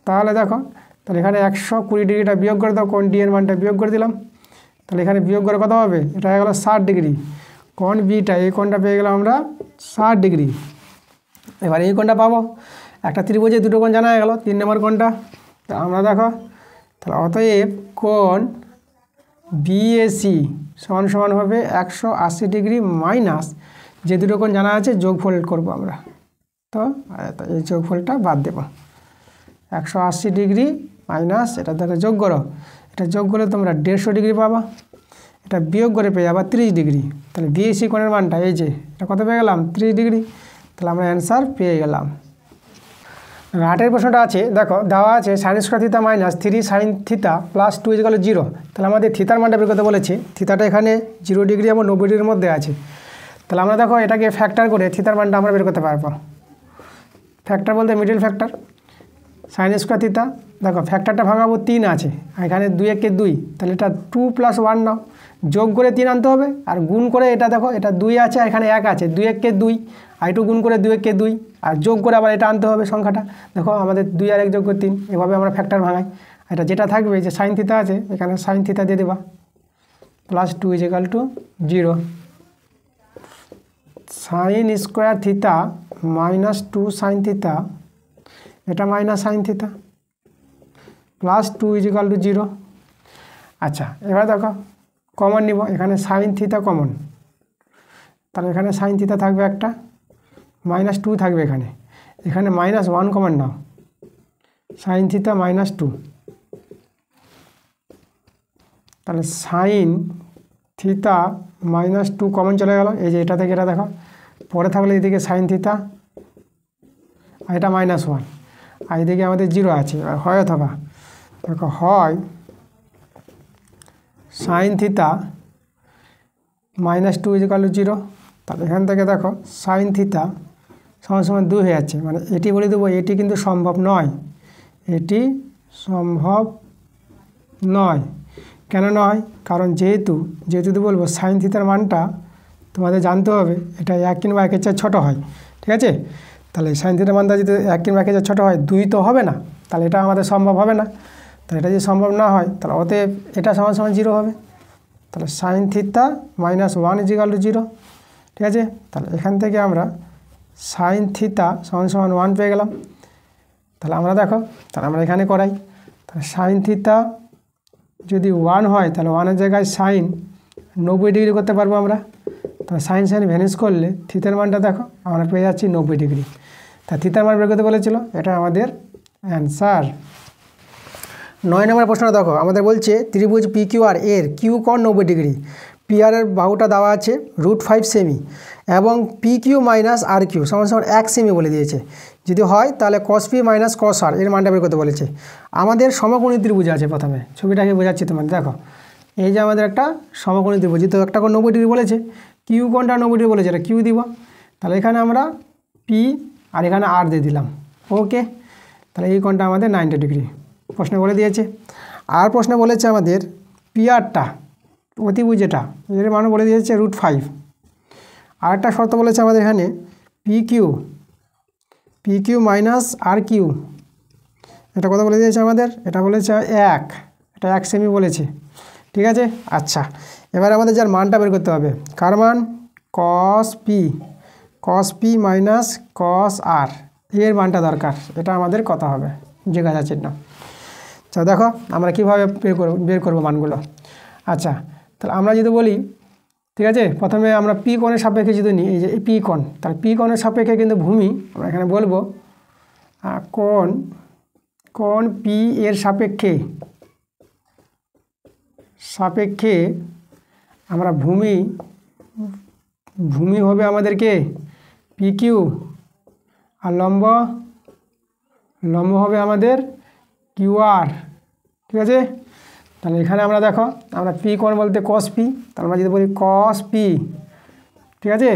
তাহলে দেখো, তাহলে এখানে 120 ডিগ্রিটা বিয়োগ করে দাও, কোণ ডি এর মানটা বিয়োগ করে দিলাম, তাহলে এখানে বিয়োগ করে কত হবে, এটা হয়ে গেলো 60 ডিগ্রি। কোণ বিটা এই কোণটা পেয়ে গেলাম আমরা 60 ডিগ্রি। এবার এই কোণটা পাবো, একটা ত্রিভুজে দুটো কোণ জানা হয়ে গেল, 3 নম্বর কোণটা। তা আমরা দেখো, তাহলে অতএব কোণ বিএসি সমান সমান হবে 180 ডিগ্রি মাইনাস যে দুটো কোণ জানা আছে যোগফল করব আমরা, তো এই যোগফলটা বাদ দেব। 180 ডিগ্রি মাইনাস এটা দ্বারা যোগ করো, এটা যোগ করলে তোমরা 150 ডিগ্রি পাবা, এটা বিয়োগ করে পেয়ে যাবা 30 ডিগ্রি। তাহলে বিএসি কোণের মানটা এই যে এটা কত পেয়ে গেলাম 30 ডিগ্রি। তাহলে আমরা অ্যান্সার পেয়ে গেলাম। 8 প্রশ্নটা আছে, দেখো দেওয়া আছে sin square theta minus 3 sin theta plus 2 = 0। তাহলে আমাদের থিতার মানটা বের করতে বলেছে, থিতাটা এখানে 0 ডিগ্রি এবং 90 ডিগ্রির মধ্যে আছে। তাহলে আমরা দেখো এটাকে ফ্যাক্টর করে থিতার মানটা আমরা বের করতে পারবো। ফ্যাক্টর বলতে middle factor, sin square theta দেখো ফ্যাক্টরটা ভাঙাবো 3 আছে, এখানে 2 × 2, তাহলে এটা 2 + 1 নাও, যোগ করে 3 আনতে হবে, আর গুণ করে এটা দেখো এটা 2 আছে, এখানে 1 আছে, 2 × 2, আর একটু গুণ করে 2 × 2, আর যোগ করে আবার এটা আনতে হবে সংখ্যাটা। দেখো আমাদের 2 আর 1 যোগ করে 3, এভাবে আমরা ফ্যাক্টর ভাঙাই। এটা যেটা থাকবে যে sin থিটা আছে, এখানে sin থিটা দিয়ে দেবা, plus 2 = 0। sin square theta minus 2 sin theta, এটা মাইনাস sin থিটা, প্লাস 2 = 0। আচ্ছা, এবার দেখো কমন নিব, এখানে sin থিটা কমন, তাহলে এখানে sin থিটা থাকবে একটা, মাইনাস 2 থাকবে এখানে, এখানে -1 কমন নাও, sin থিটা -2, তাহলে sin থিটা -2 কমন চলে গেল, এই যে এটা থেকে এটা দেখো, পরে থাকলে এদিকে sin থিটা, আর এটা -1, আর এদিকে আমাদের 0 আছে। হয় অথবা দেখো হয় sin থিটা -2 = 0, তাহলে এখান থেকে দেখো সাইন থিটা সমান সমান 2 হয়ে যাচ্ছে, মানে এটি বলে দেবো এটি কিন্তু সম্ভব নয়, এটি সম্ভব নয়। কেন নয়? কারণ যেহেতু যদি বলবো সাইন থিটার মানটা তোমাদের জানতে হবে এটা 1 কিংবা 1-এর চেয়ে ছোটো হয়, ঠিক আছে? তাহলে সাইন থিটার মানটা যদি 1 কিংবা 1-এর চেয়ে ছোটো হয় 2 তো হবে না, তাহলে এটা আমাদের সম্ভব হবে না। তাহলে এটা যদি সম্ভব না হয় তাহলে অতএব এটা সমান সমান 0 হবে। তাহলে সাইন থিটা -1 = 0, ঠিক আছে? তাহলে এখান থেকে আমরা সাইন থিটা সমান সমান 1 পেয়ে গেলাম। তাহলে আমরা দেখো, তাহলে আমরা এখানে করাই। তাহলে সাইন থিটা যদি 1 হয় তাহলে 1-এর জায়গায় সাইন 90 ডিগ্রি করতে পারবো আমরা। তাহলে সাইন ভ্যানিশ করলে থিটার মানটা দেখো আমরা পেয়ে যাচ্ছি 90 ডিগ্রি। তা থিটার মান বের করতে বলেছিল, এটা আমাদের অ্যান্সার। 9 নম্বর প্রশ্নটা দেখো, আমাদের বলছে ত্রিভুজ PQR এর কিউ কোণ 90 ডিগ্রি, PR এর বাহুটা দেওয়া আছে √5 সেমি এবং PQ - RQ সমান সমান 1 সেমি বলে দিয়েছে। যদি হয় তাহলে cos P - cos R এর মানটা বের করতে বলেছে। আমাদের সমকোণী ত্রিভুজ আছে, প্রথমে ছবিটাকে বোঝাচ্ছি তোমাদের। দেখো এই যে আমাদের একটা সমকোণী ত্রিভুজ, তো একটা কোণ 90 ডিগ্রি বলেছে, কিউ কোণটা 90 ডিগ্রি বলেছে, এটা কিউ দিব। তাহলে এখানে আমরা P আর এখানে R দিয়ে দিলাম, ওকে। তাহলে এই কোণটা আমাদের 90 ডিগ্রি প্রশ্নে বলে দিয়েছে। আর প্রশ্নে বলেছে আমাদের PRটা অতিভুজ, এটা এর মান বলে দিয়েছে √5। আর একটা শর্ত বলেছে আমাদের এখানে PQ - RQ, এটা কত বলে দিয়েছে আমাদের, এটা বলেছে 1, এটা 1 সেমি বলেছে, ঠিক আছে? আচ্ছা, এবার আমাদের যার মানটা বের করতে হবে, কার মান? cos P - cos R এর মানটা দরকার, এটা আমাদের কত হবে, জিজ্ঞাসা চিহ্ন। আচ্ছা দেখো আমরা কীভাবে বের করবো মানগুলো। আচ্ছা তাহলে আমরা যদি বলি, ঠিক আছে, প্রথমে আমরা P কোণের সাপেক্ষে যদি নিই, এই যে P কোণ, তাহলে P কোণের সাপেক্ষে কিন্তু ভূমি আমরা এখানে বলবো কোণ P এর সাপেক্ষে আমরা ভূমি হবে আমাদেরকে PQ, আর লম্ব হবে আমাদের QR, ঠিক আছে? তাহলে এখানে আমরা দেখো আমরা P কোণ বলতে cos P, তাহলে আমরা যদি বলি cos P, ঠিক আছে?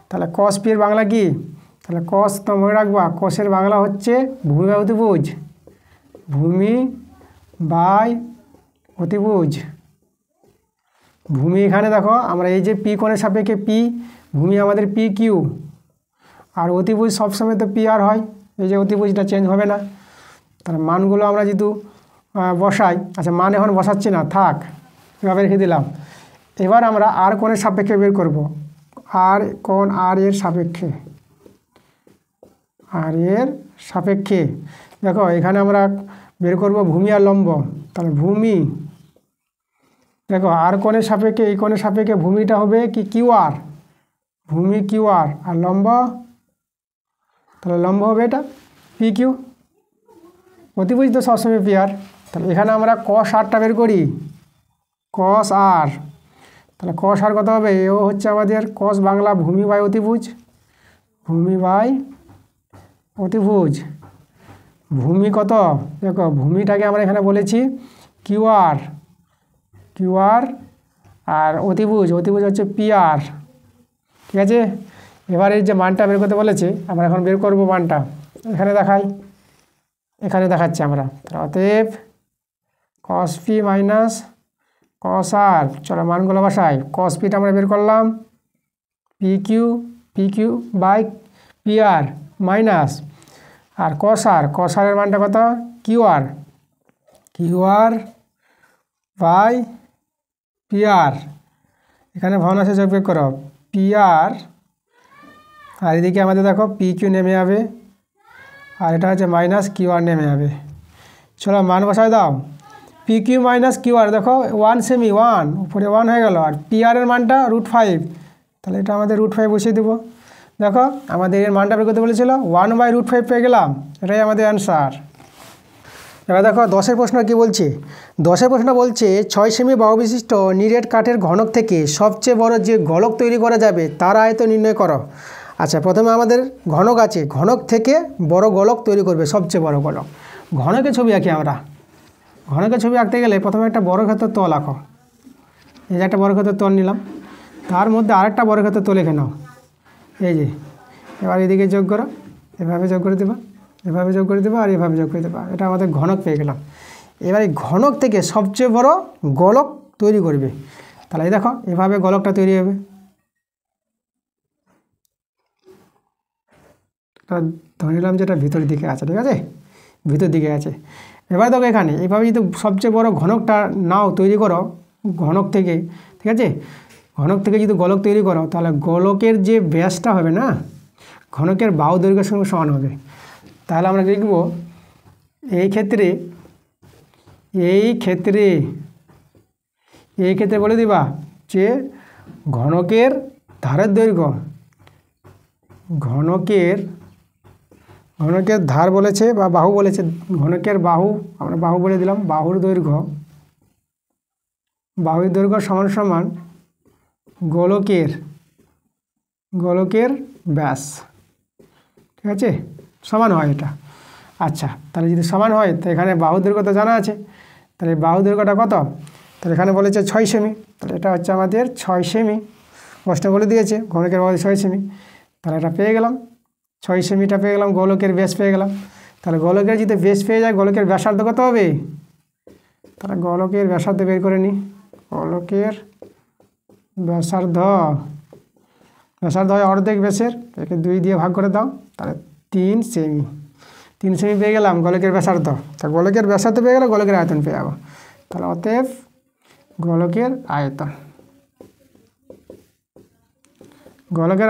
তাহলে cos P এর বাংলা কি? তাহলে cos তো মনে রাখবা, cos এর বাংলা হচ্ছে ভূমি বাই অতিভুজ, ভূমি বাই অতিভুজ। ভূমি এখানে দেখো আমরা এই যে P কোণের সাপেক্ষে P, ভূমি আমাদের PQ, আর অতিভুজ সবসময় তো PR হয়, এই যে অতিভুজটা চেঞ্জ হবে না। তাহলে মানগুলো আমরা যেহেতু বসাই, আচ্ছা মান এখন বসাচ্ছি না, থাক, এভাবে রেখে দিলাম। এবার আমরা আর কোণের সাপেক্ষে বের করব, আর কোণ R এর সাপেক্ষে দেখো এখানে আমরা বের করব ভূমি আর লম্ব। তাহলে ভূমি দেখো আর কোণের সাপেক্ষে, এই কোণের সাপেক্ষে ভূমিটা হবে কি QR, ভূমি QR, আর লম্ব, তাহলে লম্ব হবে এটা PQ, অতিভুজ তো সবসময় PR। তাহলে এখানে আমরা cos Rটা বের করি, cos R, তাহলে cos R কত হবে? এও হচ্ছে আমাদের cos বাংলা ভূমি বাই অতিভুজ, ভূমি কত? দেখো ভূমিটাকে আমরা এখানে বলেছি QR, আর অতিভুজ হচ্ছে PR, ঠিক আছে? এবারে যে মানটা বের করতে বলেছে আমরা এখন বের করব মানটা, এখানে দেখাচ্ছি আমরা। অতএব cos P - cos R, চলো মানগুলো বসাই। cos Pটা আমরা বের করলাম PQ বাই PR মাইনাস, আর cos R এর মানটা কত? QR বাই PR, এখানে ভগ্নাংশে যোগ বিয়োগ করো PR, আর এদিকে আমাদের দেখো PQ নেমে যাবে, আর এটা হচ্ছে -QR নেমে যাবে। চলো মান বসায় দাও, PQ - QR দেখো 1 সেমি, 1 উপরে 1 হয়ে গেল, আর PR এর মানটা √5, তাহলে এটা আমাদের √5 বসিয়ে দেবো। দেখো আমাদের এর মানটা বের করতে বলেছিল, 1/√5 পেয়ে গেলাম, এটাই আমাদের অ্যান্সার। এবার দেখো 10এর প্রশ্ন কি বলছে। 10এর প্রশ্ন বলছে 6 সেমি বাহু বিশিষ্ট নিরেট কাঠের ঘনক থেকে সবচেয়ে বড় যে গোলক তৈরি করা যাবে তার আয়তন নির্ণয় করো। আচ্ছা প্রথমে আমাদের ঘনক আছে, ঘনক থেকে বড় গোলক তৈরি করবে, সবচেয়ে বড় গোলক। ঘনকের ছবি আঁকি আমরা। ঘনকের ছবি আঁকতে গেলে প্রথমে একটা বর্গক্ষেত্রের তল আঁকো, এই যে একটা বর্গক্ষেত্রের তল নিলাম, তার মধ্যে আরেকটা বর্গক্ষেত্রের তল এঁকে নাও, এই যে এবার এদিকে যোগ করো, এভাবে যোগ করে দেবা, এভাবে যোগ করে দেবা আর এভাবে যোগ করে দেবা, এটা আমাদের ঘনক পেয়ে গেলাম। এবার এই ঘনক থেকে সবচেয়ে বড় গোলক তৈরি করবে। তাহলে এই দেখো এভাবে গোলকটা তৈরি হবে। ধরে নিলাম যেটা ভিতরের দিকে আছে, ঠিক আছে, ভিতর দিকে আছে। এবার দেখো এখানে এইভাবে যদি সবচেয়ে বড় ঘনকটা নাও তৈরি করো ঘনক থেকে, ঠিক আছে, ঘনক থেকে যদি গোলক তৈরি করো তাহলে গোলকের যে ব্যাসটা হবে না ঘনকের বাহু দৈর্ঘ্যের সঙ্গে সমান হবে। তাহলে আমরা দেখব এই ক্ষেত্রে বলে দিবা যে ঘনকের ধারের দৈর্ঘ্য, ঘনকের ধার বলেছে বা বাহু বলেছে, ঘনকের বাহু আমরা বাহু বলে দিলাম, বাহুর দৈর্ঘ্য সমান সমান গোলকের ব্যাস, ঠিক আছে, সমান হয় এটা। আচ্ছা, তাহলে যদি সমান হয় তো এখানে বাহু দৈর্ঘ্য তো জানা আছে, তাহলে বাহু দৈর্ঘ্যটা কত, তাহলে এখানে বলেছে 6 সেমি, তাহলে এটা হচ্ছে আমাদের 6 সেমি, প্রশ্ন বলে দিয়েছে ঘনকের বাহু 6 সেমি, তাহলে এটা পেয়ে গেলাম 6 সেমিটা পেয়ে গেলাম, গোলকের ব্যাস পেয়ে গেলাম। তাহলে গোলকের যদি ব্যাস পেয়ে যায় গোলকের ব্যাসার্ধ কত হবে, তাহলে গোলকের ব্যাসার্ধ বের করে নিই। গোলকের ব্যাসার্ধ হয় অর্ধেক ব্যাসের, একে 2 দিয়ে ভাগ করে দাও, তাহলে 3 সেমি, 3 সেমি পেয়ে গেলাম গোলকের ব্যাসার্ধ। তা গোলকের ব্যাসার্ধ পেয়ে গেলে গোলকের আয়তন পেয়ে যাবো। তাহলে অতএব গোলকের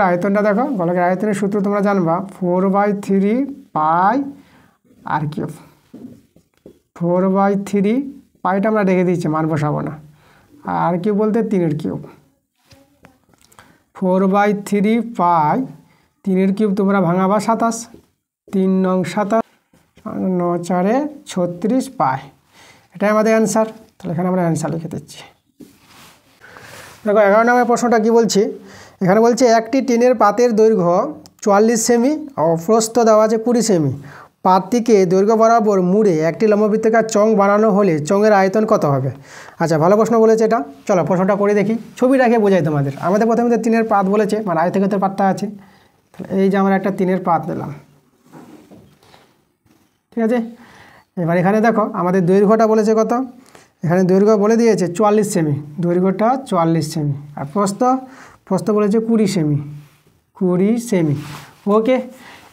আয়তনটা দেখো, গোলকের আয়তনের সূত্র তোমরা জানবা 4/3 পাই আর কিউব। 4/3 পাইটা আমরা রেখে দিচ্ছি, মান বসাবো না, আর কিউব বলতে 3-এর কিউব। 4/3 পাই, 3-এর কিউব তোমরা ভাঙাবা 27, 3 নং 27, 9 4 36 পাই, এটাই আমাদের অ্যান্সার। তাহলে এখানে আমরা অ্যান্সার লিখে দিচ্ছি। দেখো 11 নম্বর প্রশ্নটা কি বলছে, এখানে বলছে একটি টিনের পাতের দৈর্ঘ্য 44 সেমি ও প্রস্থ দেওয়া আছে 20 সেমি, পাতটিকে দৈর্ঘ্য বরাবর মুড়ে একটি লম্ববৃত্তাকার চং বানানো হলে চঙের আয়তন কত হবে। আচ্ছা, ভালো প্রশ্ন বলেছে এটা, চলো প্রশ্নটা করে দেখি, ছবি রেখে বোঝাই তোমাদের। আমাদের প্রথমে টিনের পাত বলেছে, মানে আয়তক্ষেত্রের পাতটা আছে, তাহলে এই যে আমরা একটা টিনের পাত নিলাম, ঠিক আছে। এবার এখানে দেখো আমাদের দৈর্ঘ্যটা বলেছে কত, এখানে দৈর্ঘ্য বলে দিয়েছে 44 সেমি, দৈর্ঘ্যটা 44 সেমি, আর প্রস্থ বলেছে 20 সেমি, ওকে।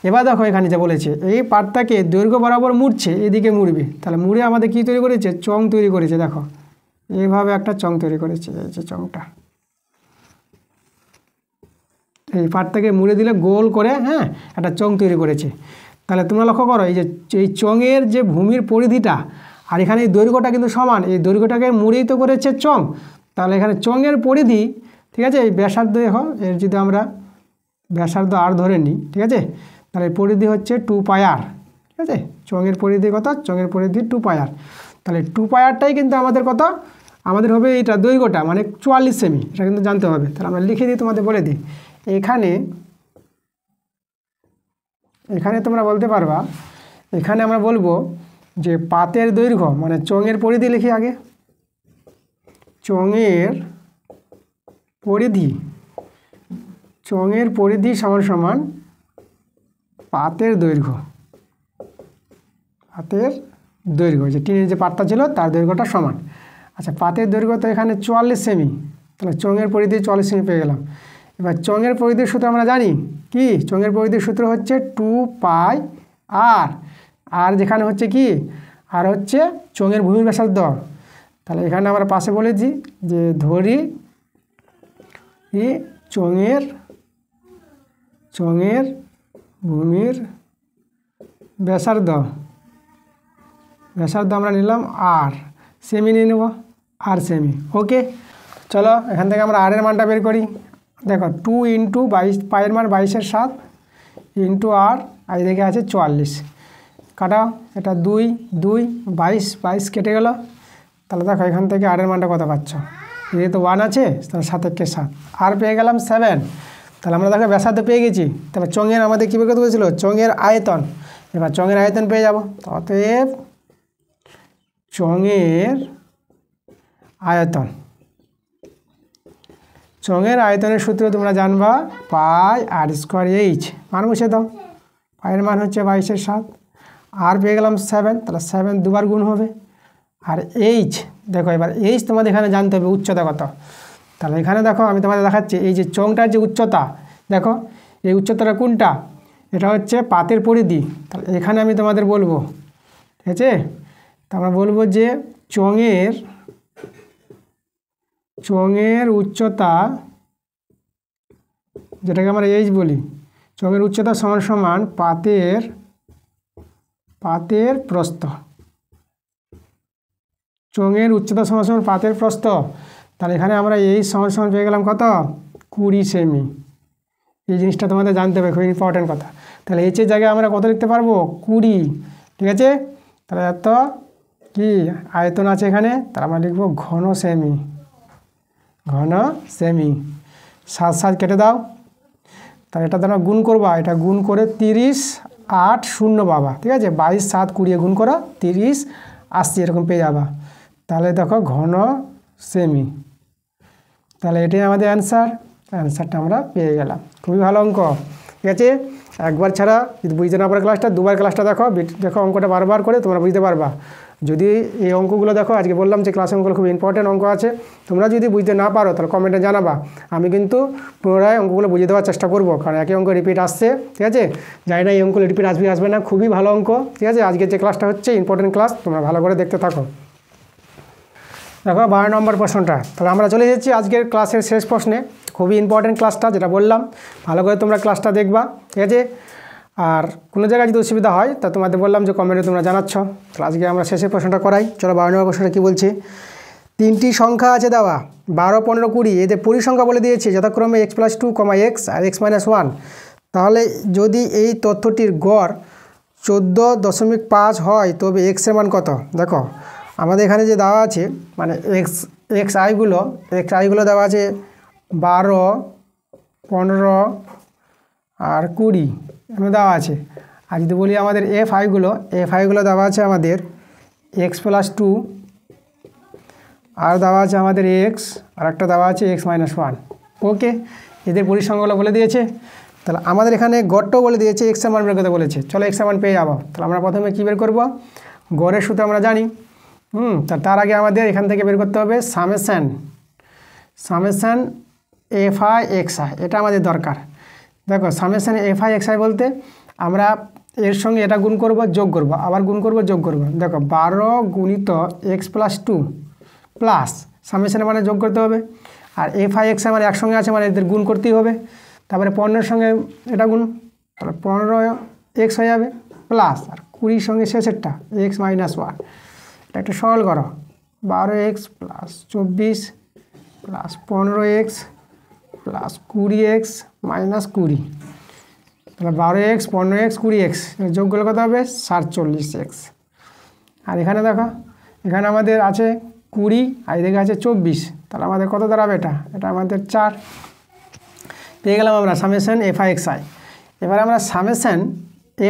এবার দেখো এখানে যা বলেছে এই পাতটাকে দৈর্ঘ্য বরাবর মুড়ছে, এদিকে মুড়বে, তাহলে মুড়ে আমাদের কি তৈরি করেছে, চং তৈরি করেছে। দেখো এইভাবে একটা চং তৈরি করেছে, এই যে চংটা, এই পাতটাকে মুড়ে দিলে গোল করে, হ্যাঁ, একটা চং তৈরি করেছে। তাহলে তোমরা লক্ষ্য করো এই যে এই চঙের যে ভূমির পরিধিটা আর এখানে এই দৈর্ঘ্যটা কিন্তু সমান, এই দৈর্ঘ্যটাকে মুড়েই তো করেছে চং। তাহলে এখানে চঙের পরিধি, ঠিক আছে, এই ব্যাসার্ধ দেখো, এর যদি আমরা ব্যাসার্ধ আর ধরে নিই, ঠিক আছে, তাহলে পরিধি হচ্ছে 2 পাই আর, ঠিক আছে, চঙের পরিধি কত, চঙের পরিধি 2 পাই আর। তাহলে 2 পাই আরটাই কিন্তু আমাদের কত, আমাদের হবে এইটা দৈর্ঘ্যটা, মানে 44 সেমি, এটা কিন্তু জানতে হবে। তাহলে আমরা লিখে দিই, তোমাদের বলে দিই, এখানে তোমরা বলতে পারবা, এখানে আমরা বলবো যে পাতের দৈর্ঘ্য মানে চঙের পরিধি, লিখি আগে, চঙের পরিধি সমান সমান পাতের দৈর্ঘ্য, যে টিনের যে পাতটা ছিল তার দৈর্ঘ্যটা সমান। আচ্ছা, পাতের দৈর্ঘ্য তো এখানে 44 সেমি, তাহলে চঙের পরিধি 44 সেমি পেয়ে গেলাম। এবার চঙের পরিধির সূত্র আমরা জানি কি, চঙের পরিধির সূত্র হচ্ছে 2 পাই আর, আর যেখানে হচ্ছে কি, আর হচ্ছে চঙের ভূমির ব্যাসার্ধ। তাহলে এখানে আমরা পাশে বলেছি যে ধরি চঙের ভূমির ব্যাসার্ধ আমরা নিলাম আর, সেমি নিয়ে নেব, আর সেমি, ওকে। চলো এখান থেকে আমরা আর এর মানটা বের করি। দেখো 2 ইন্টু 22, পায়ের মান 22-এর 7 ইন্টু আর, আর এদিকে আছে 44, কাটাও, এটা 2 22 কেটে গেল। তাহলে দেখো এখান থেকে আর এর মানটা কত পাচ্ছ, এদিকে তো 1 আছে, তাহলে 7 × 7, আর পেয়ে গেলাম 7। তাহলে আমরা দেখো ব্যাসার্ধ পেয়ে গেছি। তাহলে চঙের আমাদের কী বের করতে বলেছিল, চঙের আয়তন। এবার চঙের আয়তন পেয়ে যাব, অতএব চঙের আয়তন চোঙের আয়তনের সূত্র তোমরা জানবা পাই আর স্কোয়ার এইচ, মান মুছে দাও। পায়ের মান হচ্ছে 22/7, আর পেয়ে গেলাম 7, তাহলে 7 দুবার গুণ হবে। আর এইচ দেখো, এবার এইচ তোমাদের এখানে জানতে হবে উচ্চতা কত। তাহলে এখানে দেখো আমি তোমাদের দেখাচ্ছি, এই যে চোঙটার যে উচ্চতা, দেখো এই উচ্চতাটা কোনটা, এটা হচ্ছে পাতের পরিধি। তাহলে এখানে আমি তোমাদের বলবো, ঠিক আছে, তা আমরা বলবো যে চোঙের উচ্চতা, যেটাকে আমরা এইচ বলি, চোঙের উচ্চতা সমান সমান পাতের প্রস্থ। চোঙের উচ্চতা সমান সমান পাতের প্রস্থ। তাহলে এখানে আমরা এইচ সমান সমান পেয়ে গেলাম কত, 20 সেমি। এই জিনিসটা তোমাদের জানতে হবে, খুব ইম্পর্টেন্ট কথা। তাহলে এইচের জায়গায় আমরা কত লিখতে পারবো, 20, ঠিক আছে। তাহলে এত কি আয়তন আছে এখানে, তাহলে আমরা লিখবো ঘন সেমি। 7 কেটে দাও। তাহলে এটা তোমরা গুণ করবা, এটা গুণ করে 30, 8 0 পাবা, ঠিক আছে। 22 7 20 গুণ করো 30 80 এরকম পেয়ে যাবা। তাহলে দেখো ঘন সেমি। তাহলে এটাই আমাদের অ্যান্সারটা আমরা পেয়ে গেলাম। খুবই ভালো অঙ্ক, ঠিক আছে। একবার ছাড়া যদি বুঝতে না পারো ক্লাসটা, দুবার ক্লাসটা দেখো অঙ্কটা বারবার করে তোমরা বুঝতে পারবা। যদি এই অঙ্কগুলো দেখো, আজকে বললাম যে ক্লাস অঙ্কগুলো খুব ইম্পর্টেন্ট অঙ্ক আছে, তোমরা যদি বুঝতে না পারো তাহলে কমেন্টে জানাবা। আমি কিন্তু পুনরায় অঙ্কগুলো বুঝিয়ে দেওয়ার চেষ্টা করবো, কারণ একই অঙ্ক রিপিট আসছে, ঠিক আছে। জানি না এই অঙ্কগুলো রিপিট আসবে না, খুবই ভালো অঙ্ক, ঠিক আছে। আজকে যে ক্লাসটা হচ্ছে ইম্পর্টেন্ট ক্লাস, তোমরা ভালো করে দেখতে থাকো। দেখো 12 নম্বর প্রশ্নটা। তাহলে আমরা চলে এসেছি আজকের ক্লাসের শেষ প্রশ্নে। খুবই ইম্পর্টেন্ট ক্লাসটা, যেটা বললাম, ভালো করে তোমরা ক্লাসটা দেখবা, ঠিক আছে। আর কোনো জায়গায় যদি অসুবিধা হয় তা তোমাদের বললাম যে কমেন্টে তোমরা জানাচ্ছ। তাহলে আজকে আমরা শেষের প্রশ্নটা করাই। চলো 12 নম্বর প্রশ্নটা কী বলছে, 3টি সংখ্যা আছে দেওয়া 12 15 20, এদের পরিসংখ্যা বলে দিয়েছে যথাক্রমে x+2, x আর x-1। তাহলে যদি এই তথ্যটির গড় 14.5 হয় তবে x এর মান কত। দেখো আমাদের এখানে যে দেওয়া আছে, মানে xi-গুলো দেওয়া আছে 12 15 আর 20 এমন দেওয়া আছে। আর যদি বলি আমাদের fi-গুলো দেওয়া আছে আমাদের x+2, আর দেওয়া আছে আমাদের x, আর একটা দেওয়া আছে x-1। ওকে, এদের পরিসংখ্যাগুলো বলে দিয়েছে। তাহলে আমাদের এখানে গড়টাও বলে দিয়েছে, x এর মান বের করতে বলেছে। চলো x এর মান পেয়ে যাবো। তাহলে আমরা প্রথমে কী বের করব, গড়ের সূত্র আমরা জানি। তার আগে আমাদের এখান থেকে বের করতে হবে সামেশন fi xi, এটা আমাদের দরকার। দেখো সামেশন fi xi বলতে আমরা এর সঙ্গে এটা গুণ করব, যোগ করব, আবার গুণ করব, যোগ করব। দেখো 12 গুণিত x+2 প্লাস সামেশনের মানে যোগ করতে হবে, আর fi xi মানে একসঙ্গে আছে, মানে এদের গুণ করতেই হবে। তারপরে 15 সঙ্গে এটা গুণ, তাহলে 15x হয়ে যাবে, প্লাস আর 20 সঙ্গে শেষেরটা x-1। এটা একটু সরল করো, 12x plus 24 plus 15x plus 20x minus 20। তাহলে 12x 15x 20x যোগ করলে কত হবে, 47x। আর এখানে দেখো, এখানে আমাদের আছে 20 আর এদিকে আছে 24, তাহলে আমাদের কত দাঁড়াবে, এটা আমাদের 4 পেয়ে গেলাম আমরা সামেশন fi xi। এবার আমরা সামেশন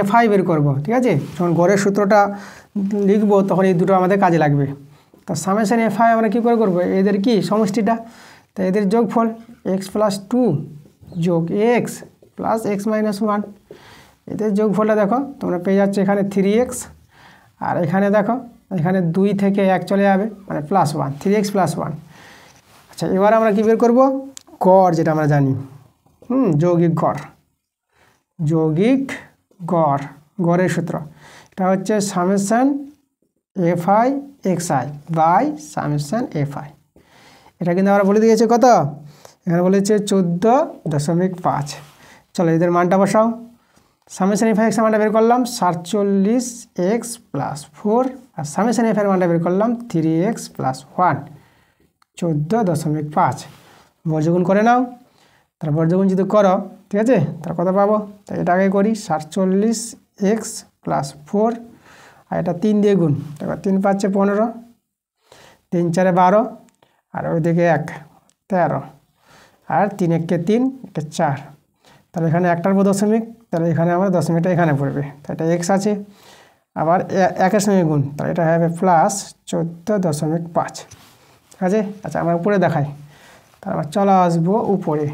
fi বের করব, ঠিক আছে। যখন গড়ের সূত্রটা লিখবো তখন এই দুটো আমাদের কাজে লাগবে। তা সামেশন fi আমরা কী করে করবো, এদের কি সমষ্টিটা, তো এদের যোগফল x+2 যোগ x প্লাস x-1, এদের যোগফলটা দেখো তোমরা পেয়ে যাচ্ছে এখানে 3x, আর এখানে দেখো এখানে 2 থেকে 1 চলে যাবে, মানে +1, 3x + 1। আচ্ছা, এবার আমরা কী বের করবো, গড়, যেটা আমরা জানি, যৌগিক গড়, গড়ের সূত্র এটা হচ্ছে summation fi xi by summation fi। এটা কিন্তু আমরা বলে দিয়েছে কত, এখানে বলেছে 14.5। চলো এদের মানটা বসাও। সামেশন fi xi মানটা বের করলাম 47x + 4, আর সামেশন fi মানটা বের করলাম 3x + 1, 14.5। বর্গগুণ করে নাও। তার বর্গগুণ যদি করো, ঠিক আছে, তার কত পাবো, তাই এটা আগে করি, 47x + 4, আর এটা 3 দিয়ে গুণ, দেখো 3 5 15, 3 4 12, আর ওইদিকে 1 13, আর 3 1 3, এটা 4। তাহলে এখানে একটার পর দশমিক, তাহলে এখানে আমার দশমিকটা এখানে পড়বে, তাই এটা x আছে, আবার 1-এর সঙ্গে গুণ, তাহলে এটা হবে +14.5, ঠিক আছে। আচ্ছা আমরা উপরে দেখাই, তারপর চলে আসবো উপরে,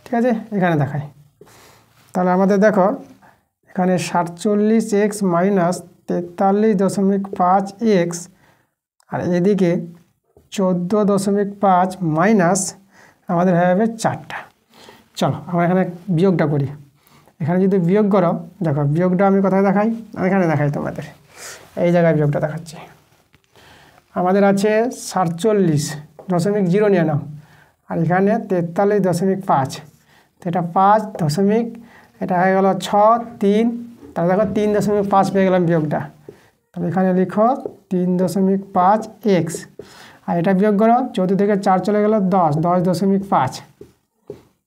ঠিক আছে, এখানে দেখাই। তাহলে আমাদের দেখো এখানে 47x মাইনাস 43.5x আর এদিকে 14.5 মাইনাস আমাদের হয়ে যাবে 4টা। চলো আমরা এখানে বিয়োগটা করি। এখানে যদি বিয়োগ করো, দেখো বিয়োগটা আমি কোথায় দেখাই, এখানে দেখাই তোমাদের, এই জায়গায় বিয়োগটা দেখাচ্ছি। আমাদের আছে 47.0 নিয়ে নাও, আর এখানে 43.5, তো এটা 5 দশমিক, এটা হয়ে গেল 6 3, তাহলে দেখো 3.5 পেয়ে গেলাম বিয়োগটা। তাহলে এখানে লিখো 3.5x, আর এটা বিয়োগ করো, 14 থেকে 4 চলে গেল 10, 10.5।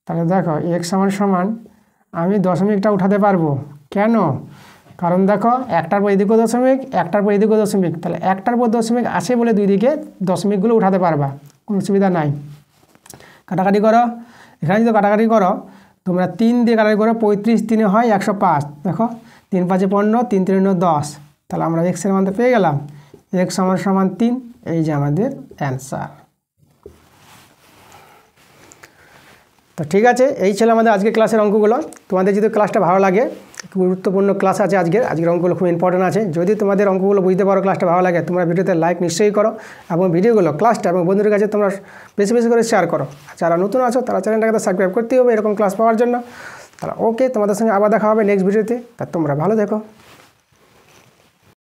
তাহলে দেখো x সমান আমি দশমিকটা উঠাতে পারবো, কেন? কারণ দেখো একটার পর এদিকেও দশমিক, একটার পর এদিকেও দশমিক, তাহলে একটার পর দশমিক আছে বলে দুই দিকে দশমিকগুলো উঠাতে পারবা, কোনো অসুবিধা নাই। কাটাকাটি করো, এখানে যদি কাটাকাটি করো তোমরা 3 দিয়ে কাটাকাটি করো, 35 3 হয় 105, দেখো 3 5 15, 3 3 9 10, তাহলে আমরা এক্সের মানটা পেয়ে গেলাম, x সমান 3, এই যে আমাদের অ্যান্সার। তো ঠিক আছে, এই ছিল আমাদের আজকের ক্লাসের অঙ্কগুলো। তোমাদের যদি ক্লাসটা ভালো লাগে, গুরুত্বপূর্ণ ক্লাস আছে আজকের অঙ্কগুলো খুব ইম্পর্টেন্ট আছে। যদি তোমাদের অঙ্কগুলো বুঝতে পারো, ক্লাসটা ভালো লাগে, তোমরা ভিডিওতে লাইক নিশ্চয়ই করো, এবং ভিডিওগুলো ক্লাসটা এবং বন্ধুদের কাছে তোমরা বেশি বেশি করে শেয়ার করো। যারা নতুন আছো তারা চ্যানেলটাকে সাবস্ক্রাইব করতেই হবে এরকম ক্লাস পাওয়ার জন্য। তাহলে ওকে, তোমাদের সঙ্গে আবার দেখা হবে নেক্সট ভিডিওতে। তা তোমরা ভালো থেকো।